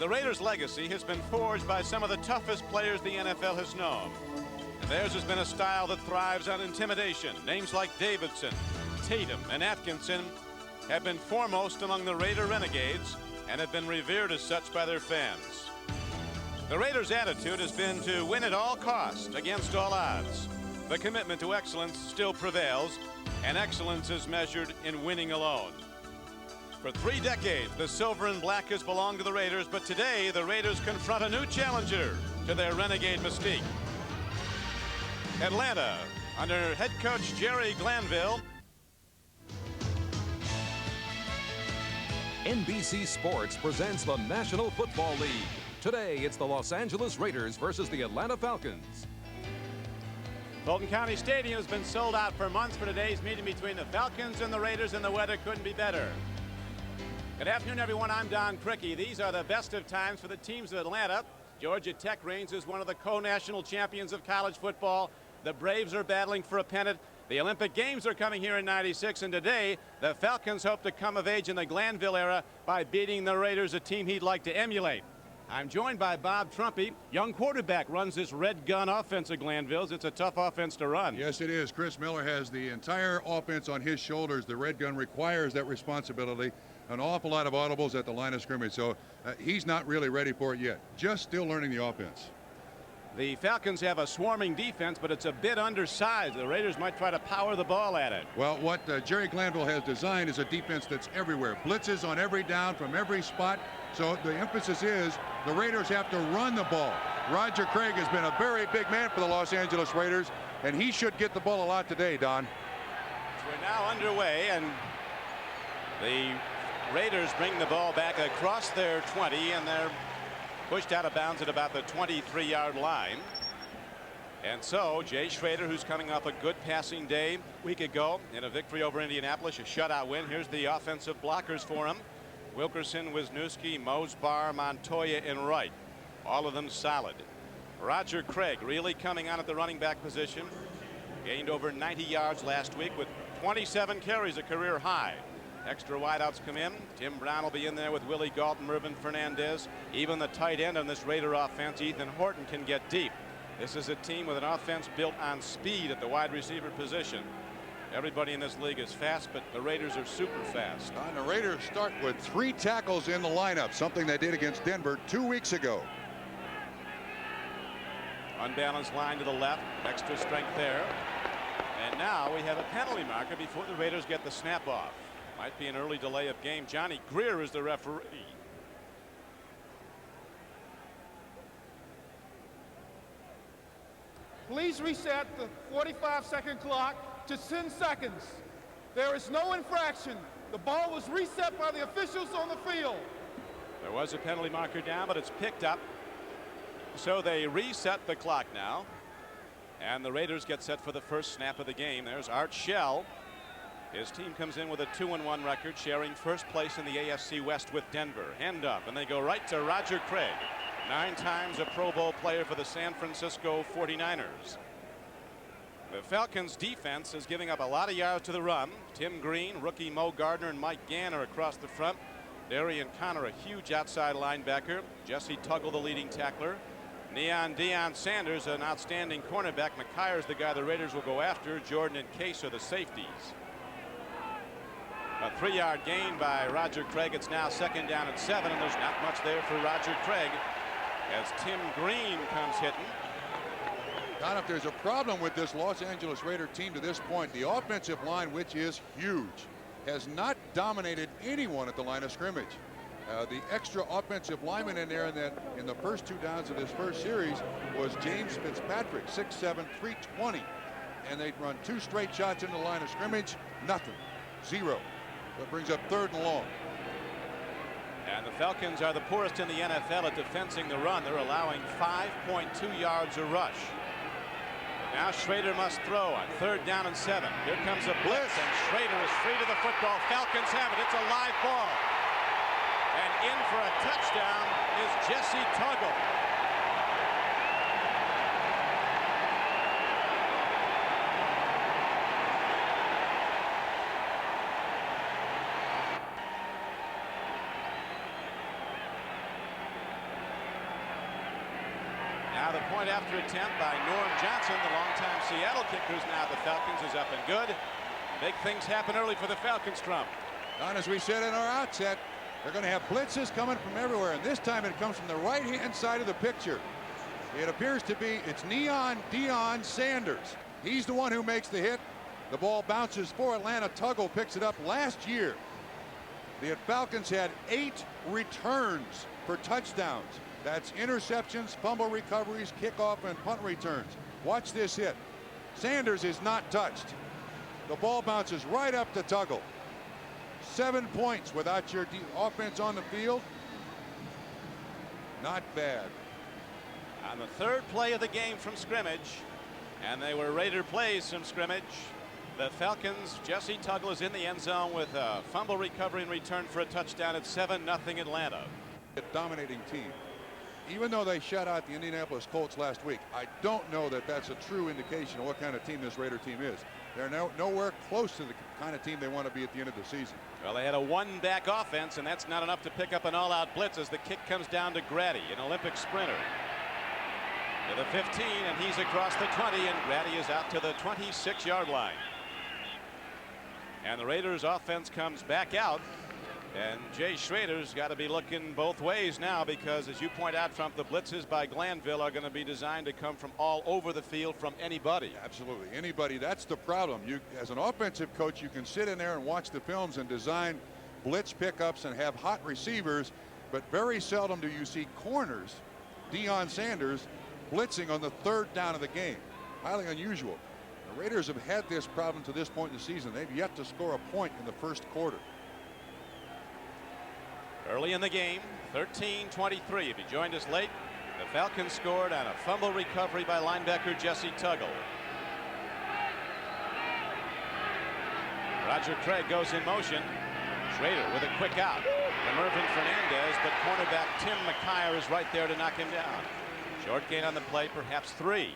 The Raiders' legacy has been forged by some of the toughest players the NFL has known. And theirs has been a style that thrives on intimidation. Names like Davidson, Tatum, and Atkinson have been foremost among the Raider renegades and have been revered as such by their fans. The Raiders' attitude has been to win at all costs, against all odds. The commitment to excellence still prevails, and excellence is measured in winning alone. For 3 decades, the silver and black has belonged to the Raiders, but today the Raiders confront a new challenger to their renegade mystique. Atlanta, under head coach Jerry Glanville. NBC Sports presents the National Football League. Today, it's the Los Angeles Raiders versus the Atlanta Falcons. Fulton County Stadium has been sold out for months for today's meeting between the Falcons and the Raiders, and the weather couldn't be better. Good afternoon, everyone. I'm Don CRIQUI. These are the best of times for the teams of Atlanta. Georgia Tech reigns as one of the co-national champions of college football. The Braves are battling for a pennant. The Olympic Games are coming here in '96, and today the Falcons hope to come of age in the Glanville era by beating the Raiders, a team he'd like to emulate. I'm joined by Bob Trumpy. Young quarterback runs this red gun offense at Glanville's. It's a tough offense to run. Yes, it is. Chris Miller has the entire offense on his shoulders. The red gun requires that responsibility. An awful lot of audibles at the line of scrimmage, so he's not really ready for it yet. Just still learning the offense. The Falcons have a swarming defense, but it's a bit undersized. The Raiders might try to power the ball at it. Well, what Jerry Glanville has designed is a defense that's everywhere. Blitzes on every down from every spot. So the emphasis is the Raiders have to run the ball. Roger Craig has been a very big man for the Los Angeles Raiders, and he should get the ball a lot today, Don. So we're now underway, and the Raiders bring the ball back across their 20, and they're pushed out of bounds at about the 23-yard line. And so Jay Schrader, who's coming off a good passing day a week ago in a victory over Indianapolis, a shutout win. Here's the offensive blockers for him: Wilkerson, Wisniewski, Mosbar, Montoya, and Wright. All of them solid. Roger Craig really coming on at the running back position. Gained over 90 yards last week with 27 carries, a career high. Extra wideouts come in. Tim Brown will be in there with Willie Galton, Mervyn Fernandez. Even the tight end on this Raider offense, Ethan Horton, can get deep. This is a team with an offense built on speed at the wide receiver position. Everybody in this league is fast, but the Raiders are super fast. And the Raiders start with 3 tackles in the lineup, something they did against Denver 2 weeks ago. Unbalanced line to the left, extra strength there. And now we have a penalty marker before the Raiders get the snap off. Might be an early delay of game. Johnny Greer is the referee. Please reset the 45-second clock to 10 seconds. There is no infraction. The ball was reset by the officials on the field. There was a penalty marker down, but it's picked up. So they reset the clock now. And the Raiders get set for the first snap of the game. There's Art Shell. His team comes in with a 2-1 record, sharing first place in the AFC West with Denver. Hand up, and they go right to Roger Craig, 9 times a Pro Bowl player for the San Francisco 49ers. The Falcons' defense is giving up a lot of yards to the run. Tim Green, rookie Mo Gardner, and Mike Gann are across the front. Darian Connor, a huge outside linebacker. Jesse Tuggle, the leading tackler. Neon Deion Sanders, an outstanding cornerback. McKier's the guy the Raiders will go after. Jordan and Case are the safeties. A 3-yard gain by Roger Craig. It's now 2nd down and 7, and there's not much there for Roger Craig as Tim Green comes hitting. Don, if there's a problem with this Los Angeles Raider team to this point, the offensive line, which is huge, has not dominated anyone at the line of scrimmage. The extra offensive lineman in there in the first 2 downs of this first series was James Fitzpatrick, 6'7", 320. And they'd run 2 straight shots into the line of scrimmage, nothing, 0. That brings up 3rd and long. And the Falcons are the poorest in the NFL at defensing the run. They're allowing 5.2 yards a rush. Now Schrader must throw on 3rd down and 7. Here comes a blitz, and Schrader is free to the football. Falcons have it. It's a live ball. And in for a touchdown is Jesse Tuggle. Now the point after attempt by Norm Johnson, the longtime Seattle kicker, is now the Falcons, is up and good. Big things happen early for the Falcons, Trump. Don, as we said in our outset, they're going to have blitzes coming from everywhere, and this time it comes from the right-hand side of the picture. It appears to be, it's Deion Sanders. He's the one who makes the hit. The ball bounces for Atlanta. Tuggle picks it up. Last year, the Falcons had 8 returns for touchdowns. That's interceptions, fumble recoveries, kickoff, and punt returns. Watch this hit. Sanders is not touched. The ball bounces right up to Tuggle. 7 points without your offense on the field. Not bad. On the third play of the game from scrimmage, and they were Raider plays from scrimmage, the Falcons, Jesse Tuggle is in the end zone with a fumble recovery and return for a touchdown at 7-0 Atlanta. A dominating team. Even though they shut out the Indianapolis Colts last week, I don't know that that's a true indication of what kind of team this Raider team is. They're nowhere close to the kind of team they want to be at the end of the season. Well, they had a one-back offense, and that's not enough to pick up an all-out blitz as the kick comes down to Grady, an Olympic sprinter. To the 15, and he's across the 20, and Grady is out to the 26-yard line. And the Raiders offense comes back out, and Jay Schrader's got to be looking both ways now, because as you point out, Trump, the blitzes by Glanville are going to be designed to come from all over the field from anybody. Absolutely, anybody. That's the problem. You, as an offensive coach, you can sit in there and watch the films and design blitz pickups and have hot receivers, but very seldom do you see corners, Deion Sanders, blitzing on the third down of the game. Highly unusual. The Raiders have had this problem to this point in the season. They've yet to score a point in the first quarter. Early in the game, 13-23. If you joined us late, the Falcons scored on a fumble recovery by linebacker Jesse Tuggle. Roger Craig goes in motion. Schrader with a quick out from Irvin Fernandez, but cornerback Tim McKyer is right there to knock him down. Short gain on the play, perhaps 3.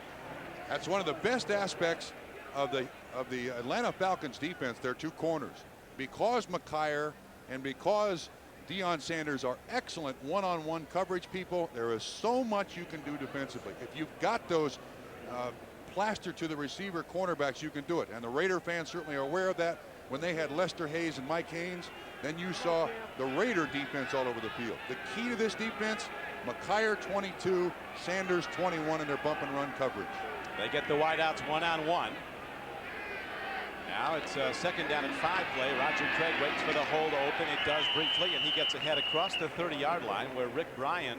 That's one of the best aspects of the Atlanta Falcons defense, their 2 corners. Because McKyer and because Deion Sanders are excellent one-on-one coverage people, there is so much you can do defensively. If you've got those plaster to the receiver cornerbacks, you can do it. And the Raider fans certainly are aware of that. When they had Lester Hayes and Mike Haynes, then you saw the Raider defense all over the field. The key to this defense, McKyer 22, Sanders 21 in their bump and run coverage. They get the wideouts one-on-one. Now it's a second down and 5 play. Roger Craig waits for the hole to open. It does briefly, and he gets ahead across the 30-yard line, where Rick Bryan,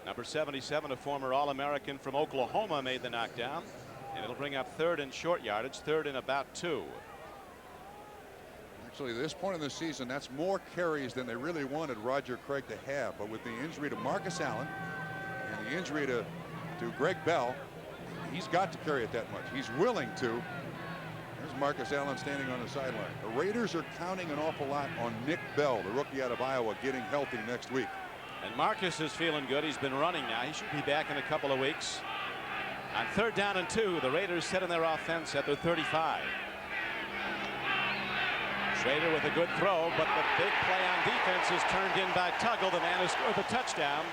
number 77, a former All-American from Oklahoma, made the knockdown. And it'll bring up 3rd and short yardage, 3rd and about 2. Actually, at this point in the season, that's more carries than they really wanted Roger Craig to have. But with the injury to Marcus Allen and the injury to Greg Bell, he's got to carry it that much. He's willing to. There's Marcus Allen standing on the sideline. The Raiders are counting an awful lot on Nick Bell, the rookie out of Iowa, getting healthy next week. And Marcus is feeling good. He's been running now. He should be back in a couple of weeks. On 3rd down and 2, the Raiders set in their offense at their 35. Schrader with a good throw, but the big play on defense is turned in by Tuggle, the man who scored the touchdown.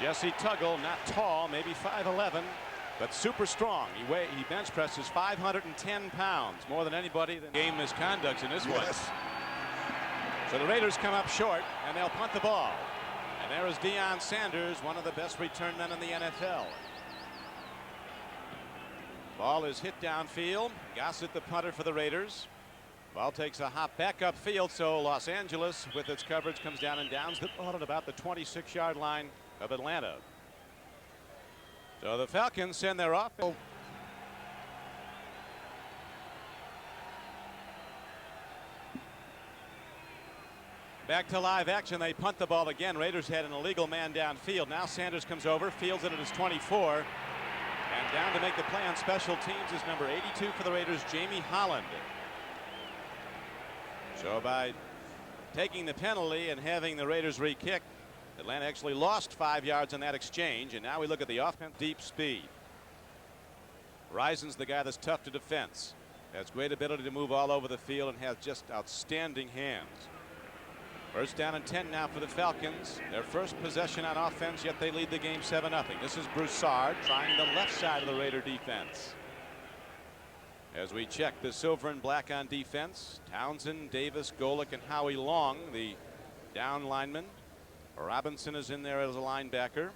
Jesse Tuggle, not tall, maybe 5'11", but super strong. He bench presses 510 pounds, more than anybody. Game misconducts in this one. So the Raiders come up short, and they'll punt the ball. And there is Deion Sanders, one of the best return men in the NFL. Ball is hit downfield. Gossett, the punter for the Raiders. Ball takes a hop back upfield, so Los Angeles, with its coverage, comes down and downs the ball at about the 26-yard line of Atlanta. So the Falcons send their offense. Back to live action. They punt the ball again. Raiders had an illegal man downfield. Now Sanders comes over, fields it at his 24. And down to make the play on special teams is number 82 for the Raiders, Jamie Holland. So by taking the penalty and having the Raiders re-kick, Atlanta actually lost 5 yards on that exchange. And now we look at the offense. Deep speed. Rison's the guy that's tough to defense. Has great ability to move all over the field and has just outstanding hands. First down and 10 now for the Falcons. Their first possession on offense, yet they lead the game 7-0. This is Broussard trying the left side of the Raider defense. As we check the silver and black on defense, Townsend, Davis, Golick, and Howie Long, the down linemen. Robinson is in there as a linebacker.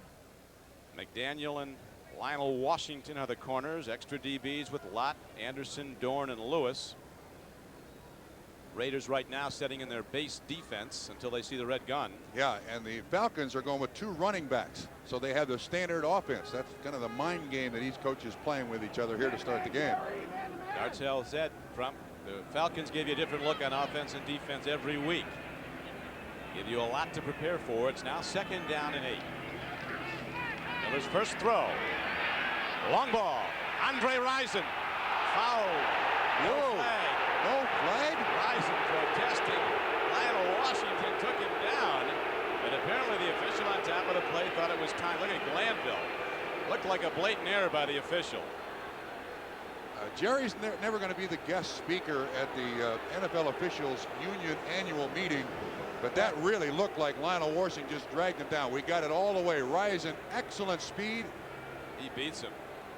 McDaniel and Lionel Washington are the corners. Extra DBs with Lott, Anderson, Dorn, and Lewis. Raiders right now setting in their base defense until they see the red gun. Yeah, and the Falcons are going with 2 running backs, so they have the standard offense. That's kind of the mind game that each coach is playing with each other here to start the game. Dartell said, Trump, the Falcons give you a different look on offense and defense every week. Give you a lot to prepare for. It's now 2nd down and 8. Miller's first throw. Long ball. Andre Rison. Foul. No flag. No flag? Rison protesting. Lionel Washington took him down. But apparently the official on top of the play thought it was time. Look at Glanville. Looked like a blatant error by the official. Jerry's never going to be the guest speaker at the NFL officials union annual meeting, but that really looked like Lionel Washington just dragged him down. We got it all the way. Rison, excellent speed. He beats him.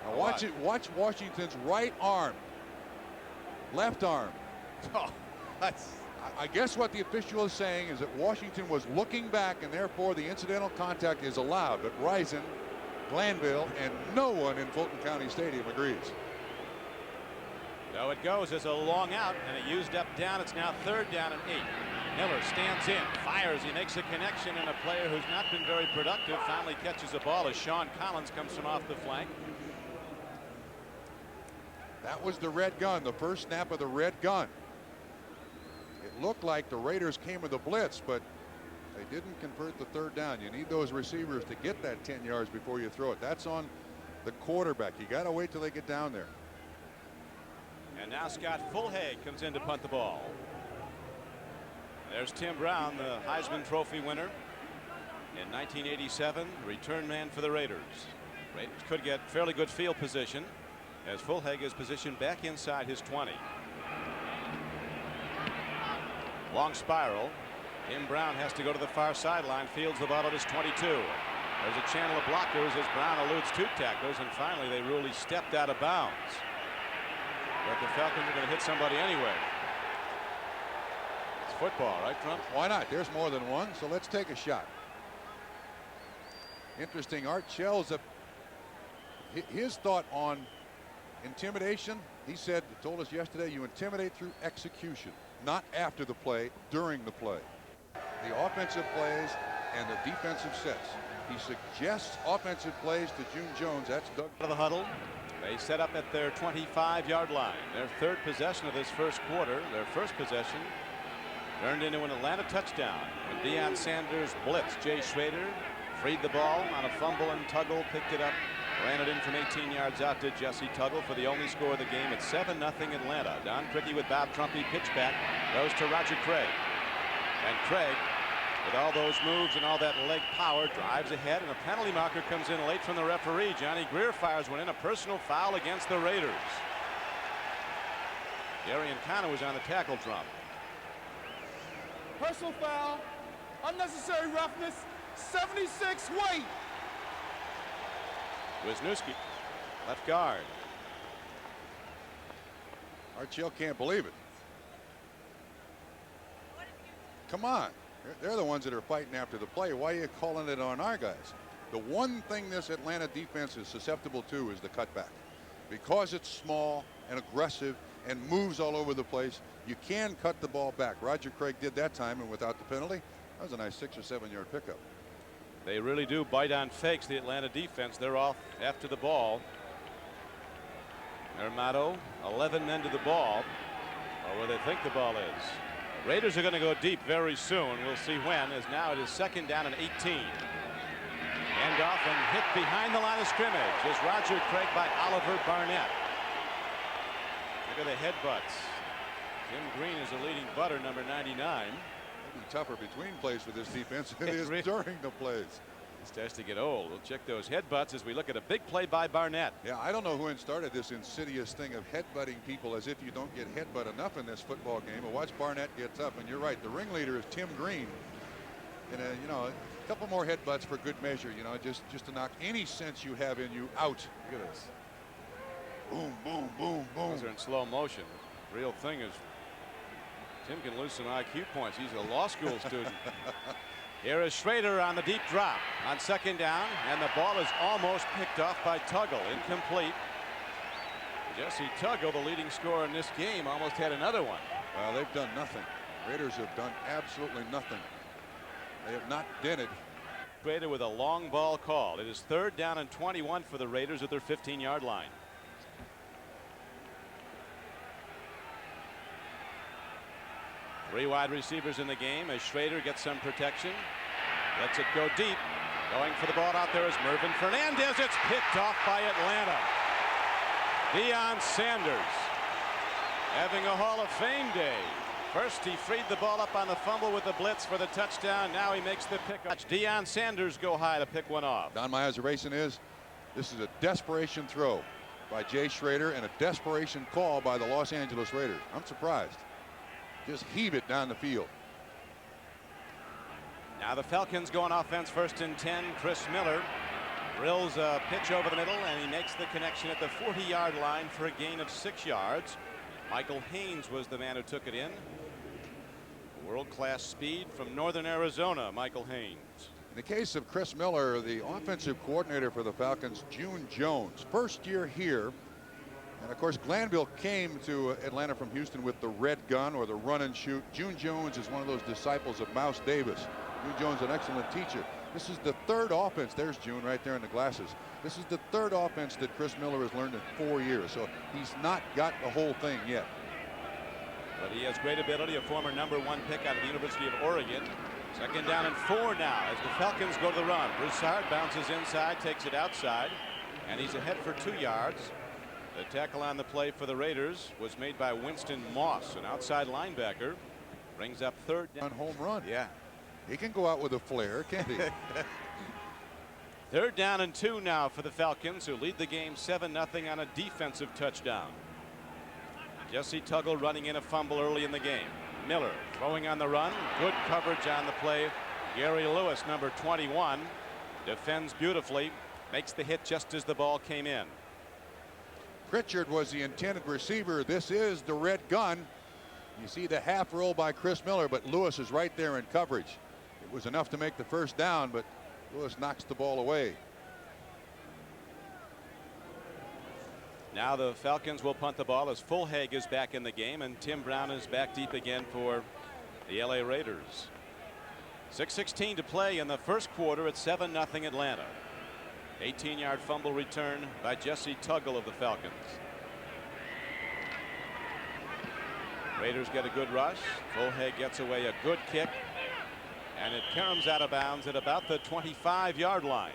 Now watch Washington's right arm. Left arm. Oh, that's. I guess what the official is saying is that Washington was looking back and therefore the incidental contact is allowed. But Rison, Glanville, and no one in Fulton County Stadium agrees. So it goes as a long out, and it used up down. It's now 3rd down and 8. Miller stands in, fires. He makes a connection, and a player who's not been very productive finally catches a ball as Sean Collins comes from off the flank. That was the red gun, the first snap of the red gun. It looked like the Raiders came with a blitz, but they didn't convert the 3rd down. You need those receivers to get that 10 yards before you throw it. That's on the quarterback. You got to wait till they get down there. And now Scott Fulhag comes in to punt the ball. There's Tim Brown, the Heisman Trophy winner in 1987, return man for the Raiders. Raiders could get fairly good field position as Fulhag is positioned back inside his 20. Long spiral. Tim Brown has to go to the far sideline, fields the ball at his 22. There's a channel of blockers as Brown eludes 2 tacklers, and finally they rule he stepped out of bounds. But the Falcons are going to hit somebody anyway. It's football, right, Trump? Why not? There's more than one, so let's take a shot. Interesting. Art Shell's his thought on intimidation. He told us yesterday, you intimidate through execution, not after the play, during the play. The offensive plays and the defensive sets. He suggests offensive plays to June Jones. That's Doug. Out of the huddle. They set up at their 25-yard line. Their 3rd possession of this first quarter. Their first possession turned into an Atlanta touchdown when Deion Sanders blitzed Jay Schrader, freed the ball on a fumble, and Tuggle picked it up, ran it in from 18 yards out to Jesse Tuggle for the only score of the game. It's 7-0 Atlanta. Don CRIQUI with Bob Trumpy, pitch back, goes to Roger Craig. And Craig, with all those moves and all that leg power, drives ahead, and a penalty marker comes in late from the referee. Johnny Greer fires one in, a personal foul against the Raiders. Gary Encana was on the tackle drum. Personal foul, unnecessary roughness, 76 weight. Wisniewski, left guard. Art Shell can't believe it. Come on. They're the ones that are fighting after the play. Why are you calling it on our guys? The one thing this Atlanta defense is susceptible to is the cutback. Because it's small and aggressive and moves all over the place, you can cut the ball back. Roger Craig did that time, and without the penalty, that was a nice 6 or 7 yard pickup. They really do bite on fakes, the Atlanta defense. They're off after the ball. Their motto, 11 men to the ball, or where they think the ball is. Raiders are going to go deep very soon. We'll see when, as now it is 2nd down and 18. Hand off and hit behind the line of scrimmage is Roger Craig by Oliver Barnett. Look at the headbutts. Jim Green is the leading butter, number 99. It'll be tougher between plays for this defense than it is during the plays. It starts to get old. We'll check those headbutts as we look at a big play by Barnett. Yeah, I don't know who started this insidious thing of headbutting people as if you don't get headbutt enough in this football game. But watch Barnett gets up, and you're right. The ringleader is Tim Green, And you know, a couple more headbutts for good measure. You know, just to knock any sense you have in you out. Look at this. Boom, boom, boom, boom. Those are in slow motion. Real thing is, Tim can lose some IQ points. He's a law school student. Here is Schrader on the deep drop on second down, and the ball is almost picked off by Tuggle. Incomplete. Jesse Tuggle, the leading scorer in this game, almost had another one. Well, they've done nothing. Raiders have done absolutely nothing. They have not dented. Schrader with a long ball call. It is 3rd down and 21 for the Raiders at their 15-yard line. Three wide receivers in the game as Schrader gets some protection. Lets it go deep. Going for the ball out there is Mervin Fernandez. It's picked off by Atlanta. Deion Sanders having a Hall of Fame day. First he freed the ball up on the fumble with the blitz for the touchdown. Now he makes the pick. Watch Deion Sanders go high to pick one off. Don, my observation is this is a desperation throw by Jay Schrader and a desperation call by the Los Angeles Raiders. I'm surprised. Just heave it down the field. Now the Falcons go on offense, 1st and 10. Chris Miller drills a pitch over the middle, and he makes the connection at the 40-yard line for a gain of 6 yards. Michael Haynes was the man who took it in. World-class speed from Northern Arizona, Michael Haynes. In the case of Chris Miller, the offensive coordinator for the Falcons, June Jones, first year here. And of course, Glanville came to Atlanta from Houston with the red gun or the run and shoot. June Jones is one of those disciples of Mouse Davis. June Jones, an excellent teacher. This is the 3rd offense. There's June right there in the glasses. This is the 3rd offense that Chris Miller has learned in 4 years. So he's not got the whole thing yet. But he has great ability, a former #1 pick out of the University of Oregon. 2nd down and 4 now as the Falcons go to the run. Broussard bounces inside, takes it outside, and he's ahead for 2 yards. The tackle on the play for the Raiders was made by Winston Moss, an outside linebacker. Brings up 3rd down. Home run. Yeah. He can go out with a flare, can't he? 3rd down and 2 now for the Falcons, who lead the game 7-0 on a defensive touchdown. Jesse Tuggle running in a fumble early in the game. Miller throwing on the run. Good coverage on the play. Gary Lewis, number 21, defends beautifully. Makes the hit just as the ball came in. Pritchard was the intended receiver. This is the red gun. You see the half roll by Chris Miller, but Lewis is right there in coverage. It was enough to make the 1st down, but Lewis knocks the ball away. Now the Falcons will punt the ball as Fulhag is back in the game, and Tim Brown is back deep again for the LA Raiders. 6:16 to play in the 1st quarter at 7-0 Atlanta. 18-yard fumble return by Jesse Tuggle of the Falcons. Raiders get a good rush. Fulhag gets away a good kick, and it caroms out of bounds at about the 25-yard line.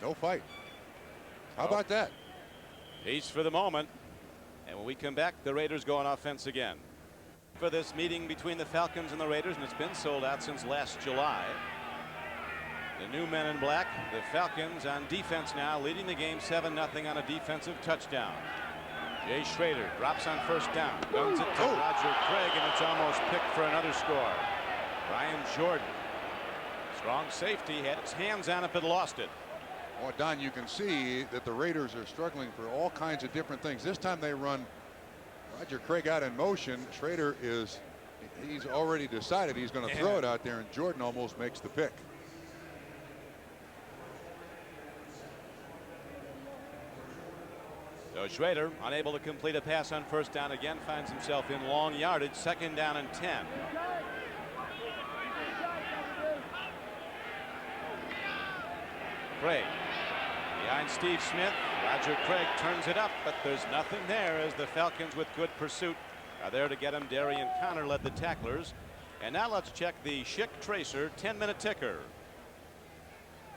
No fight. How about that? Peace for the moment. And when we come back, the Raiders go on offense again. For this meeting between the Falcons and the Raiders, and it's been sold out since last July. The new men in black, the Falcons on defense now, leading the game 7-0 on a defensive touchdown. Jay Schrader drops on 1st down, guns it to Roger Craig, and it's almost picked for another score. Brian Jordan, strong safety, had his hands on it but lost it. Well, Don, you can see that the Raiders are struggling for all kinds of different things. This time they run Roger Craig out in motion. Schrader he's already decided he's going to throw it out there, and Jordan almost makes the pick. So Schrader, unable to complete a pass on 1st down, again finds himself in long yardage. 2nd down and 10. Craig behind Steve Smith. Roger Craig turns it up, but there's nothing there as the Falcons, with good pursuit, are there to get him. Darian Connor led the tacklers. And now let's check the Schick Tracer 10-minute ticker.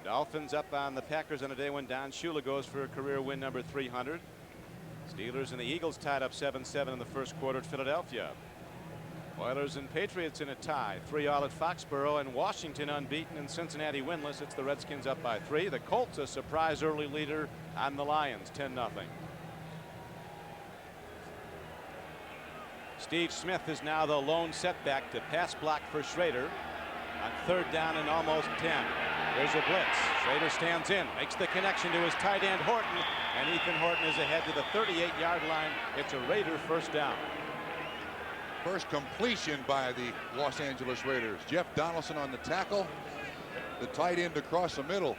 Dolphins up on the Packers on a day when Don Shula goes for a career win number 300. Steelers and the Eagles tied up 7-7 in the 1st quarter at Philadelphia. Oilers and Patriots in a tie, 3-all at Foxborough, and Washington unbeaten and Cincinnati winless. It's the Redskins up by 3. The Colts a surprise early leader on the Lions, 10-0. Steve Smith is now the lone setback to pass block for Schrader. on third down and almost 10. There's a blitz. Schrader stands in, makes the connection to his tight end Horton, and Ethan Horton is ahead to the 38-yard line. It's a Raider first down. First completion by the Los Angeles Raiders. Jeff Donaldson on the tackle. The tight end across the middle.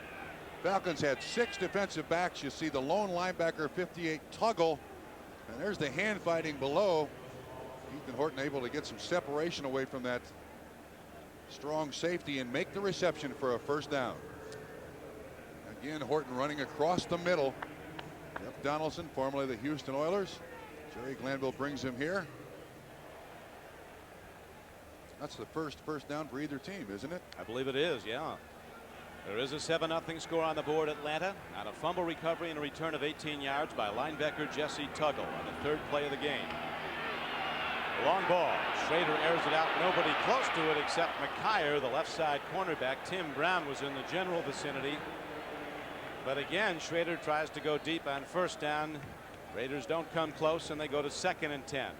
Falcons had 6 defensive backs. You see the lone linebacker 58 Tuggle, and there's the hand fighting below. Ethan Horton able to get some separation away from that strong safety and make the reception for a first down. Again, Horton running across the middle. Jeff Donaldson, formerly the Houston Oilers. Jerry Glanville brings him here. That's the first down for either team, isn't it? I believe it is, yeah. There is a 7-0 score on the board. Atlanta on a fumble recovery and a return of 18 yards by linebacker Jesse Tuggle on the third play of the game. A long ball. Schrader airs it out. Nobody close to it except McKyer, the left side cornerback. Tim Brown was in the general vicinity. But again, Schrader tries to go deep on first down. Raiders don't come close, and they go to 2nd and 10.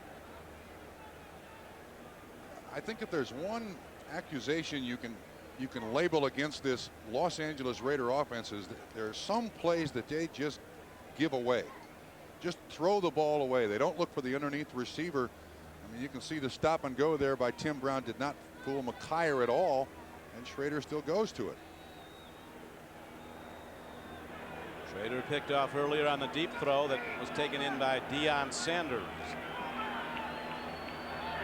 I think if there's one accusation you can label against this Los Angeles Raider offense is that there are some plays that they just give away. Just throw the ball away. They don't look for the underneath receiver. I mean, you can see the stop and go there by Tim Brown did not fool McKyer at all, and Schrader still goes to it. Schrader picked off earlier on the deep throw that was taken in by Deion Sanders.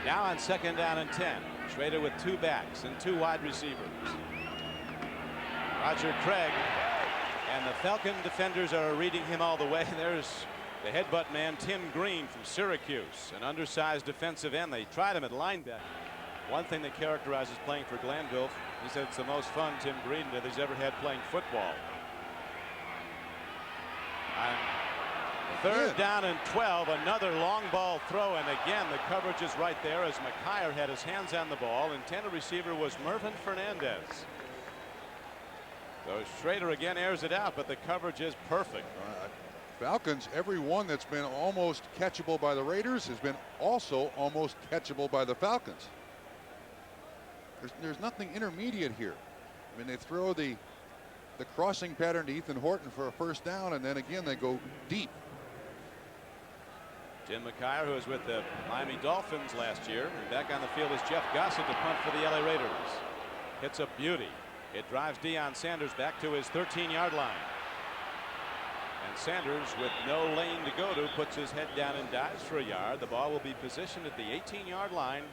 Now on 2nd down and 10. Schrader with 2 backs and 2 wide receivers. Roger Craig, and the Falcon defenders are reading him all the way. There's the headbutt man Tim Green from Syracuse, an undersized defensive end. They tried him at linebacker. One thing that characterizes playing for Glanville, he said it's the most fun Tim Green did he's ever had playing football. Third down and 12, another long ball throw, and again the coverage is right there as McKyer had his hands on the ball. Intended receiver was Mervin Fernandez. So Schrader again airs it out, but the coverage is perfect. Falcons, every one that's been almost catchable by the Raiders has been also almost catchable by the Falcons. There's nothing intermediate here. I mean, they throw the crossing pattern to Ethan Horton for a first down, and then again they go deep. Tim McKyer, who was with the Miami Dolphins last year, and back on the field is Jeff Gossett to punt for the LA Raiders. It's a beauty. It drives Deion Sanders back to his 13-yard line. And Sanders, with no lane to go to, puts his head down and dives for a yard. The ball will be positioned at the 18-yard line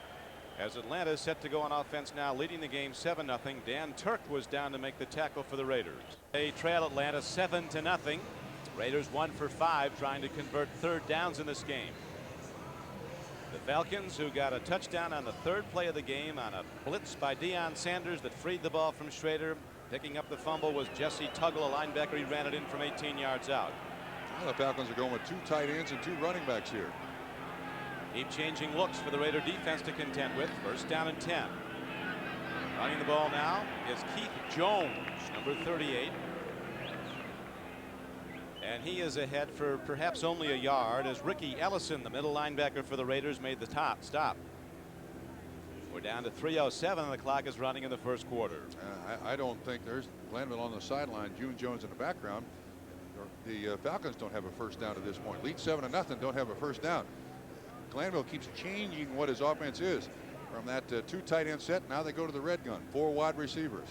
as Atlanta is set to go on offense now, leading the game 7-0. Dan Turk was down to make the tackle for the Raiders. They trail Atlanta 7-0. Raiders 1 for 5 trying to convert third downs in this game. The Falcons, who got a touchdown on the third play of the game on a blitz by Deion Sanders that freed the ball from Schrader. Picking up the fumble was Jesse Tuggle, a linebacker. He ran it in from 18 yards out. Well, the Falcons are going with 2 tight ends and 2 running backs here. Keep changing looks for the Raider defense to contend with. First down and 10. Running the ball now is Keith Jones, number 38. And he is ahead for perhaps only a yard as Ricky Ellison, the middle linebacker for the Raiders, made the stop. We're down to 3:07 and the clock is running in the first quarter. I don't think there's Glanville on the sideline, June Jones in the background. The Falcons don't have a first down at this point. Lead 7-0, don't have a first down. Glanville keeps changing what his offense is. From that 2 tight end set, now they go to the red gun, 4 wide receivers.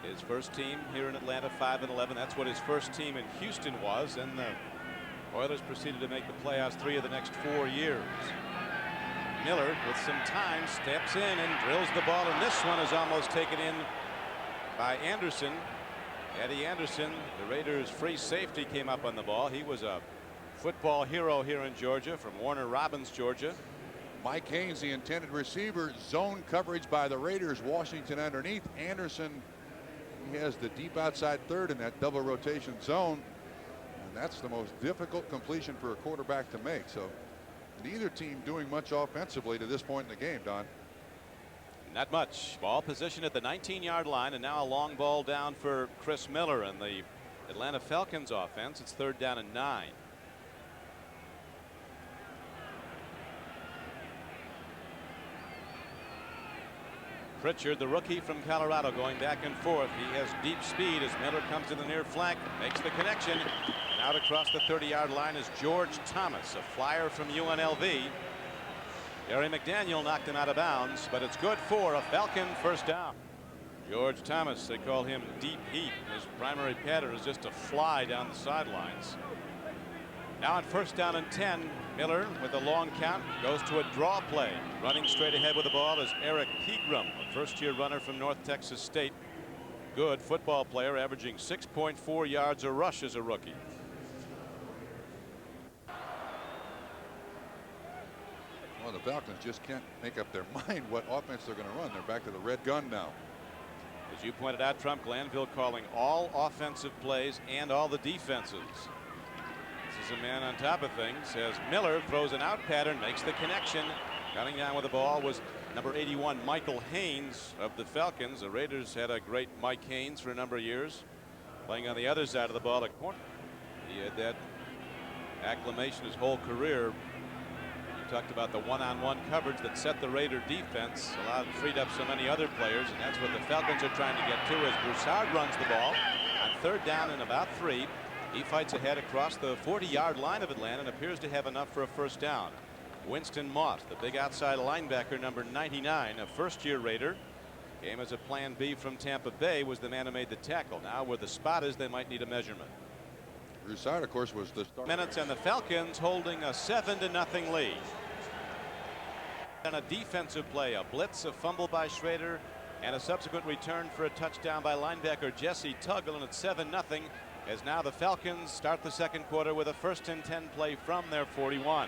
His first team here in Atlanta 5-11. That's what his first team in Houston was, and the Oilers proceeded to make the playoffs 3 of the next 4 years. Miller with some time steps in and drills the ball, and this one is almost taken in by Anderson. Eddie Anderson, the Raiders free safety, came up on the ball. He was a football hero here in Georgia from Warner Robins, Georgia. Mike Haynes, the intended receiver. Zone coverage by the Raiders. Washington underneath. Anderson, he has the deep outside third in that double rotation zone, and that's the most difficult completion for a quarterback to make. So neither team doing much offensively to this point in the game, Don. Not much. Ball position at the 19-yard line, and now a long ball down for Chris Miller and the Atlanta Falcons offense. It's 3rd down and 9. Pritchard, the rookie from Colorado, going back and forth. He has deep speed as Miller comes to the near flank, makes the connection. And out across the 30-yard line is George Thomas, a flyer from UNLV. Gary McDaniel knocked him out of bounds, but it's good for a Falcon first down. George Thomas, they call him Deep Heat. His primary pattern is just to fly down the sidelines. Now on first down and 10, Miller with a long count goes to a draw play. Running straight ahead with the ball is Eric Pegram, a first-year runner from North Texas State. Good football player, averaging 6.4 yards a rush as a rookie. Well, the Falcons just can't make up their mind what offense they're going to run. They're back to the red gun now. As you pointed out, Trump, Glanville calling all offensive plays and all the defenses. This is a man on top of things as Miller throws an out pattern, makes the connection. Coming down with the ball was number 81, Michael Haynes of the Falcons. The Raiders had a great Mike Haynes for a number of years, playing on the other side of the ball at corner. He had that acclamation his whole career. He talked about the one-on-one coverage that set the Raider defense, freed up so many other players, and that's what the Falcons are trying to get to as Broussard runs the ball on third down and about 3. He fights ahead across the 40-yard line of Atlanta and appears to have enough for a first down. Winston Moss, the big outside linebacker, number 99, a first-year Raider, came as a plan B from Tampa Bay, was the man who made the tackle. Now where the spot is, they might need a measurement. Broussard, of course, was the starter. Minutes and the Falcons holding a 7-0 lead. And a defensive play, a blitz, a fumble by Schrader, and a subsequent return for a touchdown by linebacker Jesse Tuggle, and it's 7-0. As now the Falcons start the second quarter with a 1st and 10 play from their 41.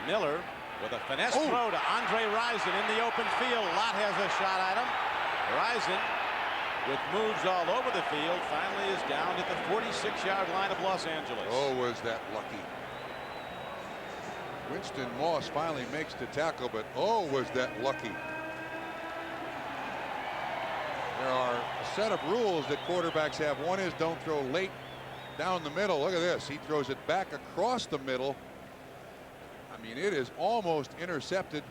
Miller with a finesse throw to Andre Rison in the open field. Lott has a shot at him. Rison, with moves all over the field, finally is down at the 46-yard line of Los Angeles. Oh, was that lucky. Winston Moss finally makes the tackle, but oh, was that lucky. There are a set of rules that quarterbacks have. One is don't throw late down the middle. Look at this. He throws it back across the middle. I mean, it is almost intercepted.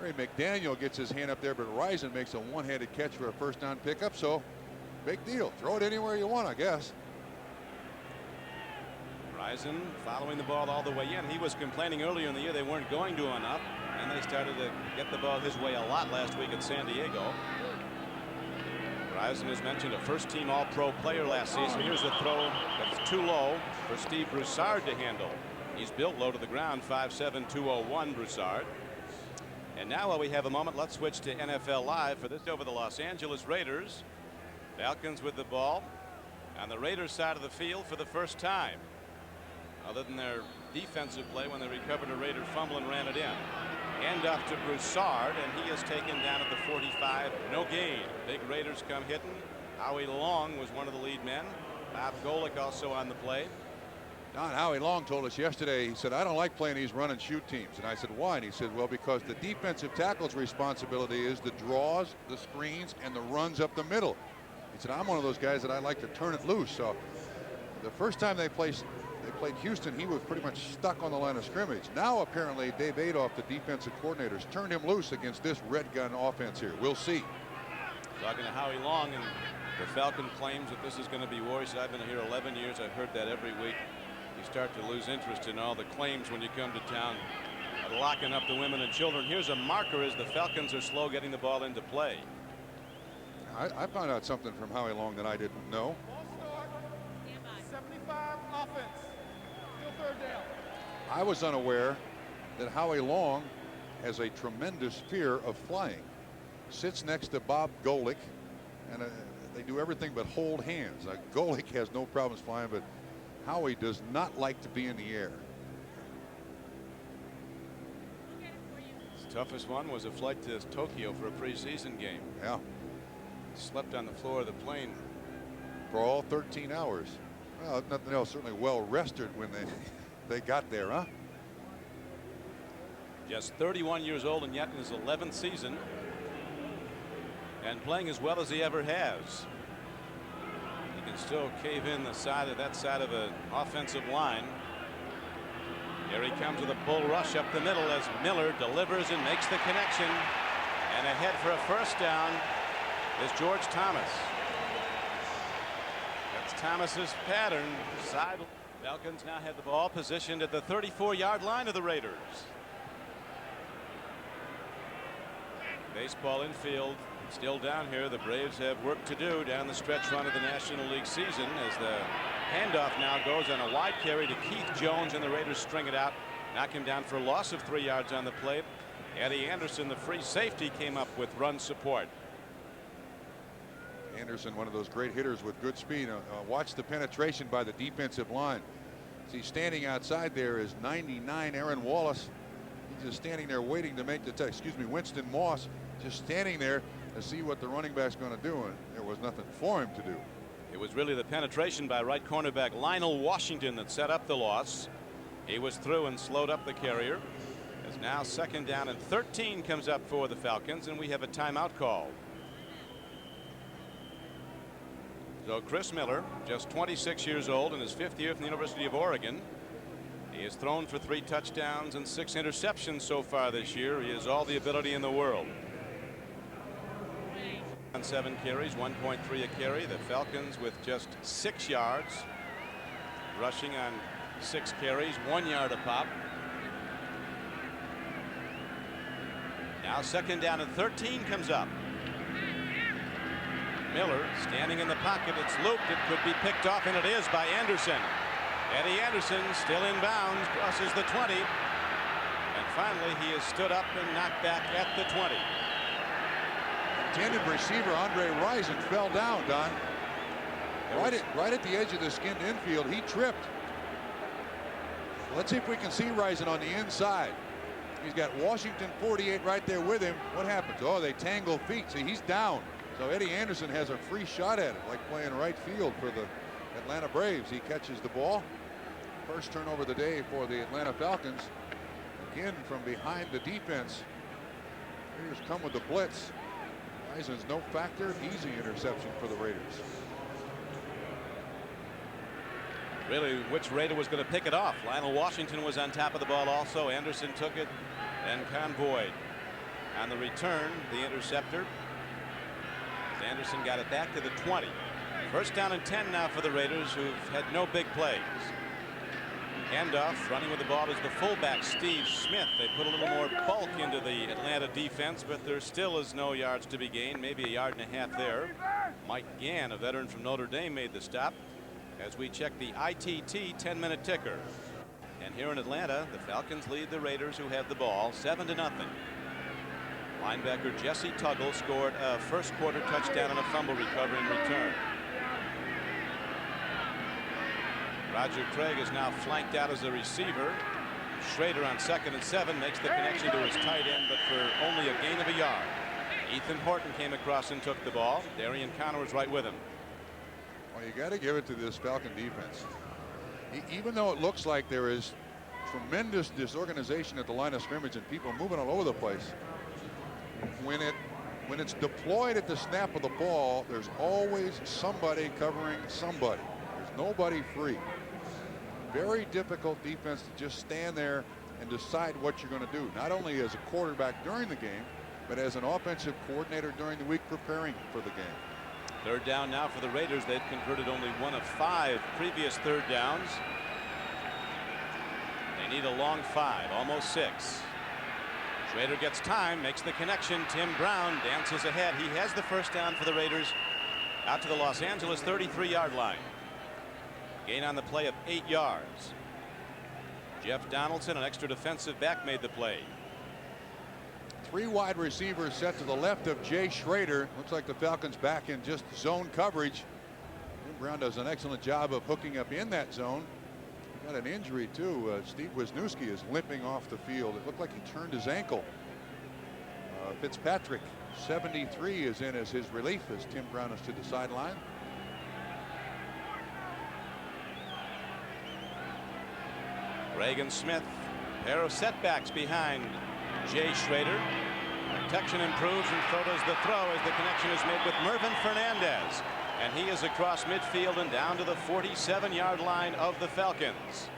Gary McDaniel gets his hand up there, but Rison makes a one-handed catch for a first down pickup. So big deal. Throw it anywhere you want, I guess. Rison following the ball all the way in. He was complaining earlier in the year they weren't going to enough, and they started to get the ball his way a lot last week at San Diego. Rison has mentioned a first-team All-Pro player last season. Here's a throw that's too low for Steve Broussard to handle. He's built low to the ground, 5'7", 201 Broussard. And now while we have a moment, let's switch to NFL Live for this over the Los Angeles Raiders. Falcons with the ball on the Raiders side of the field for the first time, other than their defensive play when they recovered a Raider fumble and ran it in. Hand off to Broussard, and he is taken down at the 45. No gain. Big Raiders come hitting. Howie Long was one of the lead men. Bob Golick also on the play. Don, Howie Long told us yesterday, he said, I don't like playing these run and shoot teams. And I said, why? And he said, well, because the defensive tackle's responsibility is the draws, the screens, and the runs up the middle. He said, I'm one of those guys that I like to turn it loose. So the first time they played Houston, he was pretty much stuck on the line of scrimmage. Now apparently Dave Adolph, the defensive coordinators, turned him loose against this red gun offense here. We'll see. Talking to Howie Long, and the Falcon claims that this is going to be war. He said, I've been here 11 years. I've heard that every week. You start to lose interest in all the claims when you come to town, locking up the women and children. Here's a marker as the Falcons are slow getting the ball into play. I found out something from Howie Long that I didn't know. 75 offense. Still third down. I was unaware that Howie Long has a tremendous fear of flying. Sits next to Bob Golick, and they do everything but hold hands. Golick has no problems flying, but Howie does not like to be in the air. His toughest one was a flight to Tokyo for a preseason game. Yeah. Slept on the floor of the plane for all 13 hours. Well, if nothing else, certainly well rested when they got there, huh? Just 31 years old and yet in his 11th season, and playing as well as he ever has. He can still cave in the side of that side of an offensive line. Here he comes with a bull rush up the middle as Miller delivers and makes the connection. And ahead for a first down is George Thomas. That's Thomas's pattern. Side. Falcons now have the ball positioned at the 34-yard line of the Raiders. Baseball infield still down here. The Braves have work to do down the stretch run of the National League season as the handoff now goes on a wide carry to Keith Jones, and the Raiders string it out, knock him down for a loss of 3 yards on the play. Eddie Anderson, the free safety, came up with run support. Anderson, one of those great hitters with good speed. Watch the penetration by the defensive line. See, standing outside there is 99 Aaron Wallace. He's just standing there waiting to make the touch. Excuse me, Winston Moss just standing there to see what the running back's going to do, and there was nothing for him to do. It was really the penetration by right cornerback Lionel Washington that set up the loss. He was through and slowed up the carrier. As now 2nd down and 13 comes up for the Falcons, and we have a timeout call. So Chris Miller, just 26 years old, in his 5th year from the University of Oregon. He has thrown for 3 touchdowns and 6 interceptions so far this year. He has all the ability in the world. On 7 carries, 1.3 a carry. The Falcons with just 6 yards. Rushing on 6 carries, 1 yard a pop. Now 2nd down and 13 comes up. Miller standing in the pocket. It's looped. It could be picked off, and it is by Anderson. Eddie Anderson still in bounds, crosses the 20. And finally he is stood up and knocked back at the 20. Intended receiver Andre Rison fell down, Don. Right at the edge of the skinned infield. He tripped. Let's see if we can see Rison on the inside. He's got Washington 48 right there with him. What happens? Oh, they tangle feet. See, he's down. So Eddie Anderson has a free shot at it, like playing right field for the Atlanta Braves. He catches the ball. First turnover of the day for the Atlanta Falcons. Again from behind the defense. Raiders come with the blitz. Rison's no factor. Easy interception for the Raiders. Really, which Raider was going to pick it off? Lionel Washington was on top of the ball also. Anderson took it and convoyed. On the return, the interceptor. Anderson got it back to the 20. First down and 10 now for the Raiders, who've had no big plays. Handoff, running with the ball is the fullback Steve Smith. They put a little more bulk into the Atlanta defense, but there still is no yards to be gained, maybe a yard and a half there. Mike Gann, a veteran from Notre Dame, made the stop as we check the ITT 10-minute ticker. And here in Atlanta, the Falcons lead the Raiders, who have the ball 7-0. Linebacker Jesse Tuggle scored a first quarter touchdown and a fumble recovery in return. Roger Craig is now flanked out as a receiver. Schrader on 2nd and 7 makes the connection to his tight end, but for only a gain of a yard. Ethan Horton came across and took the ball. Darian Connor was right with him. Well, you got to give it to this Falcon defense. Even though it looks like there is tremendous disorganization at the line of scrimmage and people moving all over the place, when it's deployed at the snap of the ball, there's always somebody covering somebody. There's nobody free. Very difficult defense to just stand there and decide what you're going to do, not only as a quarterback during the game, but as an offensive coordinator during the week preparing for the game. 3rd down now for the Raiders. They've converted only 1 of 5 previous 3rd downs. They need a long 5, almost 6. Schrader gets time, makes the connection. Tim Brown dances ahead. He has the first down for the Raiders out to the Los Angeles 33-yard line. Gain on the play of 8 yards. Jeff Donaldson, an extra defensive back, made the play. 3 wide receivers set to the left of Jay Schrader. Looks like the Falcons back in just zone coverage. Tim Brown does an excellent job of hooking up in that zone. Got an injury too. Steve Wisniewski is limping off the field. It looked like he turned his ankle. Fitzpatrick, 73, is in as his relief as Tim Brown is to the sideline. Reagan Smith, pair of setbacks behind Jay Schrader. Protection improves, and so does the throw as the connection is made with Mervin Fernandez. And he is across midfield and down to the 47-yard line of the Falcons.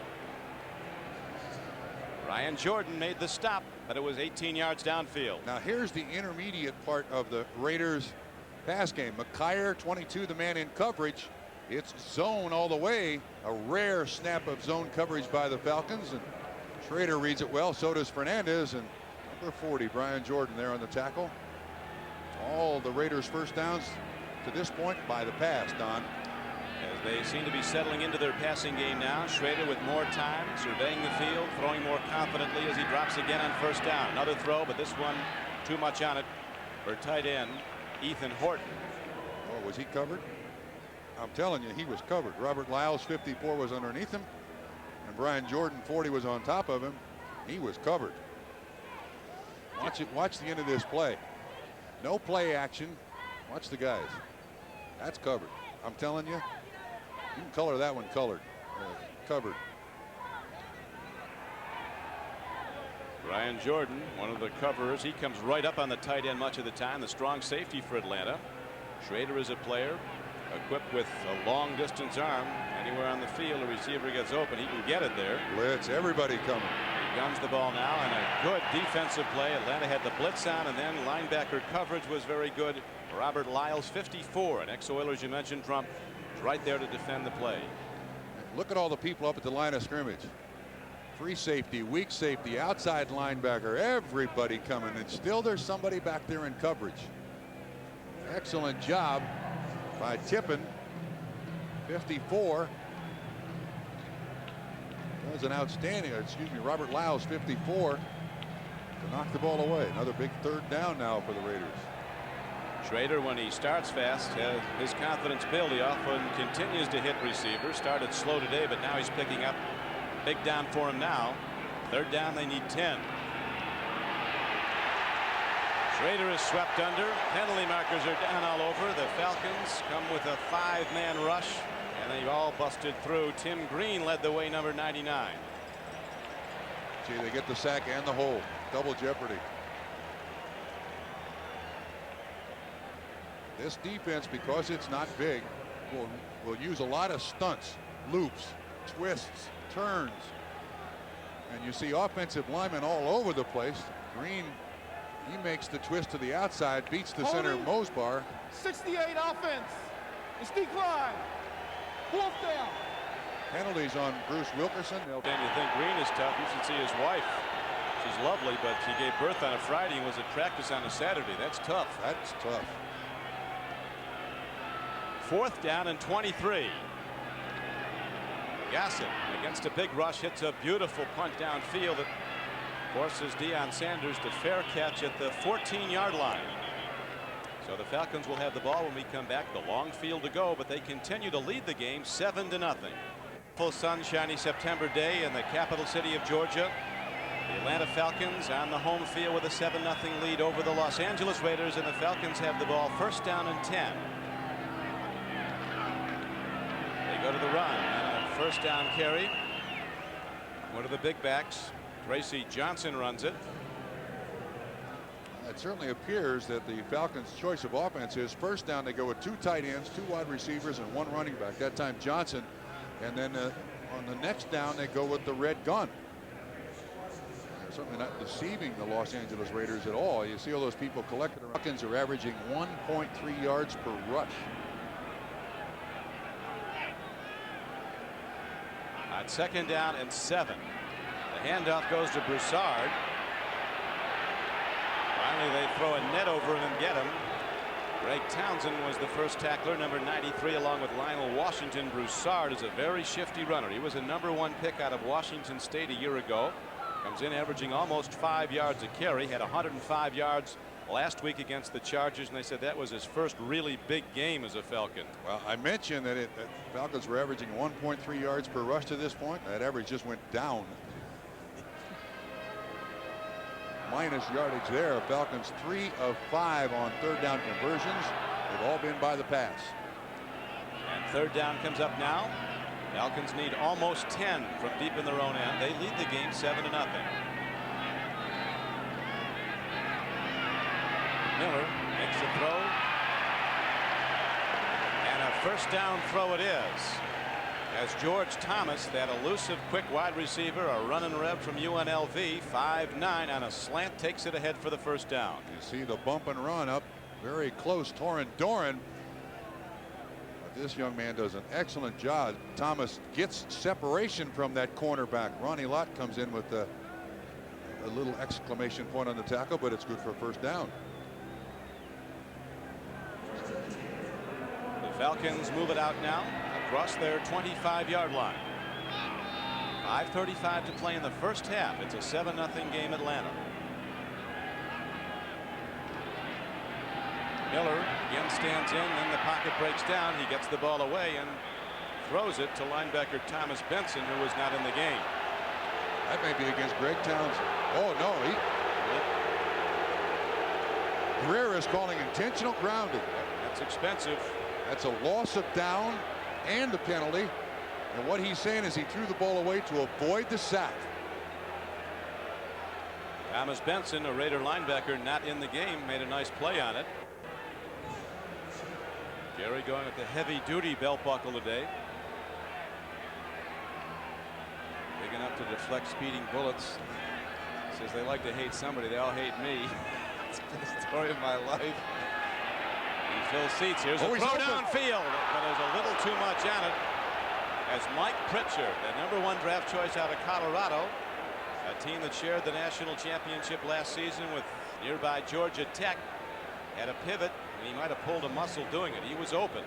Ryan Jordan made the stop, but it was 18 yards downfield. Now here's the intermediate part of the Raiders pass game. McKyer, 22, the man in coverage. It's zone all the way. A rare snap of zone coverage by the Falcons, and Schrader reads it well. So does Fernandez, and number 40, Brian Jordan, there on the tackle. All the Raiders' first downs to this point by the pass, Don. As they seem to be settling into their passing game now. Schrader with more time, surveying the field, throwing more confidently as he drops again on first down. Another throw, but this one too much on it for tight end Ethan Horton. Oh, was he covered? I'm telling you, he was covered. Robert Lyles, 54, was underneath him, and Brian Jordan, 40, was on top of him. He was covered. Watch it. Watch the end of this play. No play action. Watch the guys. That's covered. I'm telling you. You can color that one colored. Covered. Brian Jordan, one of the coverers. He comes right up on the tight end much of the time. The strong safety for Atlanta. Schrader is a player equipped with a long distance arm. Anywhere on the field a receiver gets open, he can get it there. Blitz. Everybody coming. He guns the ball now, and a good defensive play. Atlanta had the blitz on, and then linebacker coverage was very good. Robert Lyles, 54, and ex-Oilers, you mentioned, Trump, is right there to defend the play. Look at all the people up at the line of scrimmage. Free safety, weak safety, outside linebacker, everybody coming, and still there's somebody back there in coverage. Excellent job by Tippin, 54. That was an outstanding, Robert Lyles, 54, to knock the ball away. Another big third down now for the Raiders. Schrader, when he starts fast, his confidence build. He often continues to hit receivers. Started slow today, but now he's picking up. Big down for him now. Third down, they need 10. Schrader is swept under. Penalty markers are down all over. The Falcons come with a 5-man rush, and they all busted through. Tim Green led the way, number 99. Gee, they get the sack and the hold. Double jeopardy. This defense, because it's not big, will use a lot of stunts, loops, twists, turns. And you see offensive linemen all over the place. Green, he makes the twist to the outside, beats the center Mosbar. 68 offense. It's decline. Fourth down. Penalties on Bruce Wilkerson. And you think Green is tough, you should see his wife. She's lovely, but she gave birth on a Friday and was at practice on a Saturday. That's tough. That's tough. Fourth down and 23. Gossett against a big rush hits a beautiful punt downfield that forces Deion Sanders to fair catch at the 14-yard line. So the Falcons will have the ball when we come back. The long field to go, but they continue to lead the game 7-0. Full sunshiny September day in the capital city of Georgia. The Atlanta Falcons on the home field with a 7-0 lead over the Los Angeles Raiders, and the Falcons have the ball first down and 10. Go to the run and a first down carry. One of the big backs, Tracy Johnson, runs it. It certainly appears that the Falcons' choice of offense is first down. They go with 2 tight ends, 2 wide receivers, and 1 running back. That time Johnson. And then on the next down, they go with the red gun. They're certainly not deceiving the Los Angeles Raiders at all. You see all those people collected around. Falcons are averaging 1.3 yards per rush. On second down and 7. The handoff goes to Broussard. Finally, they throw a net over him and get him. Greg Townsend was the first tackler, number 93, along with Lionel Washington. Broussard is a very shifty runner. He was a #1 pick out of Washington State a year ago. Comes in averaging almost 5 yards a carry. Had 105 yards last week against the Chargers, and they said that was his first really big game as a Falcon. Well, I mentioned that the Falcons were averaging 1.3 yards per rush to this point. That average just went down. Minus yardage there. Falcons 3 of 5 on third down conversions. They've all been by the pass. And third down comes up now. Falcons need almost 10 from deep in their own end. They lead the game 7-0. Miller makes the throw, and a first down throw it is. as George Thomas, that elusive quick wide receiver, a running rev from UNLV, 5'9", on a slant, takes it ahead for the first down. You see the bump and run up very close. Torrin Doran. But this young man does an excellent job. Thomas gets separation from that cornerback. Ronnie Lott comes in with a little exclamation point on the tackle, but it's good for a first down. The Falcons move it out now across their 25-yard line. 5:35 to play in the first half. It's a 7-0 game, Atlanta. Miller again stands in, then the pocket breaks down. He gets the ball away and throws it to linebacker Thomas Benson, who was not in the game. That may be against Greg Townsend. Oh no, Guerrero is calling intentional grounding. That's expensive. That's a loss of down and the penalty. And what he's saying is he threw the ball away to avoid the sack. Thomas Benson, a Raider linebacker, not in the game, made a nice play on it. Jerry going with the heavy-duty belt buckle today. Big enough to deflect speeding bullets. Says they like to hate somebody, they all hate me. It's the story of my life. He fills seats. Here's a throw downfield, but there's a little too much on it. As Mike Pritchard, the #1 draft choice out of Colorado, a team that shared the national championship last season with nearby Georgia Tech, had a pivot, and he might have pulled a muscle doing it. He was open.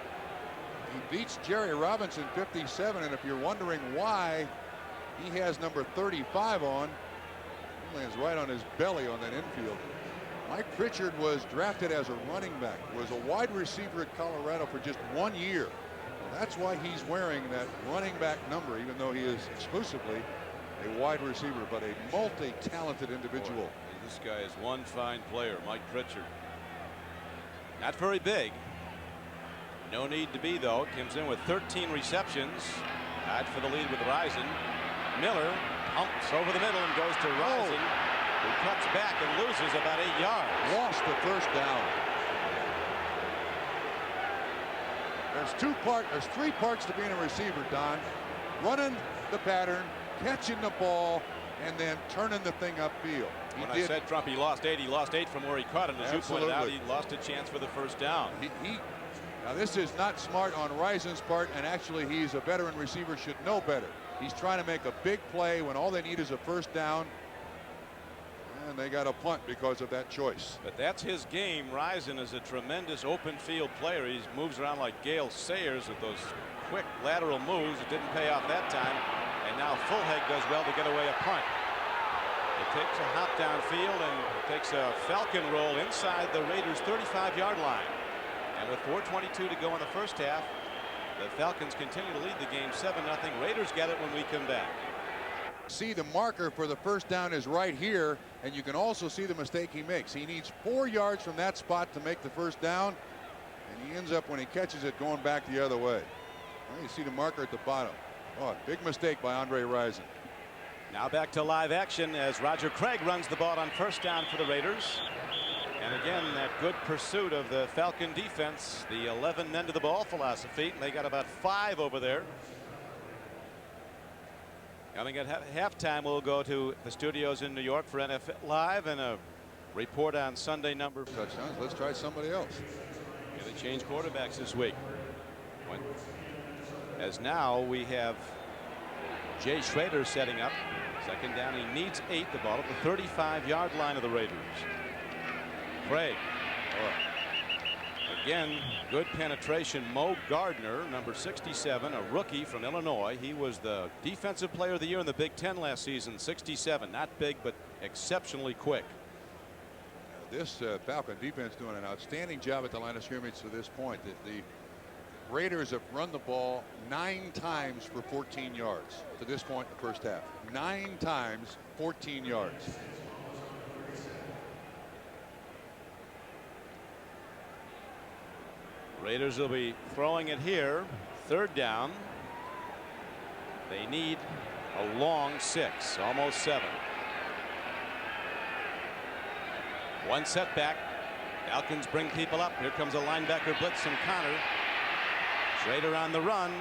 He beats Jerry Robinson 57, and if you're wondering why he has number 35 on, he lands right on his belly on that infield. Mike Pritchard was drafted as a running back, was a wide receiver at Colorado for just 1 year. That's why he's wearing that running back number, even though he is exclusively a wide receiver, but a multi-talented individual. Boy, this guy is one fine player, Mike Pritchard. Not very big. No need to be, though. Comes in with 13 receptions. Tied for the lead with Risen. Miller pumps over the middle and goes to Risen, who cuts back and loses about 8 yards. Lost the first down. There's three parts to being a receiver, Don. Running the pattern, catching the ball, and then turning the thing upfield. When I said Trumpy lost 8, he lost 8 from where he caught it. As you pointed out, he lost a chance for the first down. Now this is not smart on Risen's part, and actually he's a veteran receiver, should know better. He's trying to make a big play when all they need is a first down. And they got a punt because of that choice. But that's his game. Risen is a tremendous open field player. He moves around like Gale Sayers with those quick lateral moves. It didn't pay off that time. And now Fullheg does well to get away a punt. It takes a hop downfield and it takes a Falcon roll inside the Raiders' 35-yard line. And with 4:22 to go in the first half, the Falcons continue to lead the game 7-0. Raiders get it when we come back. See, the marker for the first down is right here, and you can also see the mistake he makes. He needs 4 yards from that spot to make the first down, and he ends up, when he catches it, going back the other way. Well, you see the marker at the bottom. Oh, big mistake by Andre Rison. Now back to live action as Roger Craig runs the ball on first down for the Raiders. And again, that good pursuit of the Falcon defense, the 11 men to the ball philosophy. They got about 5 over there. Coming at halftime, we'll go to the studios in New York for NFL Live and a report on Sunday number. Touchdowns. Let's try somebody else. Yeah, they changed quarterbacks this week. As now we have Jay Schrader setting up. Second down, he needs 8. The ball at the 35-yard line of the Raiders. Craig. Again, good penetration. Mo Gardner, number 67, a rookie from Illinois. He was the defensive player of the year in the Big Ten last season. 67, not big, but exceptionally quick. This Falcon defense doing an outstanding job at the line of scrimmage to this point. The Raiders have run the ball 9 times for 14 yards to this point in the first half. 9 times, 14 yards. Raiders will be throwing it here. Third down. They need a long 6, almost 7. One setback. Falcons bring people up. Here comes a linebacker blitz from Connor. Schrader on the run.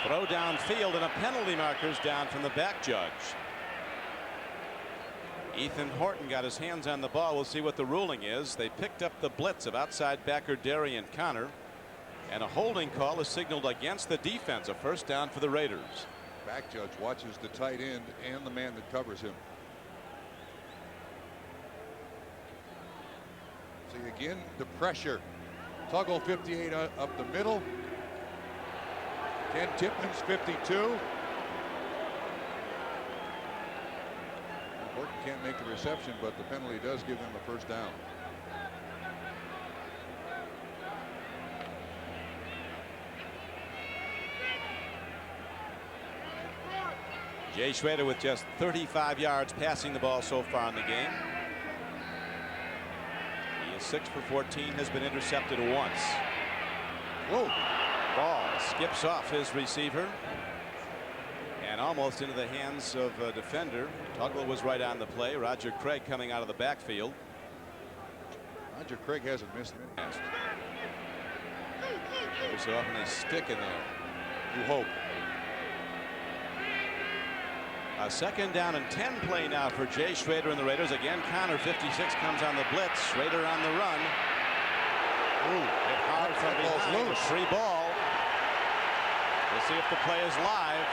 Throw downfield and a penalty marker's down from the back judge. Ethan Horton got his hands on the ball. We'll see what the ruling is. They picked up the blitz of outside backer Darian Connor, and a holding call is signaled against the defense. A first down for the Raiders. Back judge watches the tight end and the man that covers him. See again the pressure. Tuggle 58 up the middle. Ken Tipman's 52. Horton can't make the reception, but the penalty does give them a first down. Jay Schrader with just 35 yards passing the ball so far in the game. He is 6 for 14, has been intercepted once. Whoa. Ball skips off his receiver and almost into the hands of a defender. Tuggle was right on the play. Roger Craig coming out of the backfield. Roger Craig hasn't missed it. Every so often they stick in there. You hope. A second down and 10 play now for Jay Schrader and the Raiders. Again, Connor 56 comes on the blitz. Schrader on the run. Ooh, hit hard from behind. A free ball. We'll see if the play is live.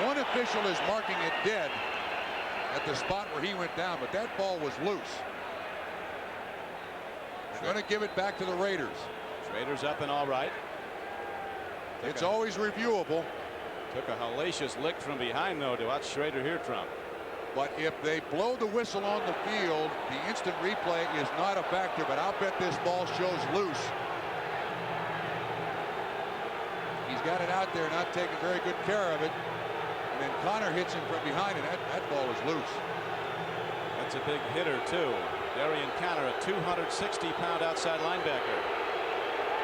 One official is marking it dead at the spot where he went down, but that ball was loose. They're going to give it back to the Raiders. Schrader's up and all right. It's always reviewable. Took a hellacious lick from behind, though, to watch Schrader here, Trump. But if they blow the whistle on the field, the instant replay is not a factor, but I'll bet this ball shows loose. He's got it out there, not taking very good care of it. And then Connor hits him from behind, and that ball is loose. That's a big hitter, too. Darian Connor, a 260-pound outside linebacker.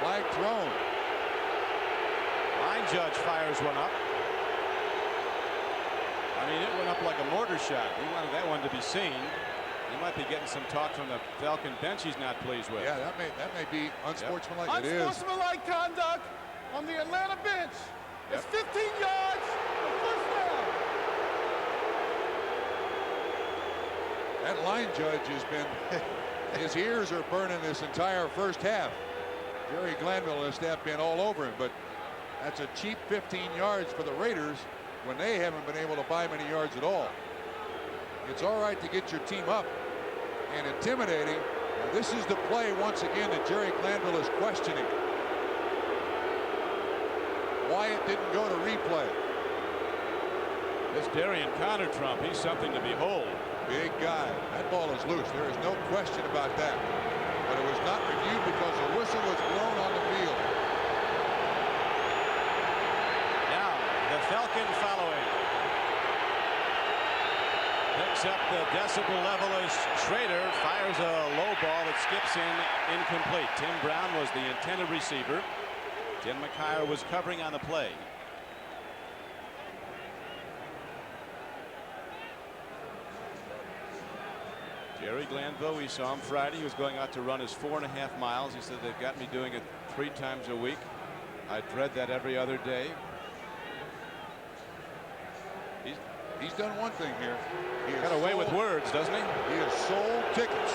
Flag thrown. Line judge fires one up. I mean, it went up like a mortar shot. He wanted that one to be seen. He might be getting some talk from the Falcon bench he's not pleased with. Yeah, that may be unsportsmanlike. Yep. It is. Unsportsmanlike conduct on the Atlanta bench. Yep. It's 15 yards for first down. That line judge has been, his ears are burning this entire first half. Jerry Glanville and his staff been all over him, but that's a cheap 15 yards for the Raiders when they haven't been able to buy many yards at all. It's all right to get your team up and intimidating. Now, this is the play once again that Jerry Glanville is questioning. Why it didn't go to replay. This Darian Connor, Trump, he's something to behold. Big guy. That ball is loose. There is no question about that. But it was not reviewed because the whistle was blown on the field. Now the Falcon following. Picks up the decibel level as Schrader fires a low ball that skips in, incomplete. Tim Brown was the intended receiver. Tim McKyer was covering on the play. Jerry Glanville, we saw him Friday. He was going out to run his 4.5 miles. He said, they've got me doing it 3 times a week. I dread that every other day. He's done one thing here. He got away with words, doesn't he? He has sold tickets.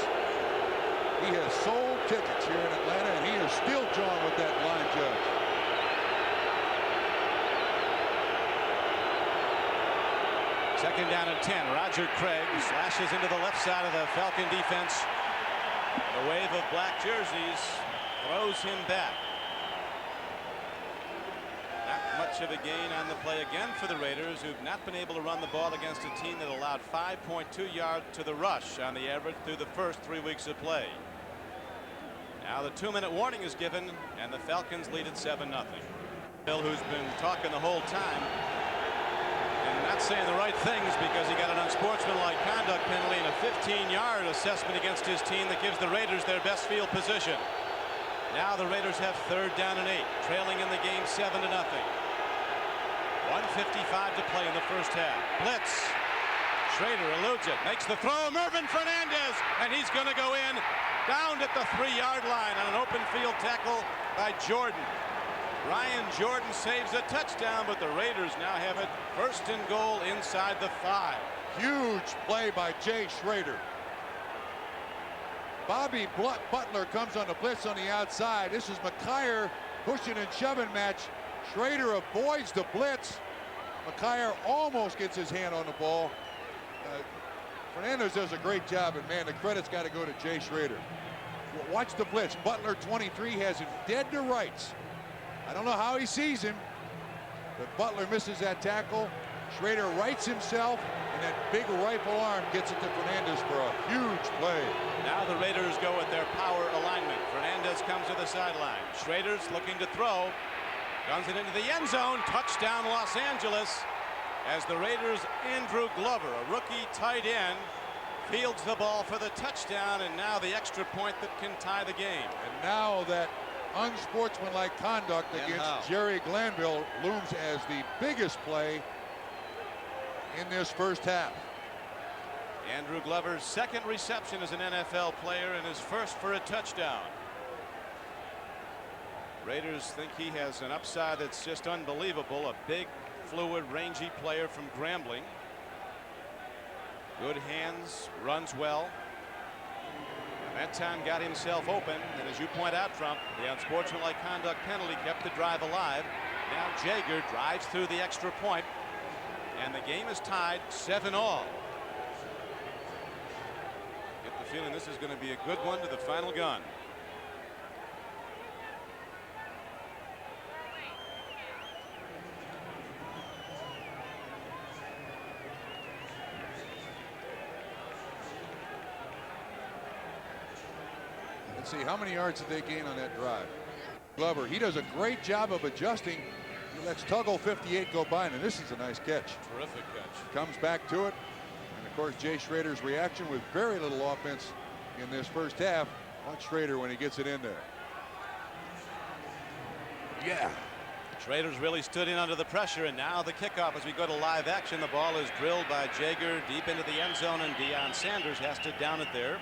He has sold tickets here in Atlanta, and he is still drawn with that line judge. Second down and 10. Roger Craig slashes into the left side of the Falcon defense. The wave of black jerseys throws him back. Not much of a gain on the play again for the Raiders, who've not been able to run the ball against a team that allowed 5.2 yards to the rush on the average through the first 3 weeks of play. Now the 2-minute warning is given, and the Falcons lead at 7-0. Bill, who's been talking the whole time and not saying the right things because he got an unsportsmanlike conduct penalty and a 15-yard assessment against his team that gives the Raiders their best field position. Now the Raiders have 3rd down and 8, trailing in the game 7-0. 1:55 to play in the first half. Blitz. Schrader eludes it, makes the throw. Mervin Fernandez, and he's going to go in down at the 3-yard line on an open field tackle by Jordan. Ryan Jordan saves a touchdown, but the Raiders now have it 1st and goal inside the 5. Huge play by Jay Schrader. Bobby Butler comes on the blitz on the outside. This is McKyer pushing and shoving match. Schrader avoids the blitz. McKyer almost gets his hand on the ball. Fernandez does a great job, and man, the credit's got to go to Jay Schrader. Watch the blitz. Butler, 23, has him dead to rights. I don't know how he sees him, but Butler misses that tackle. Schrader rights himself, and that big rifle arm gets it to Fernandez for a huge play. Now the Raiders go with their power alignment. Fernandez comes to the sideline. Schrader's looking to throw. Guns it into the end zone. Touchdown Los Angeles, as the Raiders' Andrew Glover, a rookie tight end, fields the ball for the touchdown, and now the extra point that can tie the game. And now that unsportsmanlike conduct against Jerry Glanville looms as the biggest play in this first half. Andrew Glover's 2nd reception as an NFL player and his 1st for a touchdown. Raiders think he has an upside that's just unbelievable. A big, fluid, rangy player from Grambling. Good hands, runs well. That time got himself open, and as you point out, Trump, the unsportsmanlike conduct penalty kept the drive alive. Now Jaeger drives through the extra point, and the game is tied 7-all. Get the feeling this is going to be a good one to the final gun. Let's see, how many yards did they gain on that drive? Glover, he does a great job of adjusting. He lets Tuggle 58 go by, and this is a nice catch. Terrific catch. Comes back to it. And of course, Jay Schrader's reaction with very little offense in this first half. Watch Schrader when he gets it in there. Yeah. Schrader's really stood in under the pressure, and now the kickoff as we go to live action. The ball is drilled by Jaeger deep into the end zone, and Deion Sanders has to down it there.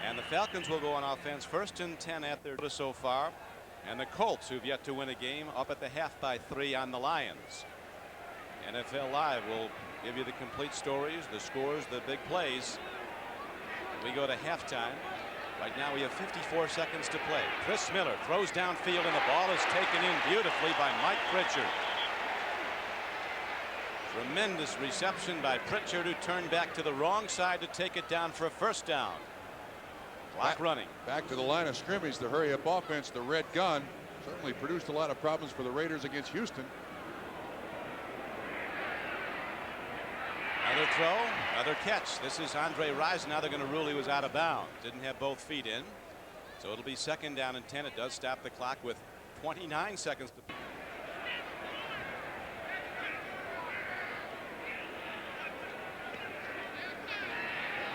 And the Falcons will go on offense 1st and 10 at their so far. And the Colts, who've yet to win a game, up at the half by 3 on the Lions. NFL Live will give you the complete stories, the scores, the big plays. We go to halftime. Right now we have 54 seconds to play. Chris Miller throws downfield, and the ball is taken in beautifully by Mike Pritchard. Tremendous reception by Pritchard, who turned back to the wrong side to take it down for a 1st down. Clock running. Back to the line of scrimmage, the hurry-up offense, the red gun. Certainly produced a lot of problems for the Raiders against Houston. Another throw, another catch. This is Andre Rison. Now they're going to rule he was out of bounds. Didn't have both feet in. So it'll be 2nd down and 10. It does stop the clock with 29 seconds to.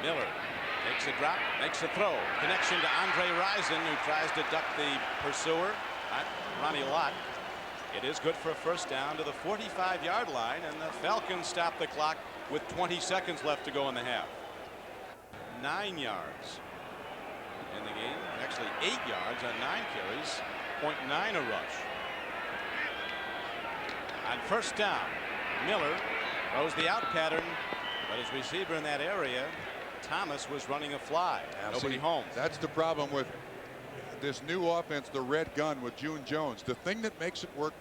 Miller takes a drop, makes a throw. Connection to Andre Rison, who tries to duck the pursuer, Ronnie Lott. It is good for a 1st down to the 45-yard line, and the Falcons stop the clock with 20 seconds left to go in the half. 9 yards in the game, actually 8 yards on 9 carries, 0.9 a rush. On 1st down, Miller throws the out pattern, but his receiver in that area, Thomas, was running a fly. Nobody home. That's the problem with this new offense, the red gun with June Jones. The thing that makes it work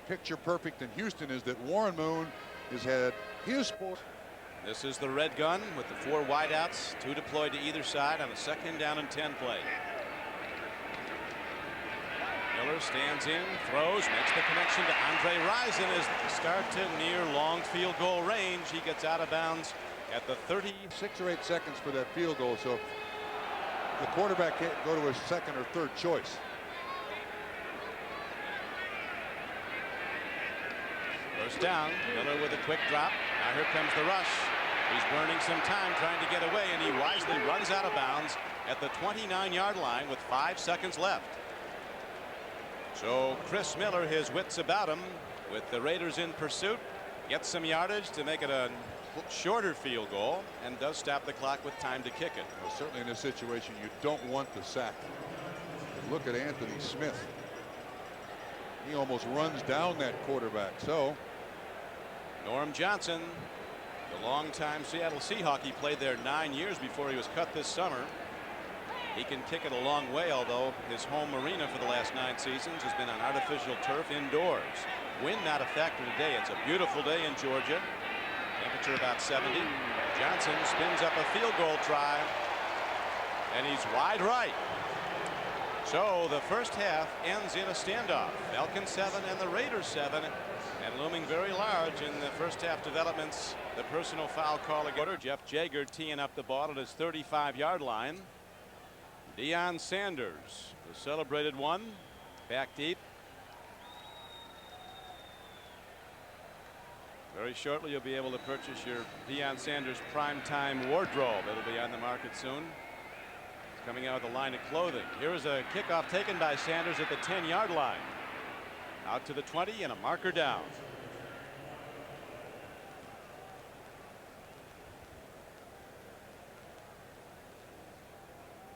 picture perfect in Houston is that Warren Moon has had his sport. This is the red gun with the 4 wideouts, 2 deployed to either side on a 2nd down and 10 play. Miller stands in, throws, makes the connection to Andre Rison as they start to near long field goal range. He gets out of bounds at the 36 or 8 seconds for that field goal, so the quarterback can't go to his 2nd or 3rd choice. First down, Miller with a quick drop. Now here comes the rush. He's burning some time trying to get away, and he wisely runs out of bounds at the 29-yard line with 5 seconds left. So Chris Miller, his wits about him, with the Raiders in pursuit, gets some yardage to make it a shorter field goal, and does stop the clock with time to kick it. Well, certainly in this situation, you don't want the sack. Look at Anthony Smith. He almost runs down that quarterback. So Norm Johnson, the longtime Seattle Seahawk, he played there 9 years before he was cut this summer. He can kick it a long way, although his home arena for the last 9 seasons has been on artificial turf indoors. Wind not a factor today. It's a beautiful day in Georgia. Temperature about 70. Johnson spins up a field goal try, and he's wide right. So the first half ends in a standoff. Falcons 7 and the Raiders 7. And looming very large in the first half developments, the personal foul call again. Jeff Jager teeing up the ball at his 35-yard line. Deion Sanders, the celebrated one, back deep. Very shortly you'll be able to purchase your Deion Sanders primetime wardrobe. It'll be on the market soon. It's coming out with a line of clothing. Here's a kickoff taken by Sanders at the 10-yard line. Out to the 20 and a marker down.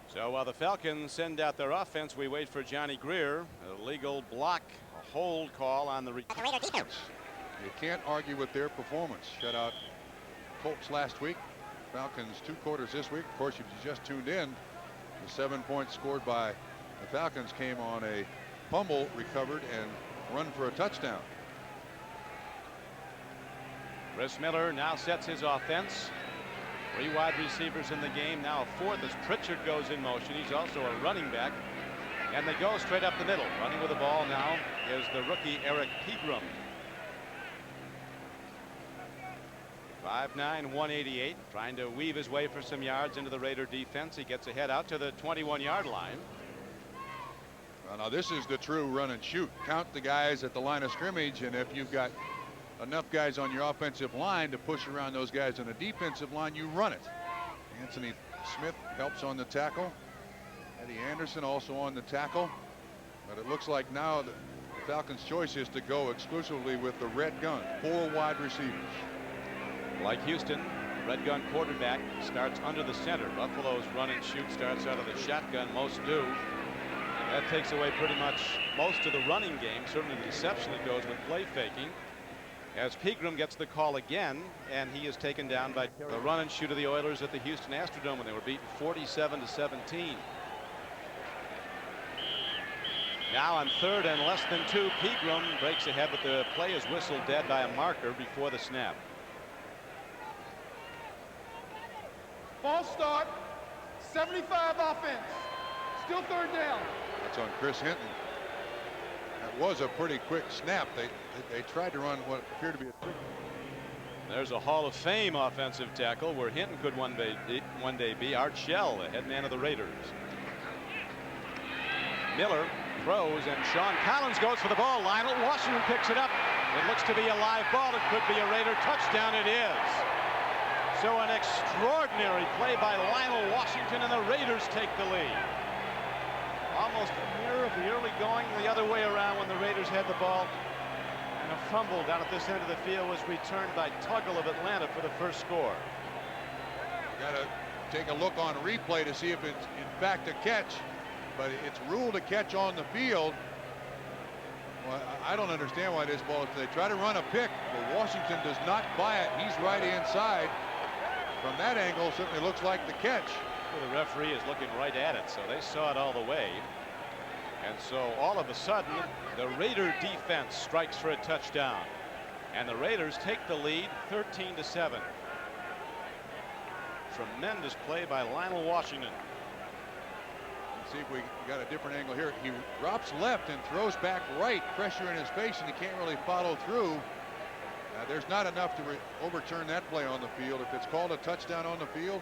So while the Falcons send out their offense, we wait for Johnny Greer. A legal block, a hold call on the Raider defense. You can't argue with their performance. Shut out Colts last week. Falcons 2 quarters this week. Of course, if you just tuned in, the 7 points scored by the Falcons came on a fumble recovered and run for a touchdown. Chris Miller now sets his offense. 3 wide receivers in the game, now a 4th as Pritchard goes in motion. He's also a running back, and they go straight up the middle. Running with the ball now is the rookie Eric Pegram. 5'9", 188, trying to weave his way for some yards into the Raider defense. He gets ahead out to the 21-yard line. Well, now this is the true run and shoot. Count the guys at the line of scrimmage, and if you've got enough guys on your offensive line to push around those guys on the defensive line, you run it. Anthony Smith helps on the tackle. Eddie Anderson also on the tackle. But it looks like now the Falcons' choice is to go exclusively with the red gun. 4 wide receivers. Like Houston, red gun quarterback starts under the center. Buffalo's run and shoot starts out of the shotgun. Most do. That takes away pretty much most of the running game. Certainly the deception that goes with play faking. As Pegram gets the call again, and he is taken down by the run and shoot of the Oilers at the Houston Astrodome when they were beaten 47-17. Now on 3rd and less than 2, Pegram breaks ahead, but the play is whistled dead by a marker before the snap. False start, 75 offense. Still 3rd down. That's on Chris Hinton. That was a pretty quick snap. They tried to run what appeared to be a trick. There's a Hall of Fame offensive tackle where Hinton could one day be. Art Shell, the head man of the Raiders. Miller throws, and Sean Collins goes for the ball. Lionel Washington picks it up. It looks to be a live ball. It could be a Raider touchdown. It is. So an extraordinary play by Lionel Washington, and the Raiders take the lead. Almost a mirror of the early going the other way around when the Raiders had the ball. And a fumble down at this end of the field was returned by Tuggle of Atlanta for the first score. Got to take a look on replay to see if it's in fact a catch, but it's ruled a catch on the field. Well, I don't understand why this ball is. They try to run a pick, but Washington does not buy it. He's right inside. From that angle, certainly looks like the catch. Well, the referee is looking right at it, so they saw it all the way. And so all of a sudden, the Raider defense strikes for a touchdown, and the Raiders take the lead 13-7. Tremendous play by Lionel Washington. Let's see if we got a different angle here. He drops left and throws back right, pressure in his face, and he can't really follow through. There's not enough to overturn that play on the field. If it's called a touchdown on the field,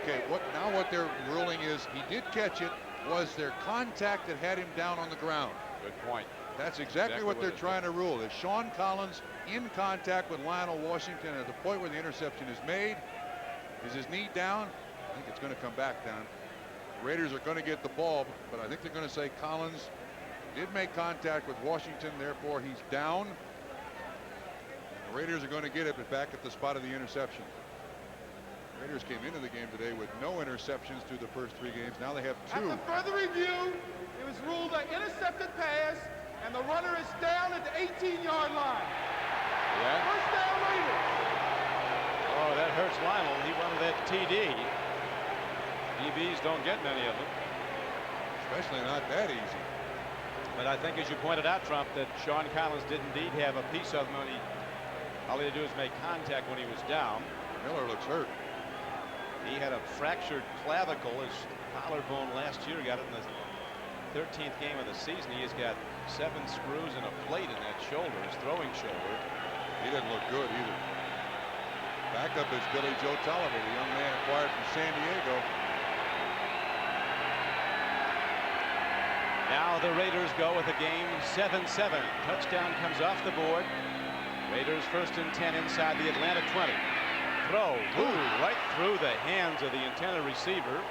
okay, what they're ruling is he did catch it. Was there contact that had him down on the ground? Good point. That's exactly what they're trying to rule. Is Sean Collins in contact with Lionel Washington at the point where the interception is made? Is his knee down? I think it's going to come back down. The Raiders are going to get the ball, but I think they're going to say Collins did make contact with Washington, therefore he's down. The Raiders are going to get it, but back at the spot of the interception. Raiders came into the game today with no interceptions through the first 3 games. Now they have 2. After further review, it was ruled an intercepted pass, and the runner is down at the 18-yard line. Yeah. First down, Raiders. Oh, that hurts Lionel. He wanted that TD. DBs don't get many of them. Especially not that easy. But I think, as you pointed out, Trump, that Sean Collins did indeed have a piece of money. All he had to do was make contact when he was down. Miller looks hurt. He had a fractured clavicle. His collarbone last year, got it in the 13th game of the season. He has got 7 screws and a plate in that shoulder, his throwing shoulder. He didn't look good either. Backup is Billy Joe Tolliver, the young man acquired from San Diego. Now the Raiders go with a game 7-7. Touchdown comes off the board. Raiders 1st and 10 inside the Atlanta 20. Throw, right through the hands of the intended receiver.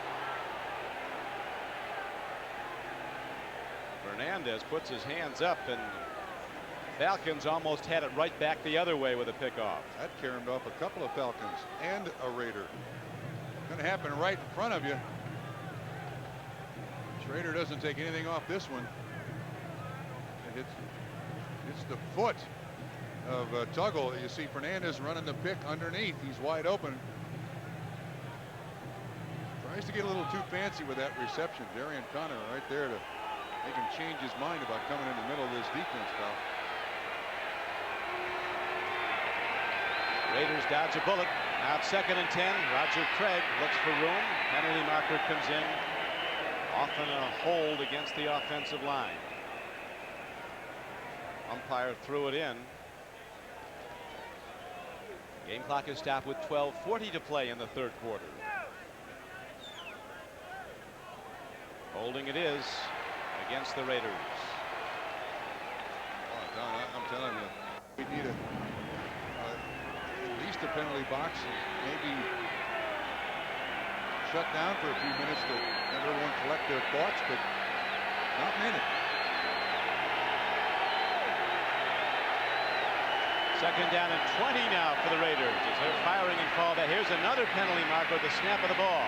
Fernandez puts his hands up, and Falcons almost had it right back the other way with a pickoff. That carried off a couple of Falcons and a Raider. Going to happen right in front of you. Schrader doesn't take anything off this one. It hits the foot of Tuggle. You see Fernandez running the pick underneath. He's wide open. Tries to get a little too fancy with that reception. Darian Connor right there to make him change his mind about coming in the middle of this defense foul. Raiders dodge a bullet. Now it's 2nd and 10. Roger Craig looks for room. Penalty marker comes in. Often a hold against the offensive line. Umpire threw it in. Game clock is stopped with 12:40 to play in the 3rd quarter. Holding it is against the Raiders. Oh, Don, I'm telling you, we need at least a penalty box, maybe shut down for a few minutes to let everyone collect their thoughts, but not many. 2nd down and 20 now for the Raiders as they're firing and fall back. Here's another penalty marker at the snap of the ball.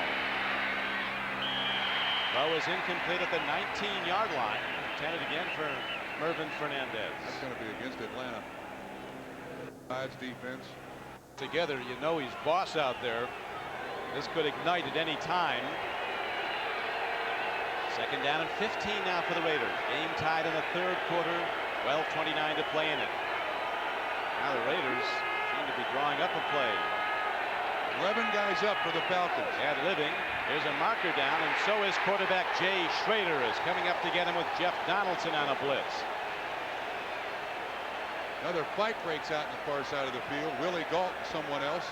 Throw is incomplete at the 19-yard line. Intended again for Mervin Fernandez. That's going to be against Atlanta. Sides defense. Together, you know he's boss out there. This could ignite at any time. 2nd down and 15 now for the Raiders. Game tied in the 3rd quarter. 12:29 to play in it. Now the Raiders seem to be drawing up a play. 11 guys up for the Falcons. Ad-libbing. There's a marker down, and so is quarterback Jay Schrader is coming up to get him with Jeff Donaldson on a blitz. Another fight breaks out in the far side of the field. Willie Galt and someone else.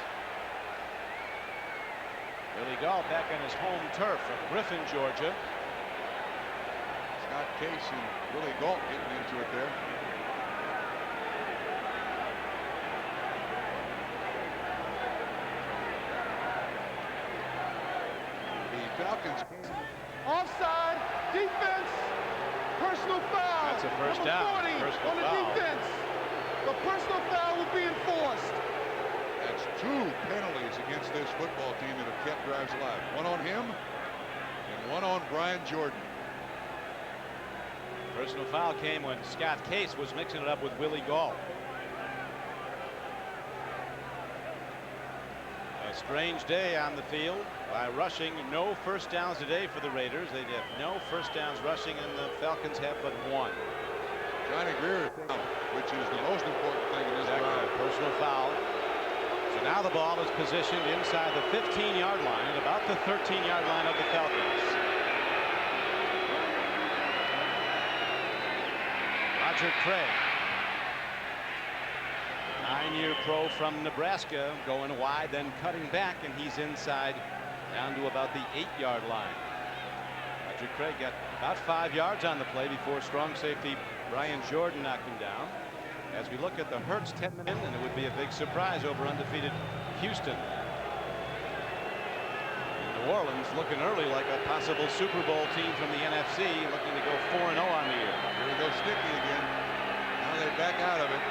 Willie Galt back on his home turf from Griffin, Georgia. Scott Case and Willie Galt getting into it there. Falcons. Offside, defense, personal foul. That's a first Number down. 40 Personal on the foul. defense. The personal foul will be enforced. That's 2 penalties against this football team that have kept drives alive. One on him and one on Brian Jordan. Personal foul came when Scott Case was mixing it up with Willie Galt. A strange day on the field. By rushing, no first downs today for the Raiders. They have no first downs rushing, and the Falcons have but 1. Johnny Greer, which is the most important thing in this drive. Personal foul. So now the ball is positioned inside the 15-yard line at about the 13-yard line of the Falcons. Roger Craig, 9-year pro from Nebraska, going wide, then cutting back, and he's inside down to about the 8-yard line. Roger Craig got about 5 yards on the play before strong safety Brian Jordan knocked him down. As we look at the Hurts 10-minute, and it would be a big surprise over undefeated Houston. New Orleans looking early like a possible Super Bowl team from the NFC, looking to go 4-0 on the year. Here we go, Sticky again. Now they back out of it.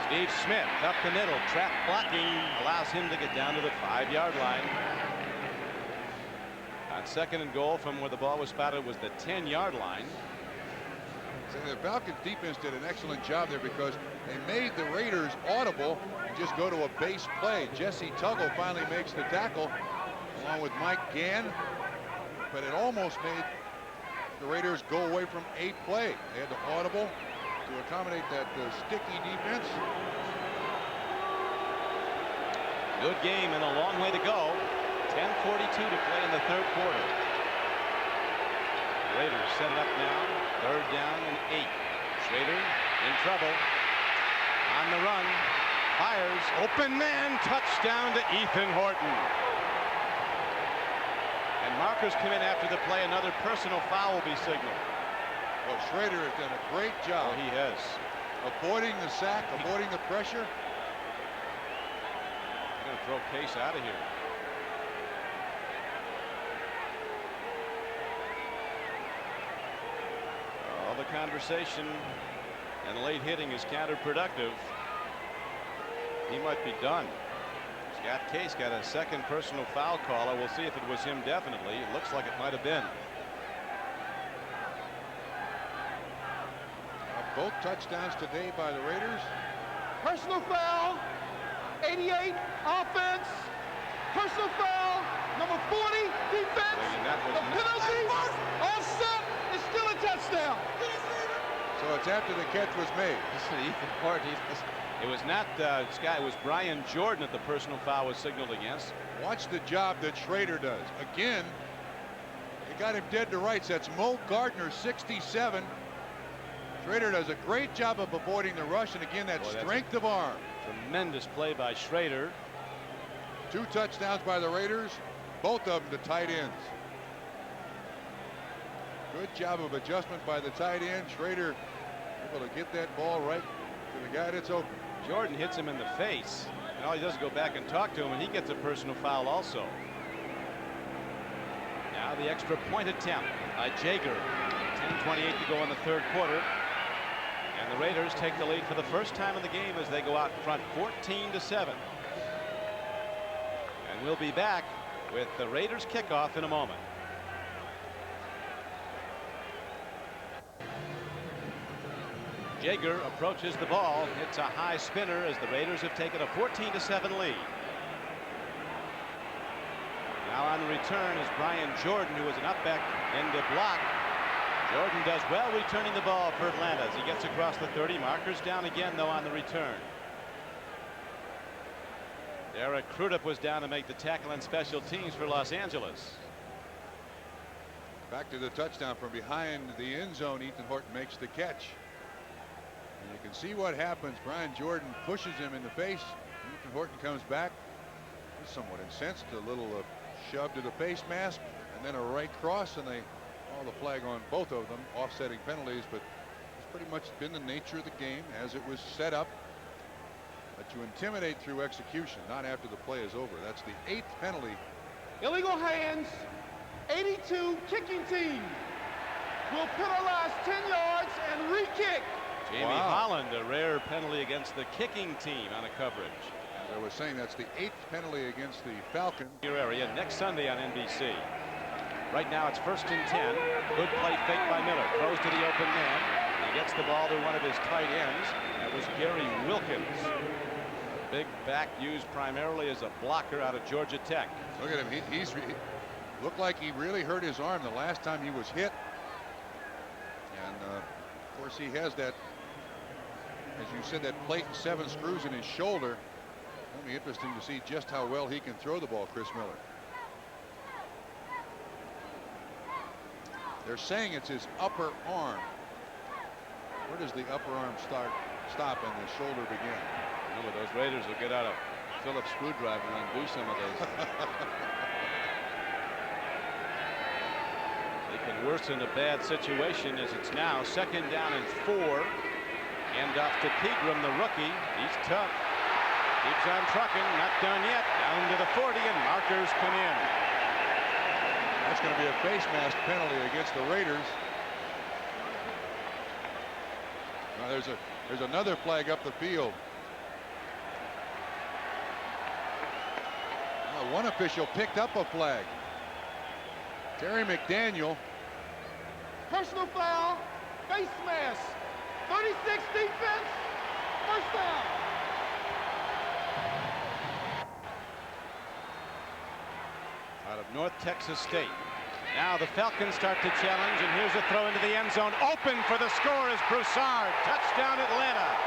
Steve Smith up the middle, trap blocking allows him to get down to the 5-yard line. On 2nd and goal from where the ball was spotted was the 10-yard line. So the Falcons defense did an excellent job there because they made the Raiders audible and just go to a base play. Jesse Tuggle finally makes the tackle along with Mike Gann, but it almost made the Raiders go away from a play. They had to audible to accommodate that sticky defense. Good game and a long way to go. 10:42 to play in the 3rd quarter. Raiders set it up now. 3rd down and 8. Schrader in trouble. On the run. Fires. Open man. Touchdown to Ethan Horton. And markers come in after the play. Another personal foul will be signaled. Well, Schrader has done a great job. Oh, he has. Avoiding the sack, avoiding the pressure. They're going to throw Case out of here. All the conversation and late hitting is counterproductive. He might be done. Scott Case got a 2nd personal foul caller. We'll see if it was him definitely. It looks like it might have been. Both touchdowns today by the Raiders. Personal foul, 88, offense. Personal foul, number 40, defense. The penalty, offset, is still a touchdown. So it's after the catch was made. Ethan Horton. It was not Scott. It was Brian Jordan that the personal foul was signaled against. Watch the job that Schrader does. Again, they got him dead to rights. That's Mo Gardner, 67. Schrader does a great job of avoiding the rush, and again, that strength of arm. Tremendous play by Schrader. 2 touchdowns by the Raiders, both of them to tight ends. Good job of adjustment by the tight end. Schrader able to get that ball right to the guy that's open. Jordan hits him in the face, and all he does is go back and talk to him, and he gets a personal foul also. Now the extra point attempt by Jaeger. 10:28 to go in the 3rd quarter. And the Raiders take the lead for the first time in the game as they go out in front 14-7. And we'll be back with the Raiders kickoff in a moment. Jaeger approaches the ball, hits a high spinner as the Raiders have taken a 14-7 lead. Now on return is Brian Jordan, who was an up back into block. Jordan does well returning the ball for Atlanta as he gets across the 30. Markers down again, though, on the return. Derek Crudup was down to make the tackle on special teams for Los Angeles. Back to the touchdown from behind the end zone. Ethan Horton makes the catch. And you can see what happens. Brian Jordan pushes him in the face. Ethan Horton comes back. He's somewhat incensed. A little shove to the face mask and then a right cross, and they call the flag on both of them, offsetting penalties. But it's pretty much been the nature of the game as it was set up. But you intimidate through execution, not after the play is over. That's the 8th penalty. Illegal hands. 82 kicking team will penalize 10 yards and re-kick. Jamie Holland, a rare penalty against the kicking team on a coverage. As I was saying, that's the 8th penalty against the Falcons. Your area next Sunday on NBC. Right now it's 1st and 10. Good play fake by Miller. Throws to the open man. He gets the ball to one of his tight ends. That was Gary Wilkins. A big back used primarily as a blocker out of Georgia Tech. Look at him. He looked like he really hurt his arm the last time he was hit. And of course he has that, as you said, that plate and 7 screws in his shoulder. It'll be interesting to see just how well he can throw the ball, Chris Miller. They're saying it's his upper arm. Where does the upper arm stop and the shoulder begin? Remember, those Raiders will get out a Phillips screwdriver and do some of those. They can worsen a bad situation as it's now 2nd down and 4. Handoff to Pegram, the rookie. He's tough. Keeps on trucking. Not done yet. Down to the 40, and markers come in. That's going to be a face mask penalty against the Raiders. Now there's another flag up the field. One official picked up a flag. Terry McDaniel. Personal foul, face mask, 36 defense, first down. Out of North Texas State. Now the Falcons start to challenge, and here's a throw into the end zone. Open for the score is Broussard. Touchdown Atlanta.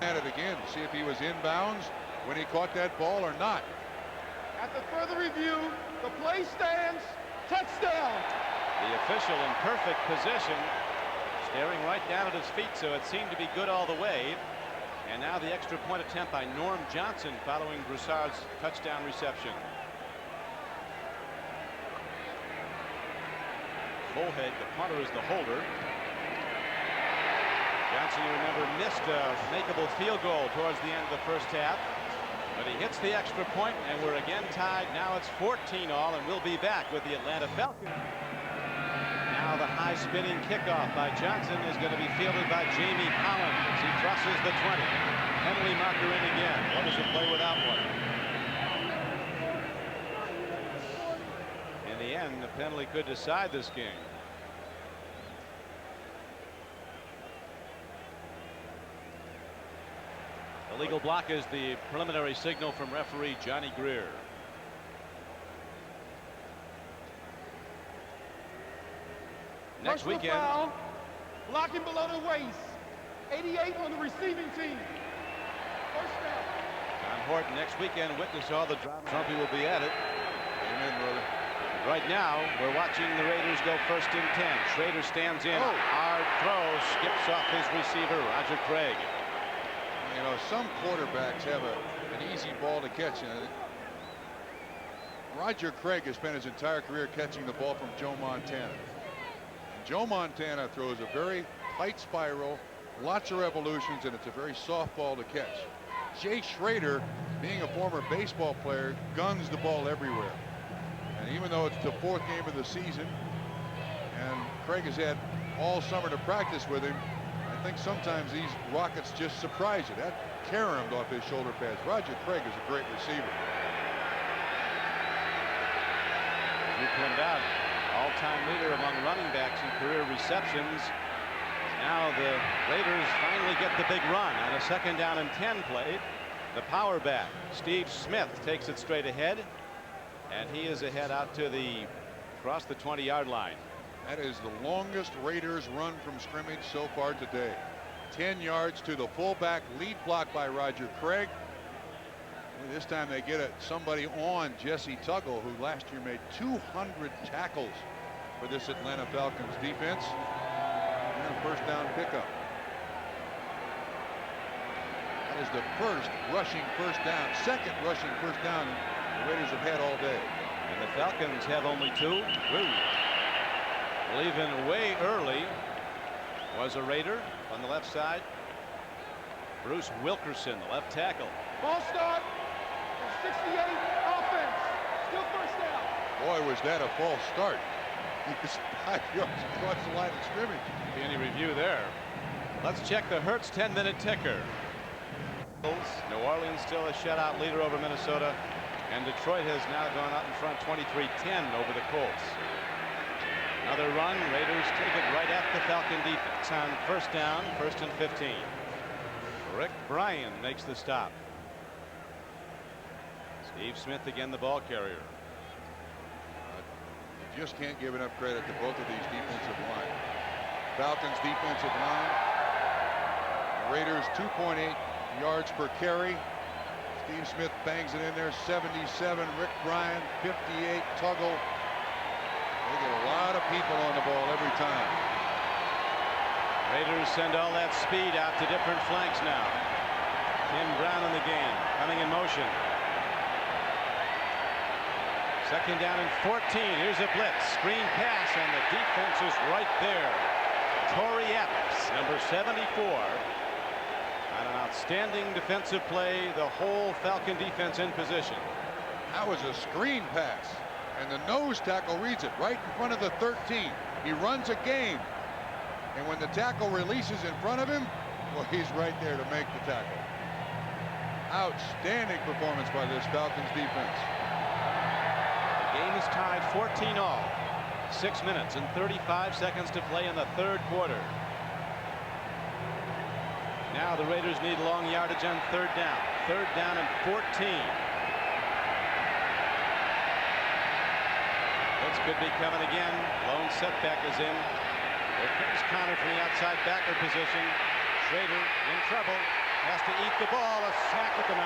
At it again to see if he was inbounds when he caught that ball or not. After further review, the play stands. Touchdown. The official in perfect position, staring right down at his feet, so it seemed to be good all the way. And now the extra point attempt by Norm Johnson following Broussard's touchdown reception. Bullhead, the punter, is the holder. Johnson, you remember, missed a makeable field goal towards the end of the first half. But he hits the extra point, and we're again tied. Now it's 14-all, and we'll be back with the Atlanta Falcons. Now the high spinning kickoff by Johnson is going to be fielded by Jamie Collins as he crosses the 20. Penalty marker in again. What does it play without one? In the end, the penalty could decide this game. The legal block is the preliminary signal from referee Johnny Greer. Next Personal weekend. Foul, blocking below the waist. 88 on the receiving team. First down. John Horton next weekend witness all the drama. Trumpy will be at it. Amen, brother. Right now we're watching the Raiders go 1st and 10. Schrader stands in. Hard throw, skips off his receiver Roger Craig. You know, some quarterbacks have an easy ball to catch. Roger Craig has spent his entire career catching the ball from Joe Montana. And Joe Montana throws a very tight spiral, lots of revolutions, and it's a very soft ball to catch. Jay Schrader, being a former baseball player, guns the ball everywhere. And even though it's the 4th game of the season, and Craig has had all summer to practice with him, I think sometimes these rockets just surprise you. That caromed off his shoulder pads. Roger Craig is a great receiver. You pointed out, all-time leader among running backs in career receptions. Now the Raiders finally get the big run on a 2nd down and 10 play. The power back, Steve Smith, takes it straight ahead, and he is ahead out to the across the 20-yard line. That is the longest Raiders run from scrimmage so far today. 10 yards to the fullback, lead block by Roger Craig. And this time they get somebody on Jesse Tuggle, who last year made 200 tackles for this Atlanta Falcons defense. And a 1st down pickup. That is the first rushing 1st down, 2nd rushing 1st down the Raiders have had all day. And the Falcons have only 2. Leaving way early was a Raider on the left side. Bruce Wilkerson, the left tackle. Ball start. 68 offense. Still first down. Boy, was that a false start. He was 5 yards across the line of scrimmage. Any review there? Let's check the Hertz 10-minute ticker. New Orleans still a shutout leader over Minnesota, and Detroit has now gone out in front 23-10 over the Colts. Another run. Raiders take it right at the Falcon defense on 1st down, 1st and 15. Rick Bryan makes the stop. Steve Smith again, the ball carrier. You just can't give enough credit to both of these defensive line. Falcons defensive line. Raiders 2.8 yards per carry. Steve Smith bangs it in there. 77. Rick Bryan 58. Tuggle. They get a lot of people on the ball every time. Raiders send all that speed out to different flanks now. Tim Brown in the game, coming in motion. 2nd down and 14. Here's a blitz. Screen pass, and the defense is right there. Torrey Epps, number 74. And an outstanding defensive play. The whole Falcon defense in position. That was a screen pass, and the nose tackle reads it right in front of the 13. He runs a game, and when the tackle releases in front of him, well, he's right there to make the tackle. Outstanding performance by this Falcons defense. The game is tied 14-all. 6 minutes and 35 seconds to play in the third quarter. Now the Raiders need long yardage on third down. Third down and 14. Blitz could be coming again. Lone setback is in. Here comes Connor from the outside backer position. Schrader in trouble. Has to eat the ball. A sack at the 9.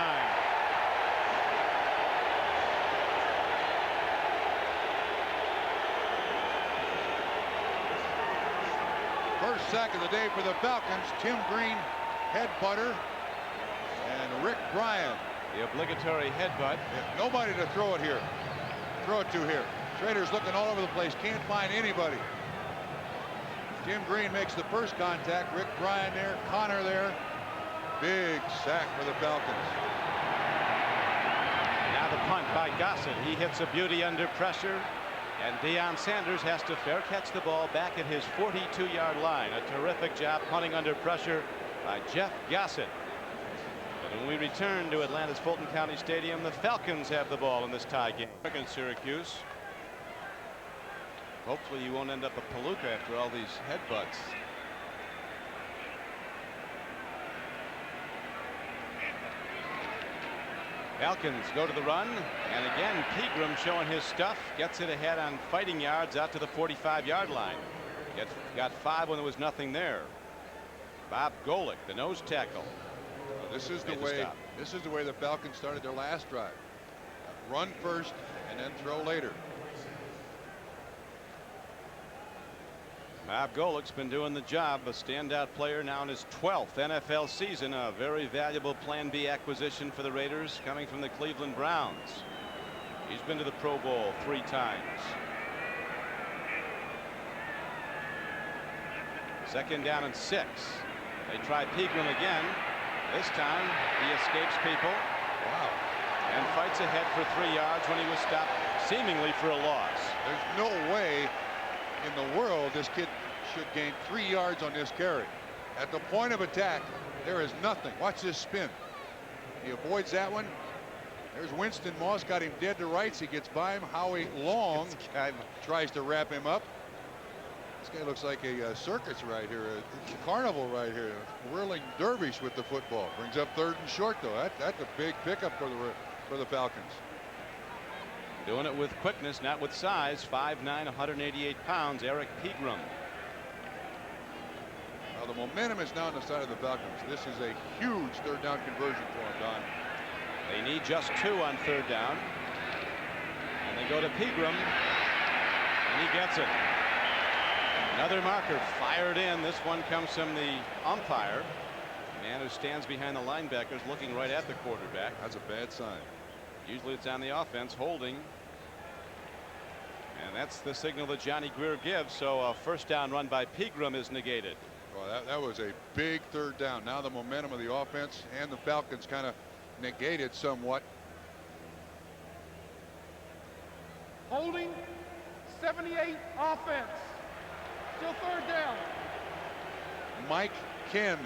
First sack of the day for the Falcons. Tim Green, headbutter, and Rick Bryan. The obligatory headbutt. Nobody to throw it here. Throw it to here. Schrader's looking all over the place. Can't find anybody. Tim Green makes the first contact. Rick Bryan there. Connor there. Big sack for the Falcons. Now the punt by Gossett. He hits a beauty under pressure. And Deion Sanders has to fair catch the ball back at his 42-yard line. A terrific job punting under pressure by Jeff Gossett. And when we return to Atlanta's Fulton County Stadium, the Falcons have the ball in this tie game. Against Syracuse. Hopefully you won't end up a palooka after all these headbutts. Falcons go to the run, and again Pegram showing his stuff, gets it ahead on fighting yards out to the 45-yard line. Got 5 when there was nothing there. Bob Golick, the nose tackle. Well, this is the way the Falcons started their last drive. Run first and then throw later. Bob Golick's been doing the job. A standout player now in his 12th NFL season. A very valuable Plan B acquisition for the Raiders, coming from the Cleveland Browns. He's been to the Pro Bowl 3 times. Second down and 6. They try Pegram again. This time he escapes people. Wow. And fights ahead for 3 yards when he was stopped seemingly for a loss. There's no way in the world this kid should gain 3 yards on this carry. At the point of attack, there is nothing. Watch this spin. He avoids that one. There's Winston Moss, got him dead to rights. He gets by him. Howie Long tries to wrap him up. This guy looks like a circus right here, a carnival right here. A whirling dervish with the football. Brings up 3rd and short though. That's a big pickup for the Falcons. Doing it with quickness, not with size. 5'9", 188 pounds, Eric Pegram. Now the momentum is now on the side of the Falcons. This is a huge 3rd down conversion for them, Don. They need just 2 on 3rd down. And they go to Pegram. And he gets it. Another marker fired in. This one comes from the umpire. Man who stands behind the linebackers looking right at the quarterback. That's a bad sign. Usually it's on the offense, holding. And that's the signal that Johnny Greer gives. So a 1st down run by Pegram is negated. Well, that was a big 3rd down. Now the momentum of the offense and the Falcons kind of negated somewhat. Holding 78 offense. Still 3rd down. Mike Ken,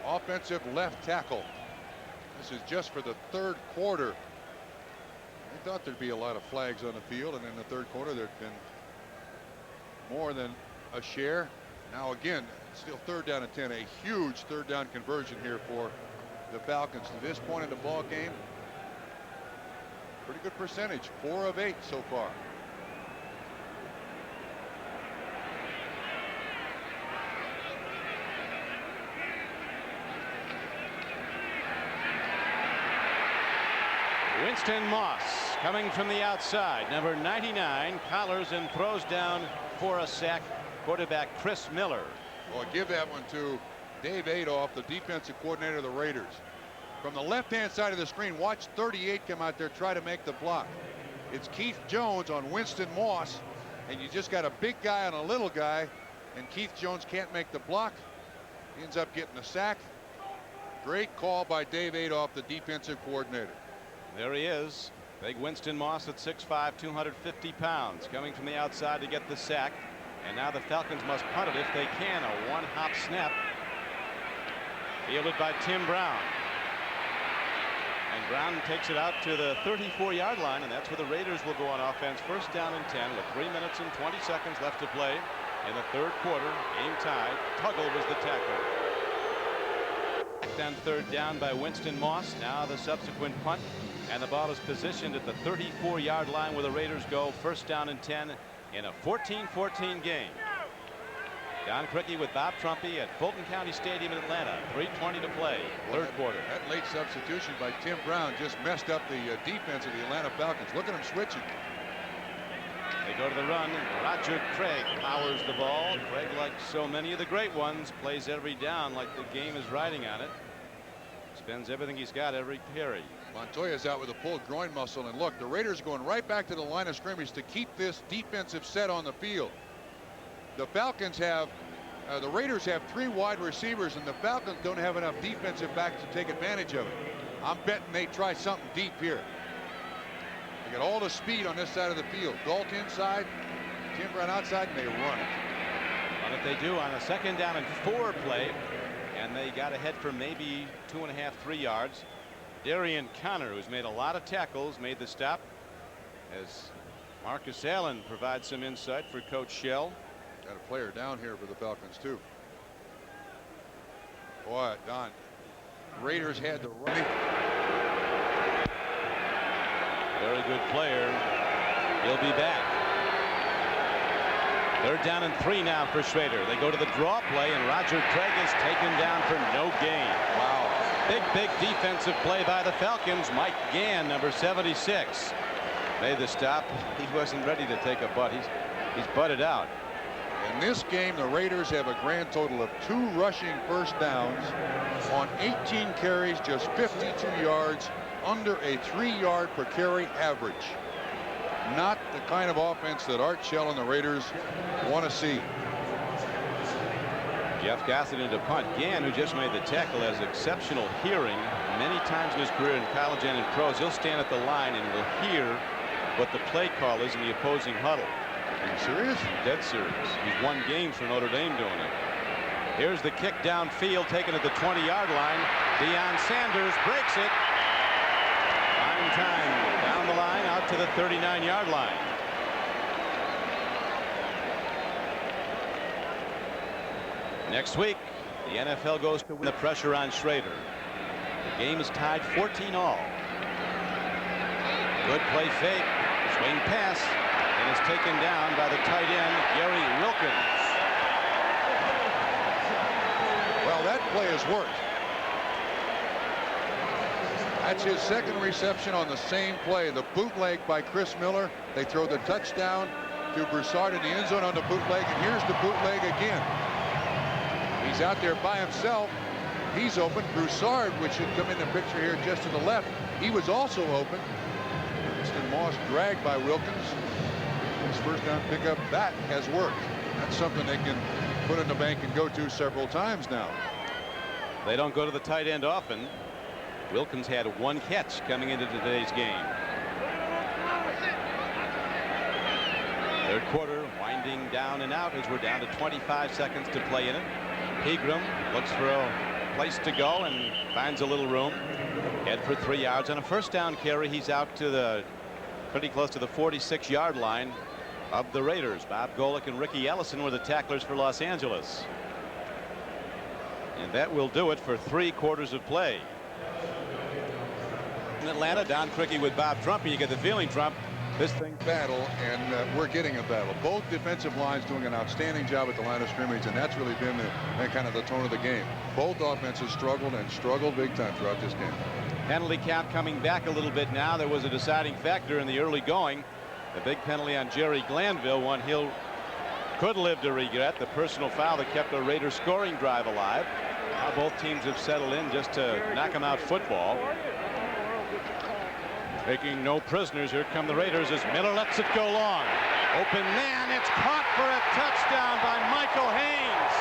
offensive left tackle. This is just for the 3rd quarter. I thought there'd be a lot of flags on the field, and in the 3rd quarter there'd been more than a share. Now again, still 3rd down and 10. A huge 3rd down conversion here for the Falcons. To this point in the ball game, pretty good percentage. 4 of 8 so far. Winston Moss coming from the outside. Number 99 collars and throws down for a sack. Quarterback Chris Miller. Well, give that one to Dave Adolph, the defensive coordinator of the Raiders. From the left-hand side of the screen, watch 38 come out there, try to make the block. It's Keith Jones on Winston Moss, and you just got a big guy on a little guy, and Keith Jones can't make the block. He ends up getting a sack. Great call by Dave Adolph, the defensive coordinator. There he is. Big Winston Moss at 6'5", 250 pounds, coming from the outside to get the sack. And now the Falcons must punt it if they can. A one-hop snap. Fielded by Tim Brown. And Brown takes it out to the 34-yard line, and that's where the Raiders will go on offense. First down and 10 with 3 minutes and 20 seconds left to play in the third quarter. Game tied. Tuggle was the tackler. Then third down by Winston Moss. Now the subsequent punt, and the ball is positioned at the 34-yard line where the Raiders go. First down and 10 in a 14-14 game. Don CRIQUI with Bob Trumpy at Fulton County Stadium in Atlanta. 3:20 to play, third quarter. That late substitution by Tim Brown just messed up the defense of the Atlanta Falcons. Look at them switching. They go to the run. Roger Craig powers the ball. Craig, like so many of the great ones, plays every down like the game is riding on it. Spends everything he's got every carry. Montoya's out with a pulled groin muscle, and look, the Raiders going right back to the line of scrimmage to keep this defensive set on the field. The Falcons have, the Raiders have 3 wide receivers, and the Falcons don't have enough defensive backs to take advantage of it. I'm betting they try something deep here. They got all the speed on this side of the field. Galt inside, Tim Brown outside, and they run it. Run it they do on a second down and 4 play, and they got ahead for maybe 2.5, 3 yards. Darian Connor, who's made a lot of tackles, made the stop as Marcus Allen provides some insight for Coach Shell. Got a player down here for the Falcons too. Boy, Don, Raiders had the right. Very good player. He'll be back. Third down and 3 now for Schrader. They go to the draw play, and Roger Craig is taken down for no gain. Wow. Big defensive play by the Falcons. Mike Gann, number 76, made the stop. He wasn't ready to take a butt. He's butted out. In this game, the Raiders have a grand total of 2 rushing first downs on 18 carries, just 52 yards, under a 3-yard per carry average. Not the kind of offense that Art Shell and the Raiders want to see. Jeff Gossett into punt. Gann, who just made the tackle, has exceptional hearing. Many times in his career in college and in pros, he'll stand at the line and will hear what the play call is in the opposing huddle. Are you serious? Dead serious. He's won games for Notre Dame doing it. Here's the kick downfield, taken at the 20-yard line. Deion Sanders breaks it. Fine time down the line out to the 39-yard line. Next week, the NFL goes to win the pressure on Schrader. The game is tied 14-all. Good play fake. Swing pass. And is taken down by the tight end, Gary Wilkins. Well, that play has worked. That's his second reception on the same play. The bootleg by Chris Miller. They throw the touchdown to Broussard in the end zone on the bootleg, and here's the bootleg again. He's out there by himself. He's open. Broussard, which should come in the picture here just to the left, he was also open. Winston Moss dragged by Wilkins. His first down pickup, that has worked. That's something they can put in the bank and go to several times now. They don't go to the tight end often. Wilkins had 1 catch coming into today's game. Third quarter winding down and out as we're down to 25 seconds to play in it. Pegram looks for a place to go and finds a little room. Head for 3 yards on a first down carry. He's out to the pretty close to the 46-yard line of the Raiders. Bob Golick and Ricky Ellison were the tacklers for Los Angeles. And that will do it for 3 quarters of play. In Atlanta, Don CRIQUI with Bob Trumpy. You get the feeling, Trump, this thing battle, and we're getting a battle. Both defensive lines doing an outstanding job at the line of scrimmage, and that's really been the kind of the tone of the game. Both offenses struggled and struggled big time throughout this game. Penalty count coming back a little bit now. There was a deciding factor in the early going. The big penalty on Jerry Glanville, one Hill could live to regret. The personal foul that kept a Raiders scoring drive alive. Now both teams have settled in just to knock them out football. Taking no prisoners. Here come the Raiders as Miller lets it go long. Open man. It's caught for a touchdown by Michael Haynes.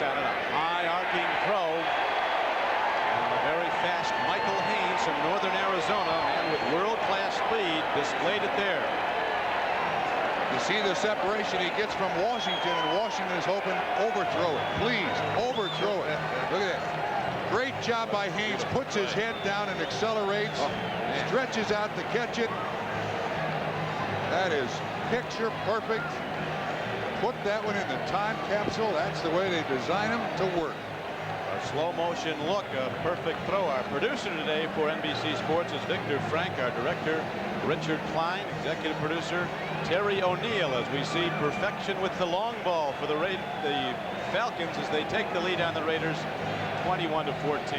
on it. A high arcing throw. And a very fast Michael Haynes from Northern Arizona, man with world-class speed, displayed it there. You see the separation he gets from Washington, and Washington is hoping overthrow it. Please, overthrow it. Look at that. Great job by Haynes. Puts his head down and accelerates. Stretches out to catch it. That is picture perfect. Put that one in the time capsule. That's the way they design them to work. A slow motion look, a perfect throw. Our producer today for NBC Sports is Victor Frank. Our director, Richard Klein. Executive producer, Terry O'Neill, as we see perfection with the long ball for the Falcons as they take the lead on the Raiders 21-14.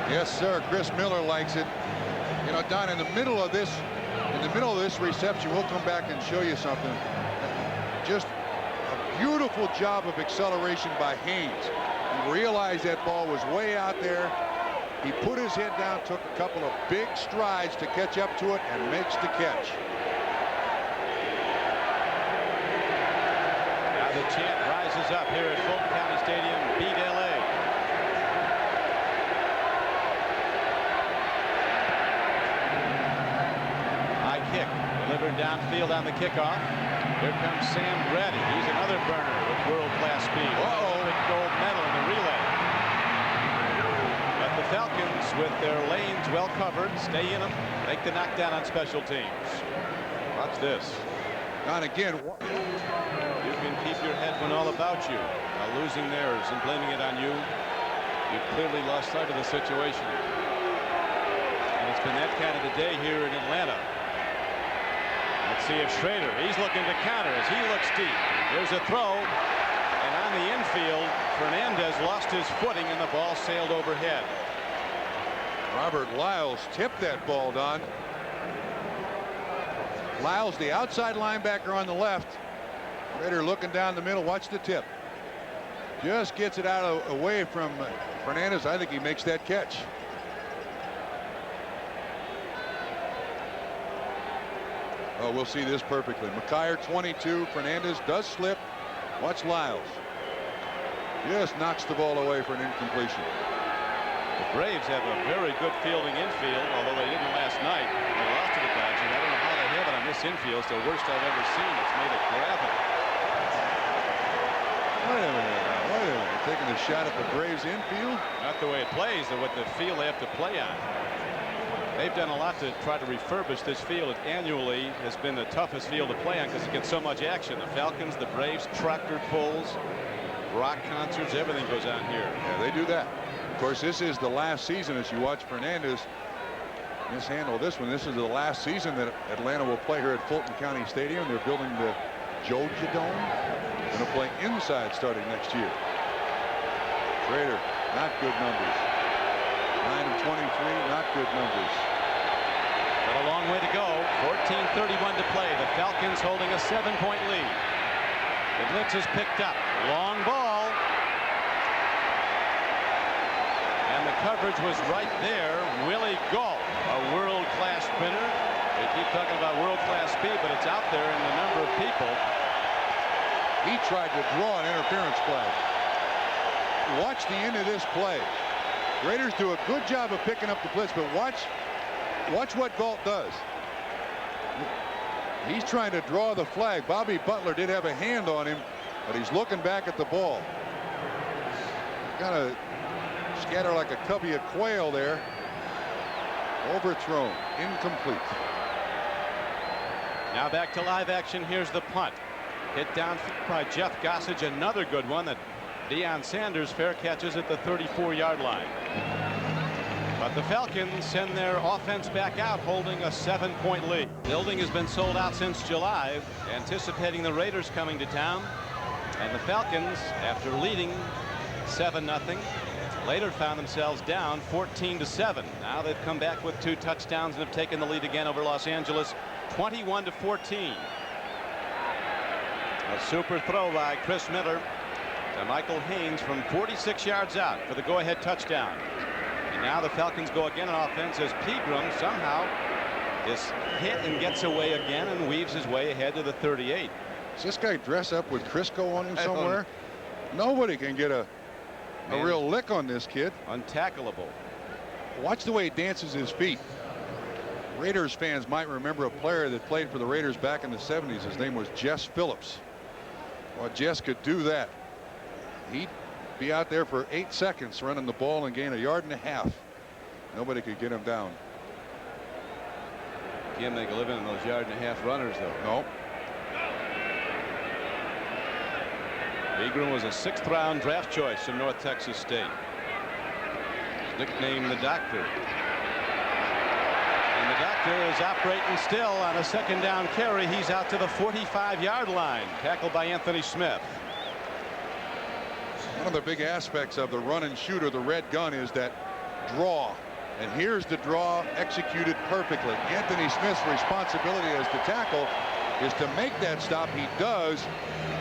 Yes, sir. Chris Miller likes it. You know, Don, in the middle of this reception, we'll come back and show you something. Just a beautiful job of acceleration by Haynes. He realized that ball was way out there. He put his head down, took a couple of big strides to catch up to it, and makes the catch. Now the chant rises up here at Fulton County Stadium. Beat LA. High kick delivered downfield on the kickoff. Here comes Sam Grady. He's another burner with world-class speed. Olympic gold medal in the relay. But the Falcons, with their lanes well covered, stay in them, make the knockdown on special teams. Watch this. And again, you can keep your head when all about you. Losing theirs and blaming it on you, you've clearly lost sight of the situation. And it's been that kind of a day here in Atlanta. Let's see if Schrader, he's looking to counter as he looks deep. There's a throw, and on the infield, Fernandez lost his footing and the ball sailed overhead. Robert Lyles tipped that ball, Don. Lyles, the outside linebacker on the left. Schrader looking down the middle. Watch the tip. Just gets it away from Fernandez. I think he makes that catch. Oh, we'll see this perfectly. McKyer 22. Fernandez does slip. Watch Lyles. Just knocks the ball away for an incompletion. The Braves have a very good fielding infield, although they didn't last night. They lost to the Dodgers. I don't know how they have it on this infield. It's the worst I've ever seen. It's made of gravity. Wait a minute. Taking a shot at the Braves infield? Not the way it plays, but what the field they have to play on. They've done a lot to try to refurbish this field. It annually has been the toughest field to play on because it gets so much action. The Falcons, the Braves, tractor pulls, rock concerts, everything goes on here. Yeah, they do that. Of course, this is the last season as you watch Fernandez mishandle this one. This is the last season that Atlanta will play here at Fulton County Stadium. They're building the Georgia Dome. Going to play inside starting next year. Schrader, not good numbers. 9 of 23, not good numbers. Got a long way to go. 14:31 to play. The Falcons holding a 7-point lead. The blitz is picked up. Long ball. And the coverage was right there. Willie Gault, a world-class sprinter. They keep talking about world-class speed, but it's out there in the number of people. He tried to draw an interference flag. Watch the end of this play. Raiders do a good job of picking up the blitz, but watch what Gault does. He's trying to draw the flag. Bobby Butler did have a hand on him, but he's looking back at the ball. Kind of scatter like a covey of quail there. Overthrown, incomplete. Now back to live action. Here's the punt. Hit down by Jeff Gossage. Another good one that Deion Sanders fair catches at the 34-yard line. But the Falcons send their offense back out, holding a 7-point lead. Building has been sold out since July, anticipating the Raiders coming to town. And the Falcons, after leading 7-0, later found themselves down 14-7. Now they've come back with 2 touchdowns and have taken the lead again over Los Angeles, 21-14. A super throw by Chris Miller to Michael Haynes from 46 yards out for the go-ahead touchdown. And now the Falcons go again on offense as Pegram somehow is hit and gets away again and weaves his way ahead to the 38. Does this guy dress up with Crisco on him somewhere? Nobody can get a real lick on this kid. Untackleable. Watch the way he dances his feet. Raiders fans might remember a player that played for the Raiders back in the 70s. His name was Jess Phillips. Well, Jess could do that. He'd be out there for 8 seconds running the ball and gain 1.5 yards. Nobody could get him down. Can't make a living in those 1.5 yard runners, though. No. Pegram was a 6th round draft choice from North Texas State. He's nicknamed the Doctor. And the Doctor is operating still on a 2nd down carry. He's out to the 45-yard line. Tackled by Anthony Smith. One of the big aspects of the run and shoot or the red gun is that draw. And here's the draw executed perfectly. Anthony Smith's responsibility as the tackle is to make that stop. He does,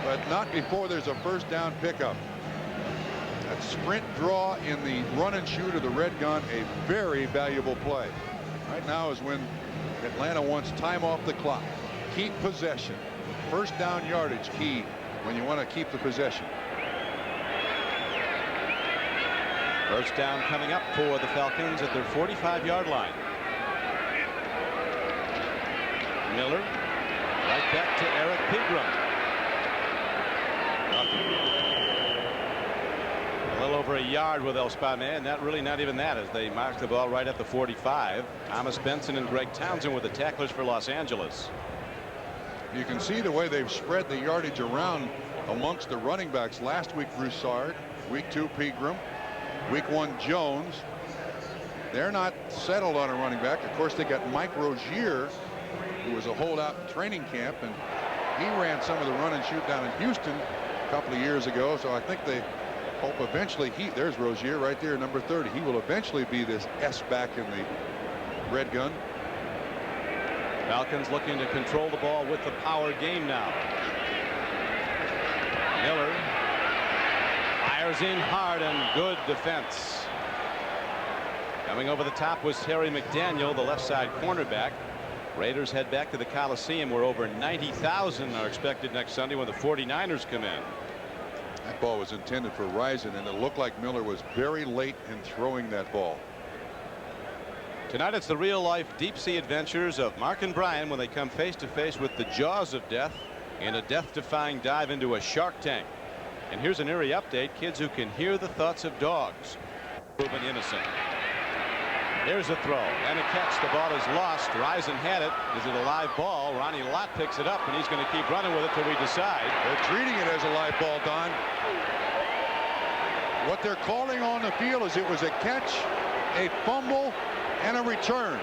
but not before there's a 1st down pickup. That sprint draw in the run and shoot or the red gun, a very valuable play. Right now is when Atlanta wants time off the clock. Keep possession. 1st down yardage key when you want to keep the possession. 1st down coming up for the Falcons at their 45-yard line. Miller right back to Eric Pegram. A little over 1 yard with El Spane, and that really not even that as they mark the ball right at the 45. Thomas Benson and Greg Townsend were the tacklers for Los Angeles. You can see the way they've spread the yardage around amongst the running backs. Last week Broussard, week 2 Pegram, week 1 Jones. They're not settled on a running back. Of course, they got Mike Rozier, who was a holdout in training camp, and he ran some of the run and shoot down in Houston a couple of years ago. So I think they hope eventually there's Rozier right there, number 30. He will eventually be this S back in the red gun. Falcons looking to control the ball with the power game now. Miller fires in hard and good defense. Coming over the top was Terry McDaniel, the left side cornerback. Raiders head back to the Coliseum where over 90,000 are expected next Sunday when the 49ers come in. That ball was intended for Rison, and it looked like Miller was very late in throwing that ball. Tonight it's the real life deep sea adventures of Mark and Brian when they come face to face with the jaws of death in a death defying dive into a shark tank. And here's an eerie update. Kids who can hear the thoughts of dogs proven innocent. Here's a throw and a catch. The ball is lost. Rison had it. Is it a live ball? Ronnie Lott picks it up and he's going to keep running with it till we decide. They're treating it as a live ball, Don. What they're calling on the field is it was a catch, a fumble, and a return.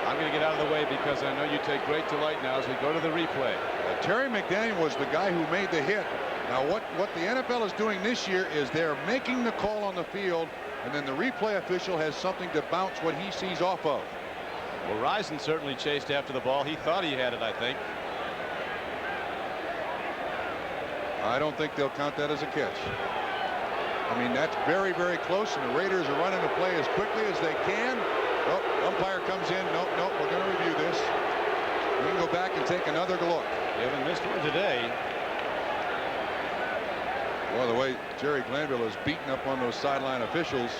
I'm going to get out of the way because I know you take great delight now as we go to the replay. Terry McDaniel was the guy who made the hit. Now what the NFL is doing this year is they're making the call on the field, and then the replay official has something to bounce what he sees off of. Well, Rison certainly chased after the ball. He thought he had it, I think. I don't think they'll count that as a catch. I mean, that's very, very close, and the Raiders are running the play as quickly as they can. Oh, umpire comes in. Nope, we're going to review this. We can go back and take another look. You haven't missed one today. Well, the way Jerry Glanville is beating up on those sideline officials.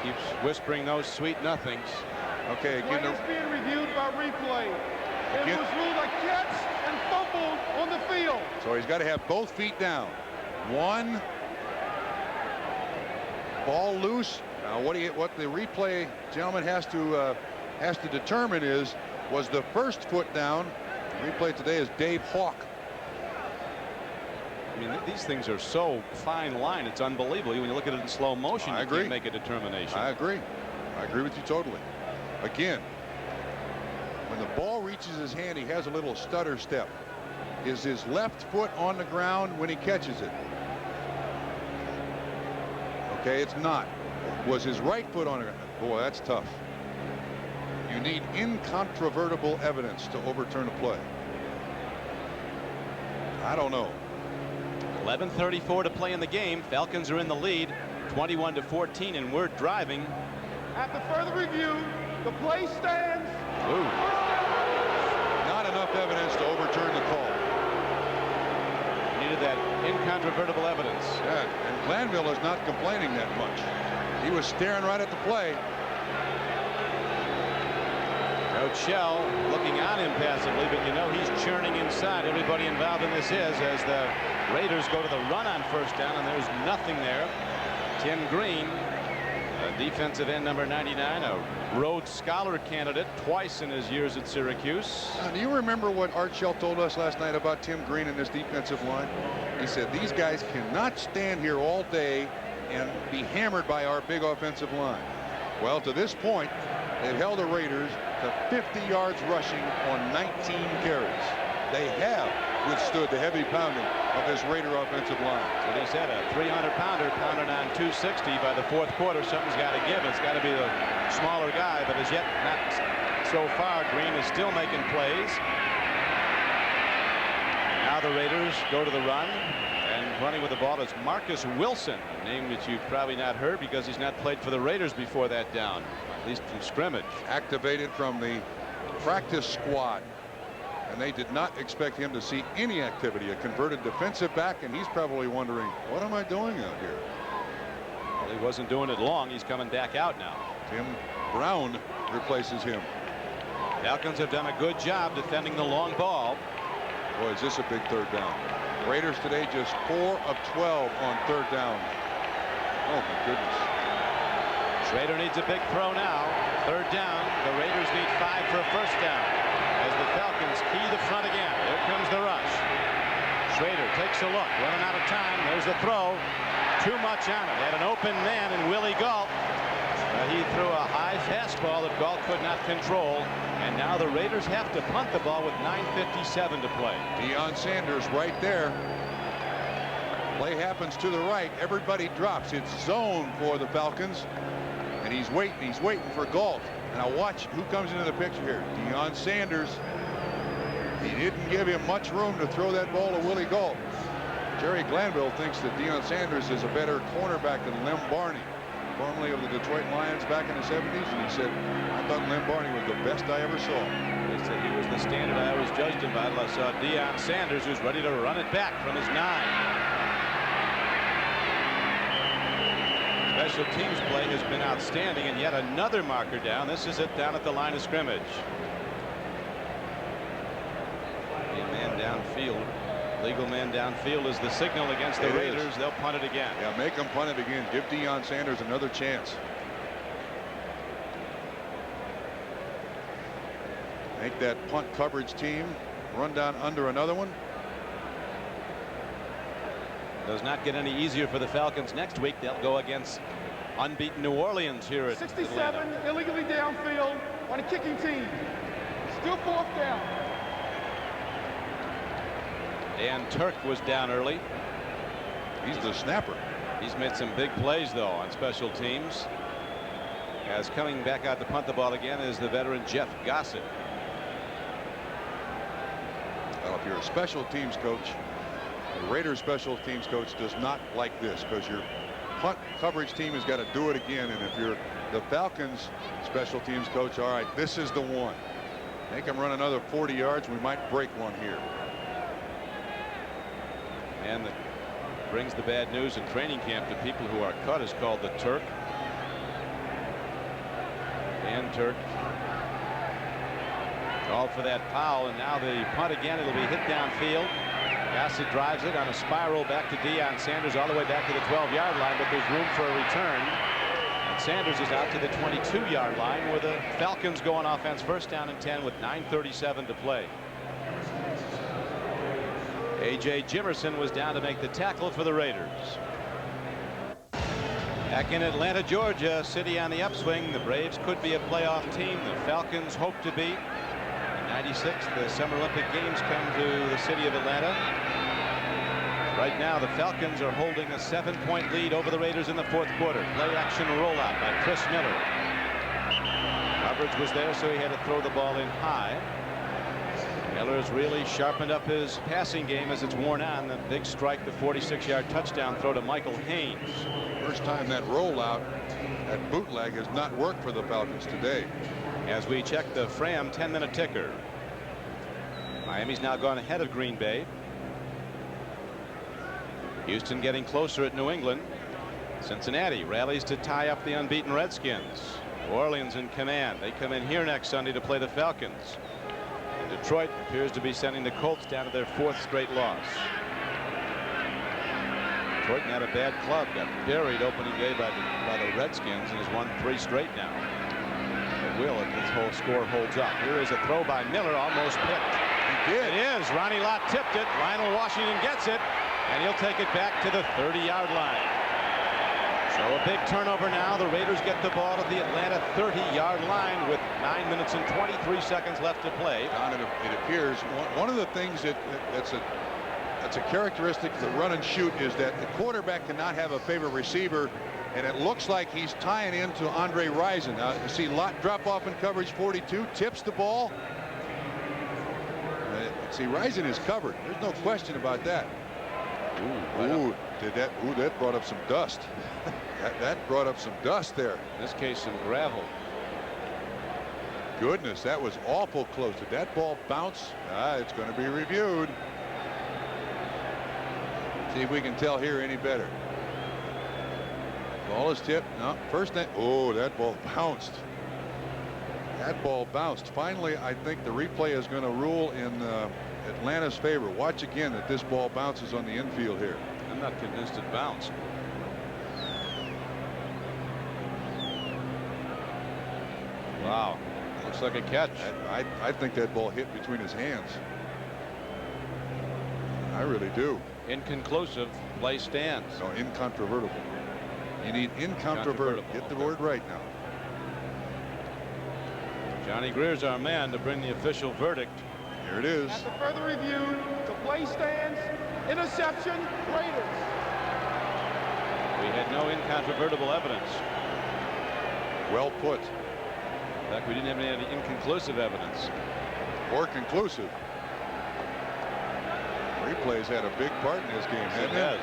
Keeps whispering those sweet nothings. Okay, Play again, is being reviewed by replay. It was ruled a catch and fumbled on the field. so he's got to have both feet down. One, ball loose. Now, what the replay gentleman has to determine is, was the first foot down? Replay today is Dave Hawk. I mean, these things are so fine line. It's unbelievable. When you look at it in slow motion, I you agree. can't make a determination. I agree. I agree with you totally. Again, when the ball reaches his hand, he has a little stutter step. Is his left foot on the ground when he catches it? Okay, it's not. Was his right foot on it? Boy, that's tough. You need incontrovertible evidence to overturn a play. I don't know. 11:34 to play in the game. Falcons are in the lead, 21-14, and we're driving. After further review, the play stands. Not enough enough evidence to overturn the call. Needed that incontrovertible evidence. Yeah, and Glanville is not complaining that much. He was staring right at the play. Coach Shell looking on impassively, but you know he's churning inside. Everybody involved in this is, as the Raiders go to the run on first down, and there's nothing there. Tim Green, defensive end number 99, a Rhodes Scholar candidate twice in his years at Syracuse. Now, do you remember what Art Shell told us last night about Tim Green and this defensive line? He said these guys cannot stand here all day and be hammered by our big offensive line. Well, to this point, they've held the Raiders to 50 yards rushing on 19 carries. They have withstood the heavy pounding of this Raider offensive line. So he said a 300-pounder pounded on 260 by the fourth quarter. Something's got to give. It's got to be the smaller guy, but as yet not so far. Green is still making plays. Now the Raiders go to the run, and running with the ball is Marcus Wilson, a name that you've probably not heard because he's not played for the Raiders before that down, at least from scrimmage. Activated from the practice squad, and they did not expect him to see any activity. A converted defensive back, and he's probably wondering, what am I doing out here? Well, he wasn't doing it long. He's coming back out now. Tim Brown replaces him. Falcons have done a good job defending the long ball. Boy, is this a big third down. Raiders today just 4 of 12 on third down. Oh my goodness. Schrader needs a big throw now. Third down. The Raiders need 5 for a first down as the Falcons key the front again. Here comes the rush. Schrader takes a look, running out of time. There's the throw. Too much on it. Had an open man in Willie Galt. He threw a high fastball that Galt could not control, and now the Raiders have to punt the ball with 9:57 to play. Deion Sanders right there. Play happens to the right. Everybody drops. It's zone for the Falcons, and he's waiting for Galt. And now watch who comes into the picture here. Deion Sanders. He didn't give him much room to throw that ball to Willie Galt. Jerry Glanville thinks that Deion Sanders is a better cornerback than Lem Barney, formerly of the Detroit Lions back in the 70s, and he said, I thought Lem Barney was the best I ever saw. They said he was the standard I always judged him by. I saw Deion Sanders, who's ready to run it back from his 9. Special teams play has been outstanding, and yet another marker down. This is it down at the line of scrimmage. A man downfield. Legal man downfield is the signal against the Raiders. They'll punt it again. Yeah, make them punt it again. Give Deion Sanders another chance. Make that punt coverage team run down under another one. Does not get any easier for the Falcons next week. They'll go against unbeaten New Orleans here at 67 Atlanta. illegally downfield on a kicking team. Still fourth down. Dan Turk was down early. He's the snapper. He's made some big plays, though, on special teams. As coming back out to punt the ball again is the veteran Jeff Gossett. Well, if you're a special teams coach, the Raiders special teams coach does not like this, because your punt coverage team has got to do it again. And if you're the Falcons special teams coach, all right, this is the one. Make them run another 40 yards. We might break one here. And that brings the bad news in training camp to people who are cut is called the Turk. Dan Turk called for that foul, and now the punt again. It'll be hit downfield. Gossett drives it on a spiral back to Deion Sanders all the way back to the 12-yard line, but there's room for a return. And Sanders is out to the 22-yard line, where the Falcons go on offense. First down and 10 with 9:37 to play. A.J. Jimerson was down to make the tackle for the Raiders. Back in Atlanta, Georgia, city on the upswing. The Braves could be a playoff team. The Falcons hope to be. In '96, the Summer Olympic Games come to the city of Atlanta. Right now, the Falcons are holding a 7-point lead over the Raiders in the fourth quarter. Play action rollout by Chris Miller. Coverage was there, so he had to throw the ball in high. Miller's really sharpened up his passing game as it's worn on. The big strike, the 46-yard touchdown throw to Michael Haynes. First time that rollout, that bootleg, has not worked for the Falcons today. As we check the Fram 10-minute ticker. Miami's now gone ahead of Green Bay. Houston getting closer at New England. Cincinnati rallies to tie up the unbeaten Redskins. New Orleans in command. They come in here next Sunday to play the Falcons. And Detroit appears to be sending the Colts down to their 4th straight loss. Detroit not a bad club. Got buried opening day by the Redskins and has won 3 straight now. But will, if this whole score holds up. Here is a throw by Miller, almost picked. He did. It is. Ronnie Lott tipped it. Lionel Washington gets it, and he'll take it back to the 30-yard line. So a big turnover now. The Raiders get the ball at the Atlanta 30-yard line with 9 minutes and 23 seconds left to play. Don, it appears one of the things that's a characteristic of the run and shoot is that the quarterback cannot have a favorite receiver, and it looks like he's tying into Andre Rison. Now you see Lott drop off in coverage 42, tips the ball. See, Rison is covered. There's no question about that. Ooh, that brought up some dust. that brought up some dust there. In this case, some gravel. Goodness, that was awful close. Did that ball bounce? It's going to be reviewed. See if we can tell here any better. Ball is tipped. No, first thing. Oh, that ball bounced. That ball bounced. Finally, I think the replay is going to rule in Atlanta's favor. Watch again that this ball bounces on the infield here. I'm not convinced it bounced. Wow. Looks like a catch. I think that ball hit between his hands. I really do. Inconclusive. Play stands. No, incontrovertible. You need incontrovertible. Get the word right now. Johnny Greer's our man to bring the official verdict. Here it is. After further review, the play stands. Interception, Raiders. We had no incontrovertible evidence. Well put. In fact, we didn't have any inconclusive evidence. Or conclusive. Replay's had a big part in this game, hasn't it?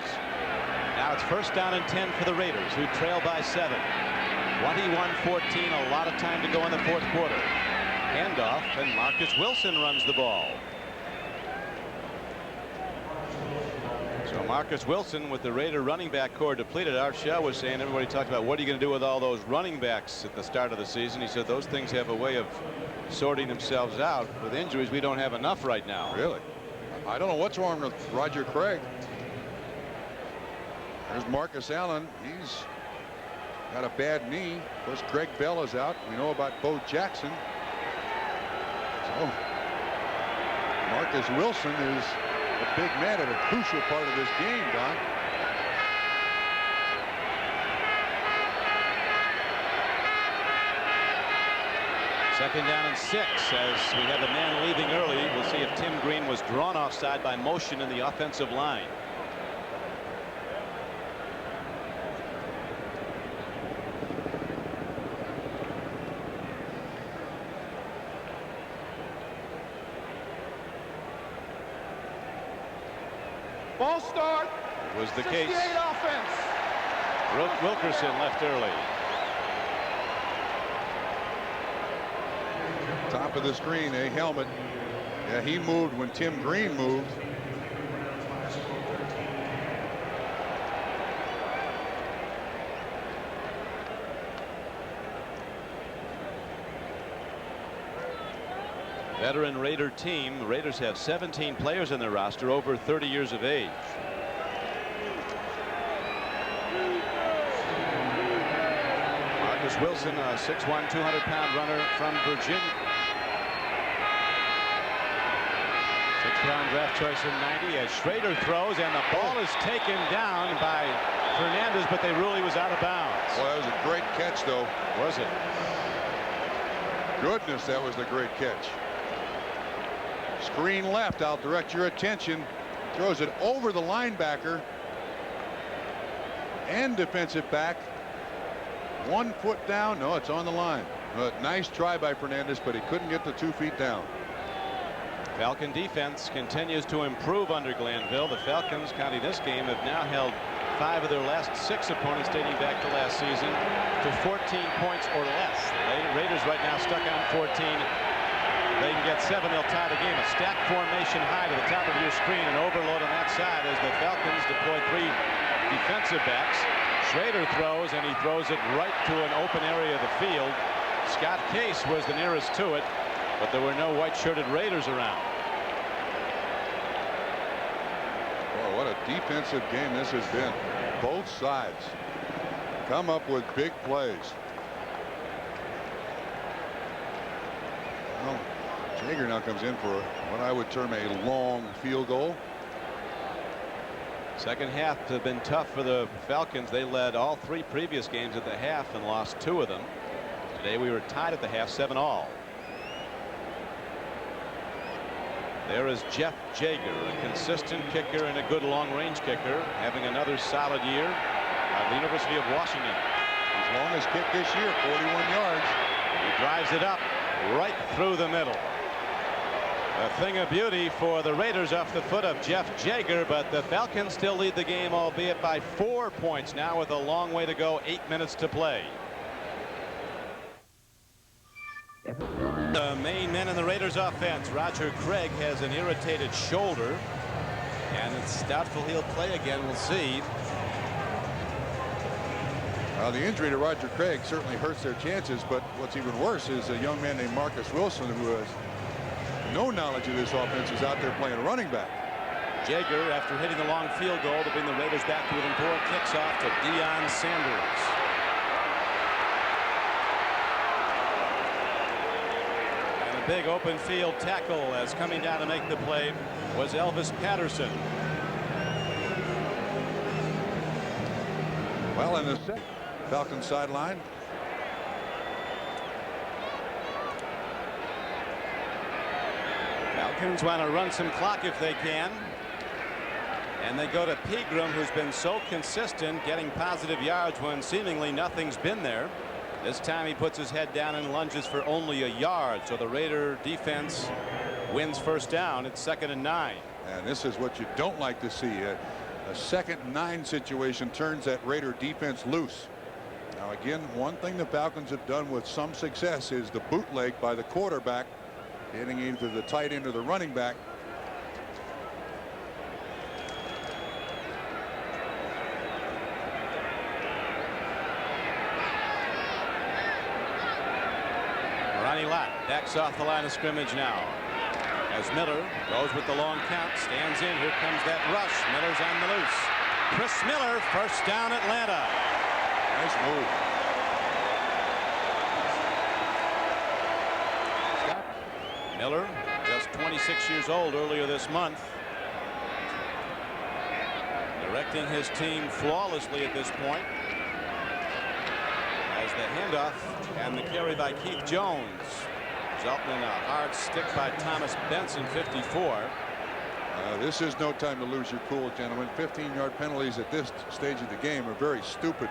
Now it's 1st down and 10 for the Raiders, who trail by 7. 21-14, a lot of time to go in the 4th quarter. Handoff, and Marcus Wilson runs the ball. So Marcus Wilson with the Raider running back core depleted. Art Shell was saying, everybody talked about what are you going to do with all those running backs at the start of the season. He said those things have a way of sorting themselves out. With injuries, we don't have enough right now. Really? I don't know what's wrong with Roger Craig. There's Marcus Allen. He's got a bad knee. Of course, Greg Bell is out. We know about Bo Jackson. So Marcus Wilson is a big man at a crucial part of this game, Don. Second down and 6 as we have a man leaving early. We'll see if Tim Green was drawn offside by motion in the offensive line. Ball start. Was the case. 68 offense. Brooke Wilkerson left early. Top of the screen, a helmet. Yeah, he moved when Tim Green moved. Veteran Raider team. The Raiders have 17 players in their roster over 30 years of age. Marcus Wilson, a 6'1", 200-pound runner from Virginia. 6th-round draft choice in '90 as Schrader throws, and the ball is taken down by Fernandez, but they rule he was out of bounds. Well, that was a great catch, though. Was it? Goodness, that was the great catch. Screen left. I'll direct your attention. Throws it over the linebacker and defensive back. 1 foot down. No, it's on the line. Nice try by Fernandez, but he couldn't get the 2 feet down. Falcon defense continues to improve under Glanville. The Falcons, counting this game, have now held 5 of their last 6 opponents dating back to last season to 14 points or less. The Raiders right now stuck on 14. They can get 7, they'll tie the game. A stack formation high to the top of your screen and overload on that side as the Falcons deploy 3 defensive backs. Schrader throws, and he throws it right to an open area of the field. Scott Case was the nearest to it, but there were no white-shirted Raiders around. Well, what a defensive game this has been. Both sides come up with big plays. Well, Jaeger now comes in for what I would term a long field goal. Second half has been tough for the Falcons. They led all 3 previous games at the half and lost 2 of them. Today we were tied at the half, 7-all. There is Jeff Jaeger, a consistent kicker and a good long-range kicker, having another solid year at the University of Washington. His longest kick this year, 41 yards. He drives it up right through the middle. A thing of beauty for the Raiders off the foot of Jeff Jaeger, but the Falcons still lead the game, albeit by 4 points now with a long way to go, 8 minutes to play. The main men in the Raiders offense. Roger Craig has an irritated shoulder, and it's doubtful he'll play again. We'll see. The injury to Roger Craig certainly hurts their chances, but what's even worse is a young man named Marcus Wilson, who has no knowledge of this offense, is out there playing running back. Jaeger, after hitting the long field goal to bring the Raiders back to within 4, kicks off to Deion Sanders. And a big open field tackle as coming down to make the play was Elvis Patterson. Well, in the Falcons sideline. Falcons want to run some clock if they can. And they go to Pegram, who's been so consistent getting positive yards when seemingly nothing's been there. This time he puts his head down and lunges for only a yard. So the Raider defense wins first down. It's 2nd and 9. And this is what you don't like to see. A 2nd and 9 situation turns that Raider defense loose. Now again, one thing the Falcons have done with some success is the bootleg by the quarterback, hitting either the tight end or the running back. Ronnie Lott backs off the line of scrimmage now as Miller goes with the long count, stands in. Here comes that rush. Miller's on the loose. Chris Miller, first down, Atlanta. Nice move. Miller, just 26 years old, earlier this month, directing his team flawlessly at this point. As the handoff and the carry by Keith Jones, resulting in a hard stick by Thomas Benson, 54. This is no time to lose your cool, gentlemen. 15-yard penalties at this stage of the game are very stupid.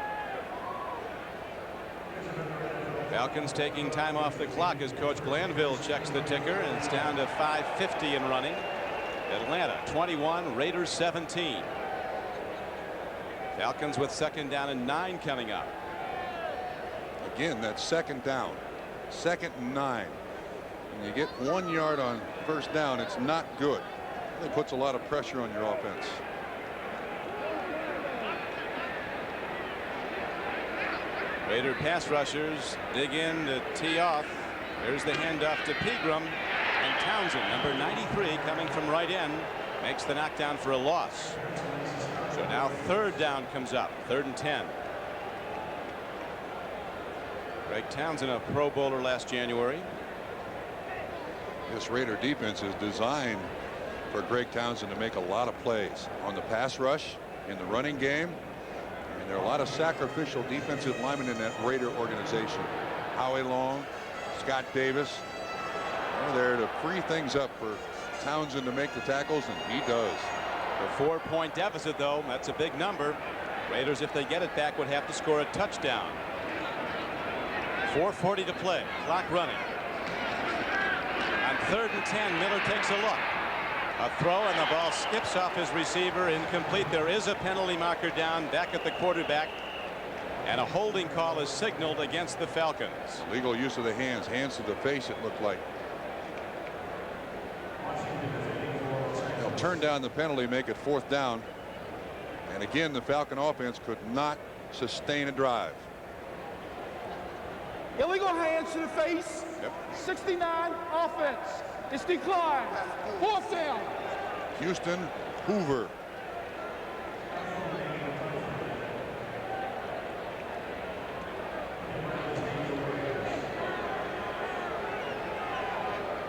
Falcons taking time off the clock as Coach Glanville checks the ticker, and it's down to 5:50 and running. Atlanta 21, Raiders 17. Falcons with 2nd down and 9 coming up. Again, that's 2nd down, 2nd and 9. When you get 1 yard on first down, it's not good. It puts a lot of pressure on your offense. Raider pass rushers dig in to tee off. There's the handoff to Pegram, and Townsend, number 93, coming from right end, makes the knockdown for a loss. So now 3rd down comes up, 3rd and 10. Greg Townsend, a Pro Bowler last January. This Raider defense is designed for Greg Townsend to make a lot of plays on the pass rush, in the running game. And there are a lot of sacrificial defensive linemen in that Raider organization. Howie Long, Scott Davis. They're there to free things up for Townsend to make the tackles, and he does. A 4-point deficit, though. That's a big number. Raiders, if they get it back, would have to score a touchdown. 4:40 to play. Clock running. On 3rd and 10, Miller takes a look. A throw, and the ball skips off his receiver. Incomplete. There is a penalty marker down back at the quarterback, and a holding call is signaled against the Falcons. Legal use of the hands. Hands to the face, it looked like. turn down the penalty, make it 4th down. And again, the Falcon offense could not sustain a drive. Illegal hands to the face. Yep. 69 offense. It's declined. 4th down. Houston Hoover.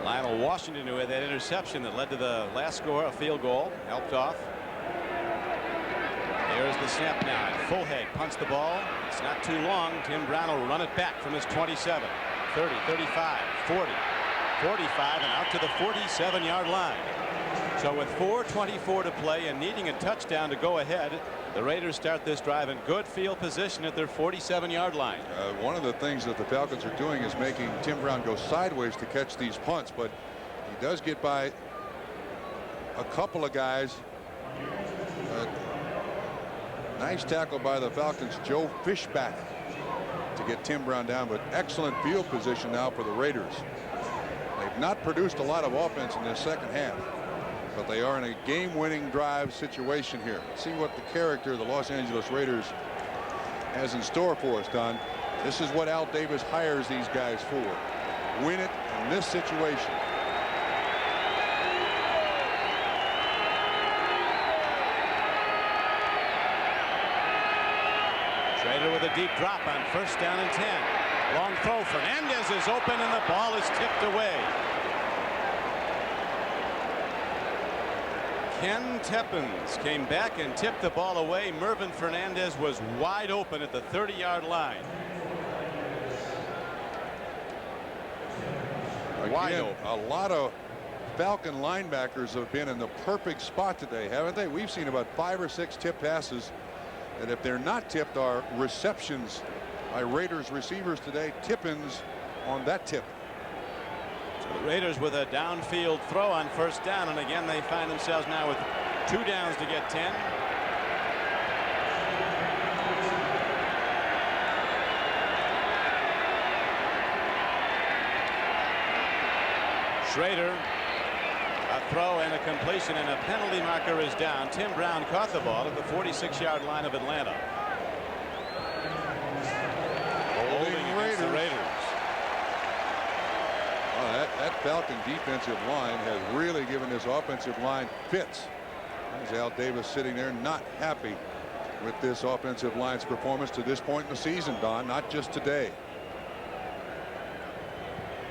Lionel Washington, who had that interception that led to the last score, a field goal, helped off. Here's the snap now. Full head punts the ball. It's not too long. Tim Brown will run it back from his 27, 30, 35, 40, 45, and out to the 47-yard line. So with 4:24 to play and needing a touchdown to go ahead, the Raiders start this drive in good field position at their 47-yard line. One of the things that the Falcons are doing is making Tim Brown go sideways to catch these punts, but he does get by a couple of guys. Nice tackle by the Falcons, Joe Fishback, to get Tim Brown down, but excellent field position now for the Raiders. They've not produced a lot of offense in this second half, but they are in a game-winning drive situation here. Let's see what the character of the Los Angeles Raiders has in store for us, Don. This is what Al Davis hires these guys for. Win it in this situation. Schrader with a deep drop on 1st down and 10. Long throw. Fernandez is open and the ball is tipped away. Ken Teppins came back and tipped the ball away. Mervin Fernandez was wide open at the 30-yard line. Wide open. A lot of Falcon linebackers have been in the perfect spot today, haven't they? We've seen about 5 or 6 tip passes that, if they're not tipped, are receptions by Raiders receivers today. Tippins on that tip. So the Raiders with a downfield throw on 1st down, and again they find themselves now with 2 downs to get 10. Schrader, a throw and a completion, and a penalty marker is down. Tim Brown caught the ball at the 46-yard line of Atlanta. Holding against the Raiders. That Falcon defensive line has really given this offensive line fits. There's Al Davis sitting there not happy with this offensive line's performance to this point in the season, Don, not just today.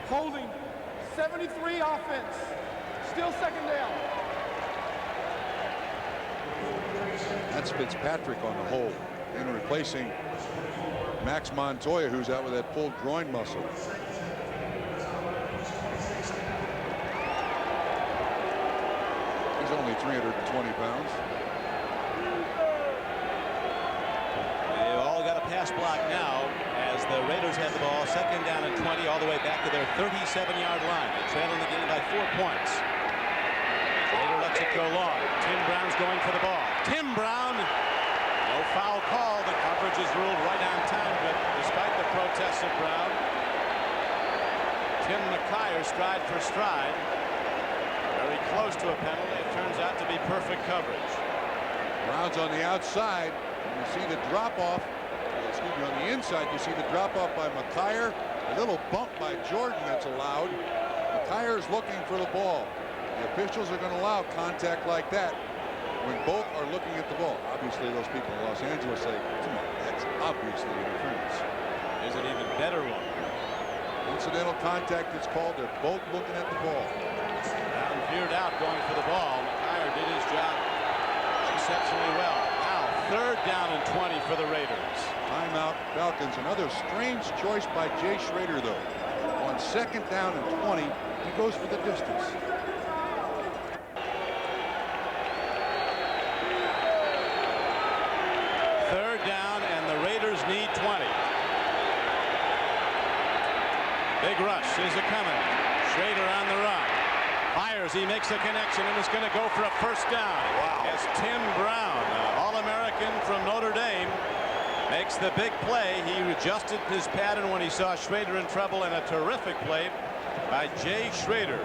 Holding 73 offense. Still 2nd down. That's Fitzpatrick on the hold, and replacing Max Montoya, who's out with that pulled groin muscle. He's only 320 pounds. They've all got a pass block now as the Raiders have the ball 2nd down and 20 all the way back to their 37-yard line. They trail in the game by 4 points. Schrader lets it go long. Tim Brown's going for the ball. Tim Brown, no foul call. The coverage is ruled right on time, but despite the protests of Brown, Tim McKyer stride for stride. Very close to a penalty. It turns out to be perfect coverage. Brown's on the outside. You see the drop off. Excuse me, on the inside you see the drop off by McKyer. A little bump by Jordan that's allowed. McKyer's looking for the ball. The officials are going to allow contact like that when both are looking at the ball. Obviously those people in Los Angeles say, come on, that's obviously interference. Is an even better one. Incidental contact is called. They're both looking at the ball. Brown veered out going for the ball. McKyer did his job exceptionally well. Now 3rd down and 20 for the Raiders. Timeout Falcons. Another strange choice by Jay Schrader, though. On 2nd down and 20, he goes for the distance. Third down, and the Raiders need 20. Big rush is a coming. Schrader on the run. Fires, he makes a connection and is going to go for a 1st down. Wow. As Tim Brown, All-American from Notre Dame, makes the big play. He adjusted his pattern when he saw Schrader in trouble, and a terrific play by Jay Schrader.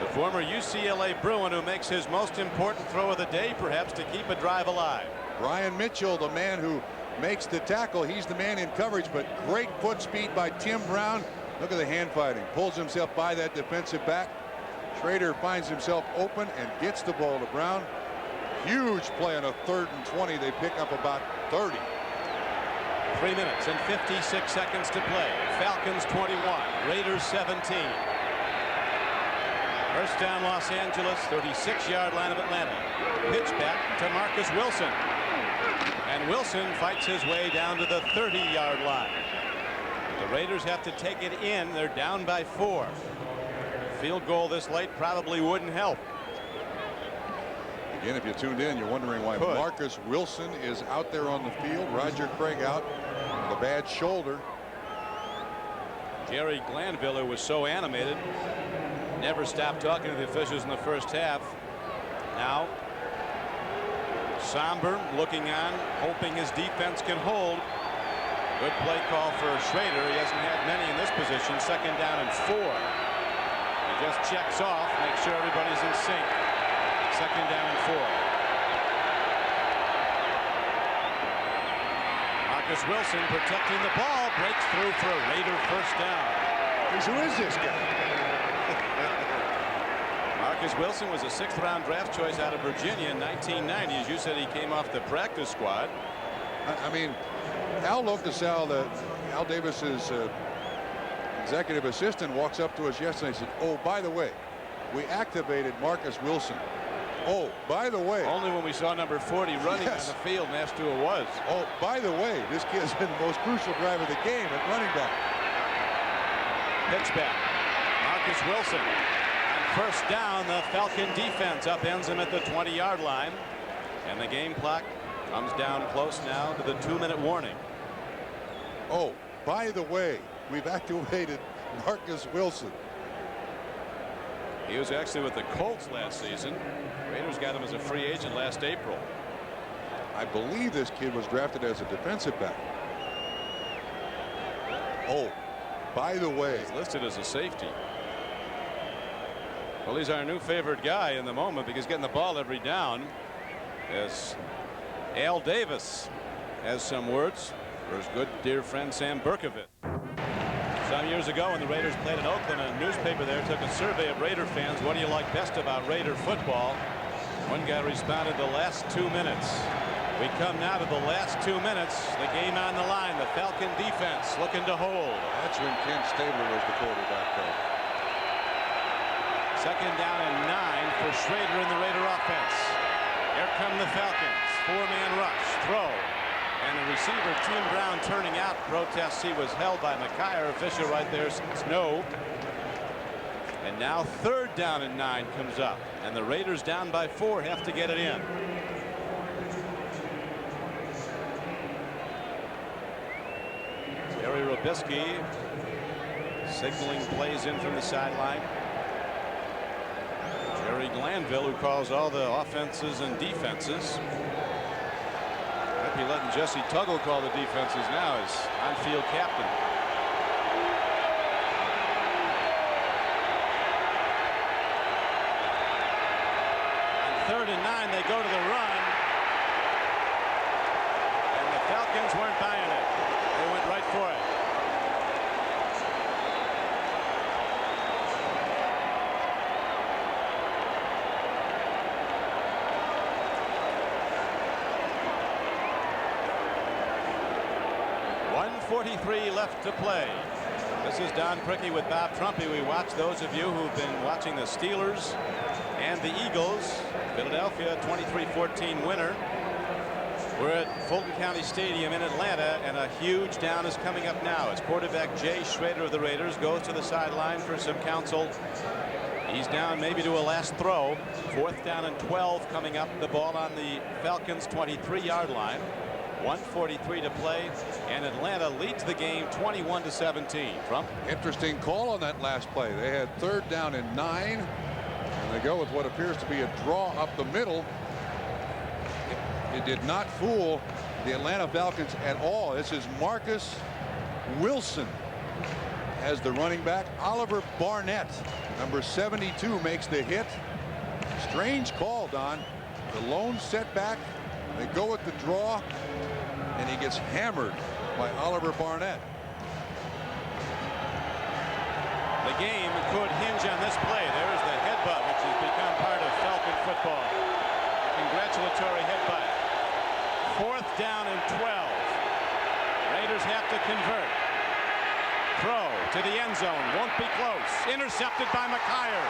The former UCLA Bruin who makes his most important throw of the day, perhaps, to keep a drive alive. Brian Mitchell, the man who makes the tackle. He's the man in coverage, but great foot speed by Tim Brown. Look at the hand fighting. Pulls himself by that defensive back. Schrader finds himself open and gets the ball to Brown. Huge play on a 3rd and 20. They pick up about 30. 3 minutes and 56 seconds to play. Falcons 21, Raiders 17. First down, Los Angeles, 36-yard line of Atlanta. Pitch back to Marcus Wilson. And Wilson fights his way down to the 30-yard line. The Raiders have to take it in. They're down by 4. Field goal this late probably wouldn't help. Again, if you tuned in, you're wondering why Marcus Wilson is out there on the field. Roger Craig out with a bad shoulder. Jerry Glanville, who was so animated, never stopped talking to the officials in the first half. Now somber, looking on, hoping his defense can hold. Good play call for Schrader. He hasn't had many in this position. 2nd down and 4. He just checks off, make sure everybody's in sync. 2nd down and 4. Marcus Wilson protecting the ball, breaks through for a Raider first down. Who is this guy? Marcus Wilson was a 6th-round draft choice out of Virginia in 1990. As you said, he came off the practice squad. I mean, Al Locasal, Al Davis's executive assistant, walks up to us yesterday and said, "Oh, by the way, we activated Marcus Wilson. Oh, by the way." Only when we saw number 40 running on the field and asked who it was. Oh, by the way, this kid's been the most crucial drive of the game at running back. Pitch back. Marcus Wilson. On 1st down, the Falcon defense upends him at the 20-yard line. And the game clock comes down close now to the 2-minute warning. Oh, by the way, we've activated Marcus Wilson. He was actually with the Colts last season. Raiders got him as a free agent last April. I believe this kid was drafted as a defensive back. Oh, by the way, he's listed as a safety. Well, he's our new favorite guy in the moment because getting the ball every down. As Al Davis has some words for his good dear friend Sam Berkovitz. Some years ago when the Raiders played in Oakland, a newspaper there took a survey of Raider fans. What do you like best about Raider football? One guy responded, the last 2 minutes. We come now to the last 2 minutes. The game on the line. The Falcon defense looking to hold. That's when Ken Stabler was the quarterback there. 2nd down and 9 for Schrader in the Raider offense. Here come the Falcons. 4-man rush. Throw. And the receiver, Tim Brown, turning out. Protests. He was held by McKyer. Official right there says no. And now 3rd down and 9 comes up. And the Raiders down by 4 have to get it in. Jerry Robisky signaling plays in from the sideline. Jerry Glanville, who calls all the offenses and defenses. Might be letting Jesse Tuggle call the defenses now as on-field captain. On 3rd and 9, they go to the run. And the Falcons weren't buying it. They went right for it. .43 left to play. This is Don Criqui with Bob Trumpy. We watch those of you who've been watching the Steelers and the Eagles. Philadelphia 23-14 winner. We're at Fulton County Stadium in Atlanta, and a huge down is coming up now as quarterback Jay Schrader of the Raiders goes to the sideline for some counsel. He's down maybe to a last throw. 4th down and 12 coming up. The ball on the Falcons 23-yard line. 1:43 to play, and Atlanta leads the game 21-17. Trump. Interesting call on that last play. They had 3rd down and 9, and they go with what appears to be a draw up the middle. It did not fool the Atlanta Falcons at all. This is Marcus Wilson as the running back. Oliver Barnett, number 72, makes the hit. Strange call, Don. The lone setback. They go with the draw, and he gets hammered by Oliver Barnett. The game could hinge on this play. There's the headbutt, which has become part of Falcon football. Congratulatory headbutt. 4th down and 12. Raiders have to convert. Throw to the end zone. Won't be close. Intercepted by McKyer.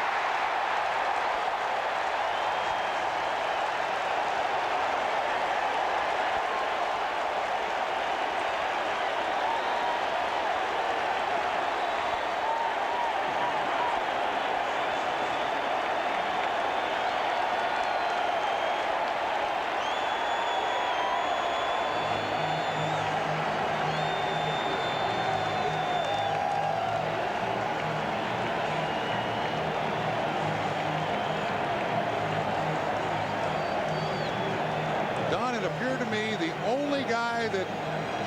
Don, it appeared to me the only guy that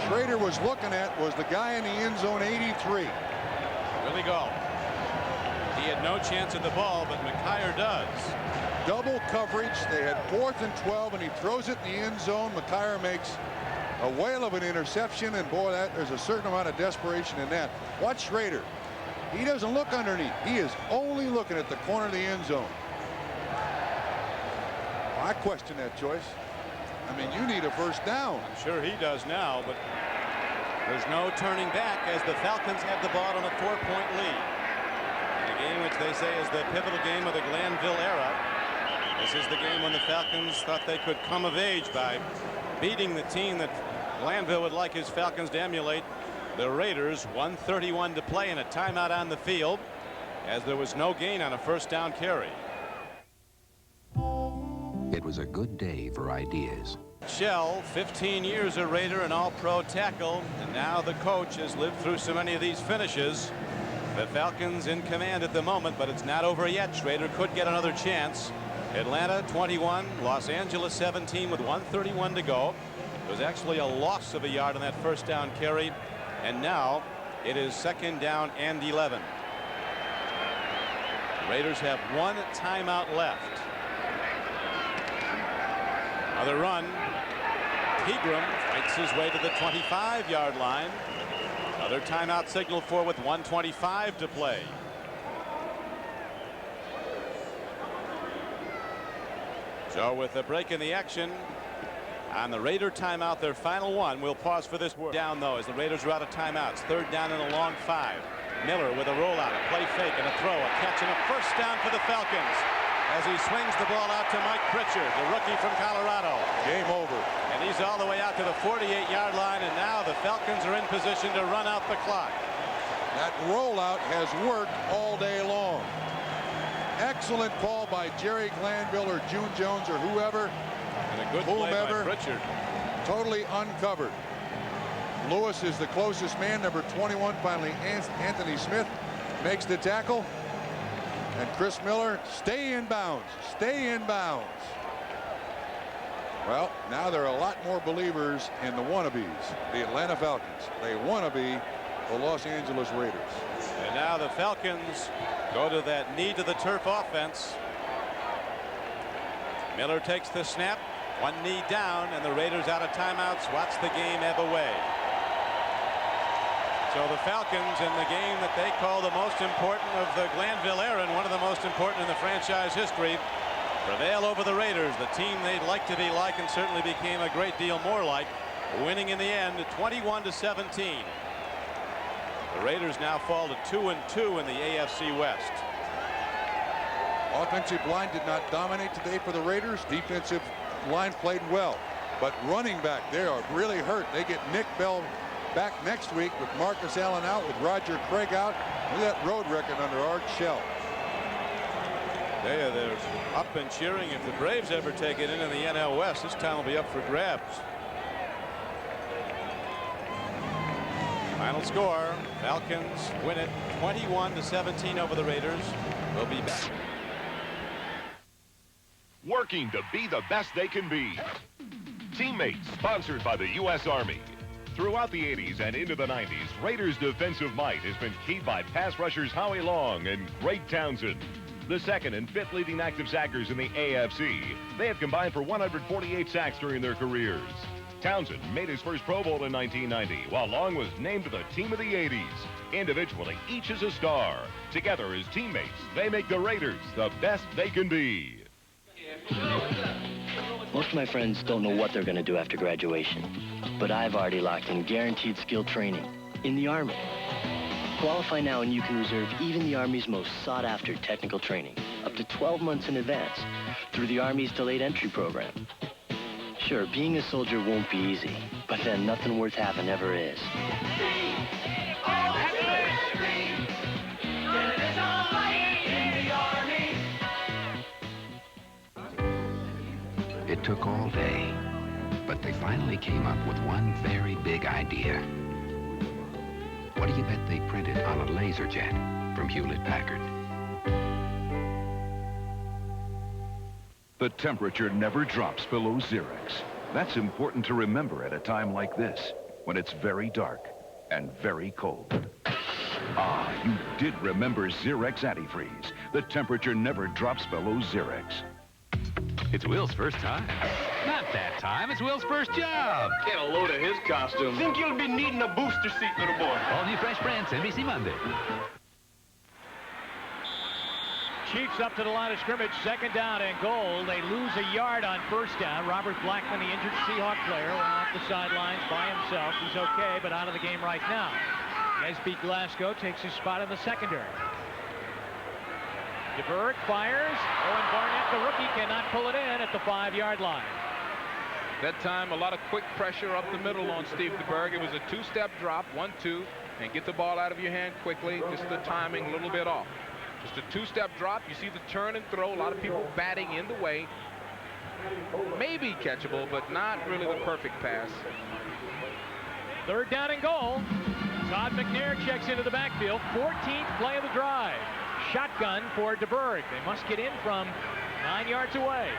Schrader was looking at was the guy in the end zone, 83. Willie Gall. He had no chance at the ball, but McKyer does. Double coverage. They had 4th and 12, and he throws it in the end zone. McKyer makes a whale of an interception, and boy, there's a certain amount of desperation in that. Watch Schrader. He doesn't look underneath. He is only looking at the corner of the end zone. I question that choice. I mean, you need a first down. I'm sure he does now, but there's no turning back as the Falcons have the ball on a 4-point lead. In a game which they say is the pivotal game of the Glanville era. This is the game when the Falcons thought they could come of age by beating the team that Glanville would like his Falcons to emulate. The Raiders, 1:31 to play and a timeout on the field as there was no gain on a first down carry. It was a good day for ideas. Shell, 15 years a Raider and all-pro tackle, and now the coach has lived through so many of these finishes. The Falcons in command at the moment, but it's not over yet. Schrader could get another chance. Atlanta 21, Los Angeles 17 with 1:31 to go. It was actually a loss of a yard on that first down carry, and now it is 2nd down and 11. The Raiders have 1 timeout left. Another run. Pegram fights his way to the 25-yard line. Another timeout signal for with 1:25 to play. So with a break in the action on the Raider timeout, their final one. We'll pause for this down though as the Raiders are out of timeouts. 3rd down and a long 5. Miller with a rollout, a play fake, and a throw, a catch, and a first down for the Falcons as he swings the ball out to Mike Pritchard, the rookie from Colorado. Game over. And he's all the way out to the 48-yard line, and now the Falcons are in position to run out the clock. That rollout has worked all day long. Excellent call by Jerry Glanville or June Jones or whoever. And a good play by Pritchard. Totally uncovered. Lewis is the closest man, number 21. Finally, Anthony Smith makes the tackle. And Chris Miller, stay in bounds. Stay in bounds. Well, now there are a lot more believers in the wannabes, the Atlanta Falcons. They want to be the Los Angeles Raiders. And now the Falcons go to that knee to the turf offense. Miller takes the snap, 1 knee down, and the Raiders out of timeouts. Watch the game ebb away. So the Falcons in the game that they call the most important of the Glanville era and one of the most important in the franchise history prevail over the Raiders, the team they'd like to be like and certainly became a great deal more like, winning in the end 21-17. The Raiders now fall to 2-2 in the AFC West. Offensive line did not dominate today for the Raiders. Defensive line played well, but running back, they are really hurt. They get Nick Bell back next week with Marcus Allen out, with Roger Craig out. Look at that road record under Art Shell. They're up and cheering. If the Braves ever take it in the NL West, this time will be up for grabs. Final score, Falcons win it 21-17 over the Raiders. We'll be back. Working to be the best they can be. Teammates, sponsored by the U.S. Army. Throughout the 80s and into the 90s, Raiders' defensive might has been keyed by pass rushers Howie Long and Greg Townsend. The second and fifth leading active sackers in the AFC. They have combined for 148 sacks during their careers. Townsend made his first Pro Bowl in 1990, while Long was named to the team of the 80s. Individually, each is a star. Together as teammates, they make the Raiders the best they can be. Most of my friends don't know what they're going to do after graduation, but I've already locked in guaranteed skill training in the Army. Qualify now and you can reserve even the Army's most sought-after technical training up to 12 months in advance through the Army's delayed entry program. Sure, being a soldier won't be easy, but then nothing worth having ever is. It took all day, but they finally came up with one very big idea. What do you bet they printed on a laser jet from Hewlett-Packard? The temperature never drops below Xerex. That's important to remember at a time like this, when it's very dark and very cold. Ah, you did remember Xerex Antifreeze. The temperature never drops below Xerex. It's Will's first time. Not that time. It's Will's first job. Get a load of his costume. Think you'll be needing a booster seat, little boy. All new Fresh Prince, NBC Monday. Chiefs up to the line of scrimmage, second down and goal. They lose a yard on first down. Robert Blackman, the injured Seahawk player, went off the sidelines by himself. He's okay, but out of the game right now. Esby Glasgow takes his spot in the secondary. DeBerg fires. Owen Barnett, the rookie, cannot pull it in at the 5-yard line. That time, a lot of quick pressure up the middle on Steve DeBerg. It was a two-step drop, 1-2, and get the ball out of your hand quickly. Just the timing a little bit off. Just a two-step drop. You see the turn and throw. A lot of people batting in the way. Maybe catchable, but not really the perfect pass. Third down and goal. Todd McNair checks into the backfield. 14th play of the drive. Shotgun for DeBerg. They must get in from 9 yards away.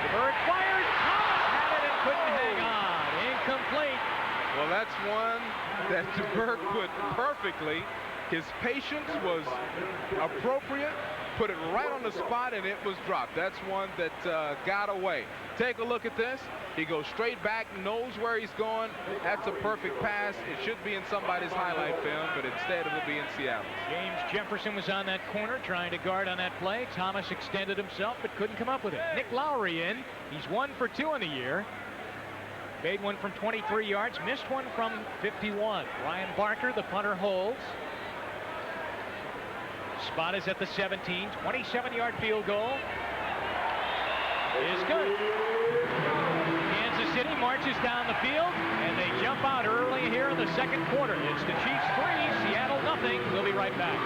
DeBerg fires. Thomas had it and couldn't hang on. Incomplete. Well, that's one that DeBerg put perfectly. His patience was appropriate. Put it right on the spot, and it was dropped. That's one that got away. Take a look at this. He goes straight back, knows where he's going. That's a perfect pass. It should be in somebody's highlight film, but instead it will be in Seattle. James Jefferson was on that corner trying to guard on that play. Thomas extended himself, but couldn't come up with it. Nick Lowry in. He's 1 for 2 in the year. Made one from 23 yards, missed one from 51. Ryan Barker, the punter, holds. Spot is at the 17. 27-yard field goal is good. Kansas City marches down the field, and they jump out early here in the second quarter. It's the Chiefs 3, Seattle nothing. We'll be right back.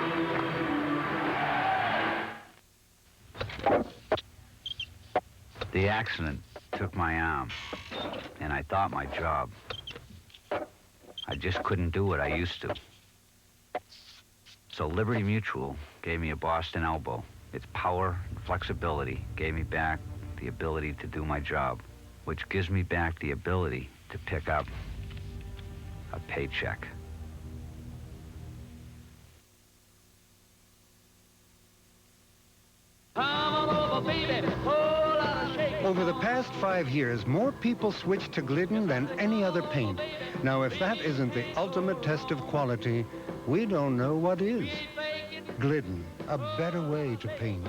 The accident took my arm, and I thought my job. I just couldn't do what I used to. So Liberty Mutual gave me a Boston elbow. Its power and flexibility gave me back the ability to do my job, which gives me back the ability to pick up a paycheck. Over the past 5 years, more people switched to Glidden than any other paint. Now, if that isn't the ultimate test of quality, we don't know what is. Glidden, a better way to paint.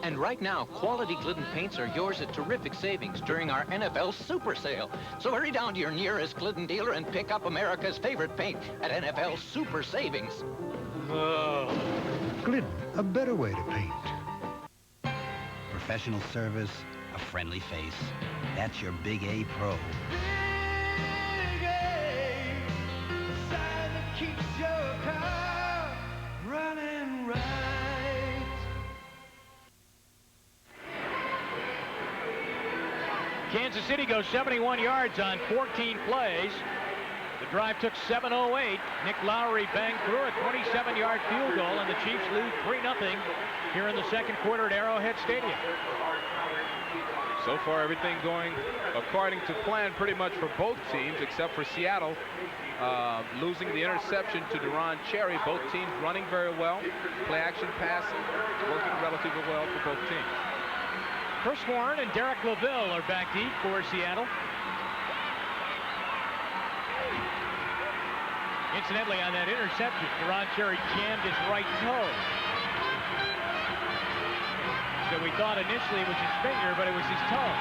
And right now, quality Glidden paints are yours at terrific savings during our NFL Super Sale. So hurry down to your nearest Glidden dealer and pick up America's favorite paint at NFL Super Savings. Glidden, a better way to paint. Professional service, a friendly face. That's your Big A Pro. Big A, the sign that keeps your car running right. Kansas City goes 71 yards on 14 plays. The drive took 7:08. Nick Lowry banged through a 27-yard field goal, and the Chiefs lead 3-0 here in the second quarter at Arrowhead Stadium. So far, everything going according to plan pretty much for both teams, except for Seattle losing the interception to Deron Cherry. Both teams running very well. Play-action passing working relatively well for both teams. Chris Warren and Derek LaVille are back deep for Seattle. Incidentally, on that interception, Deron Cherry jammed his right toe. So we thought initially it was his finger, but it was his toe.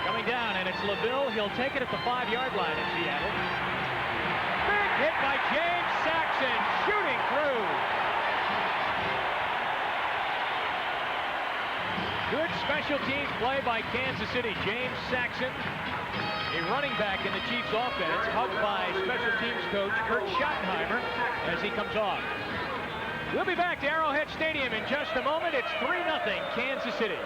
Coming down, and it's LaVille. He'll take it at the 5-yard line in Seattle. Big hit by James Saxon, shooting through. Good special teams play by Kansas City. James Saxon, a running back in the Chiefs offense, hugged by special teams coach Kurt Schottenheimer as he comes off. We'll be back to Arrowhead Stadium in just a moment. It's 3-0 Kansas City.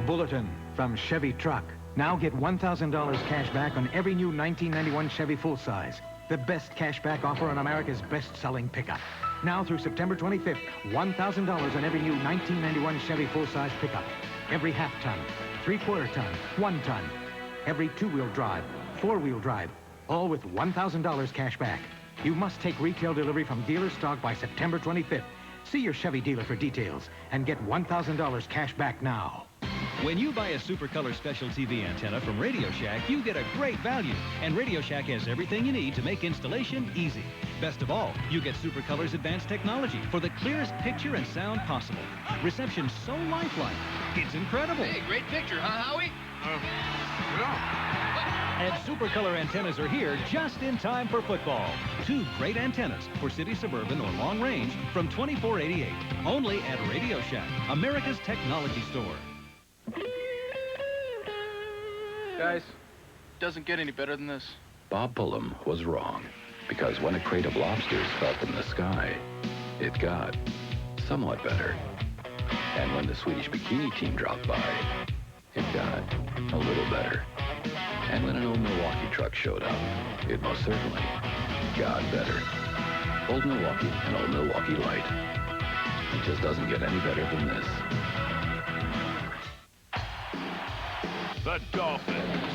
Bulletin from Chevy Truck. Now get $1,000 cash back on every new 1991 Chevy full-size. The best cash back offer on America's best-selling pickup. Now through September 25th, $1,000 on every new 1991 Chevy full-size pickup. Every half-ton, three-quarter ton, 1 ton. Every 2-wheel drive, 4-wheel drive, all with $1,000 cash back. You must take retail delivery from dealer stock by September 25th. See your Chevy dealer for details and get $1,000 cash back now. When you buy a Super Color Special TV antenna from Radio Shack, you get a great value. And Radio Shack has everything you need to make installation easy. Best of all, you get Super Color's advanced technology for the clearest picture and sound possible. Reception's so lifelike. It's incredible. Hey, great picture, huh, Howie? And Super Color antennas are here just in time for football. 2 great antennas for city, suburban, or long range from $24.88. Only at Radio Shack, America's technology store. Guys, doesn't get any better than this. Bob Pullum was wrong, because when a crate of lobsters fell from the sky, it got somewhat better. And when the Swedish bikini team dropped by, it got a little better. And when an old Milwaukee truck showed up, it most certainly got better. Old Milwaukee and Old Milwaukee Light. It just doesn't get any better than this. The Dolphins.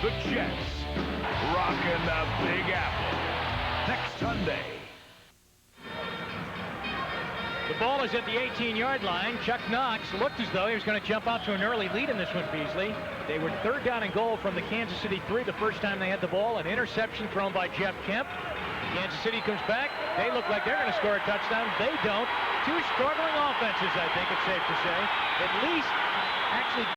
The Jets. Rocking the Big Apple. Next Sunday. The ball is at the 18-yard line. Chuck Knox looked as though he was going to jump out to an early lead in this one, Beasley. They were 3rd down and goal from the Kansas City 3 the first time they had the ball. An interception thrown by Jeff Kemp. Kansas City comes back. They look like they're going to score a touchdown. They don't. 2 struggling offenses, I think it's safe to say. At least actually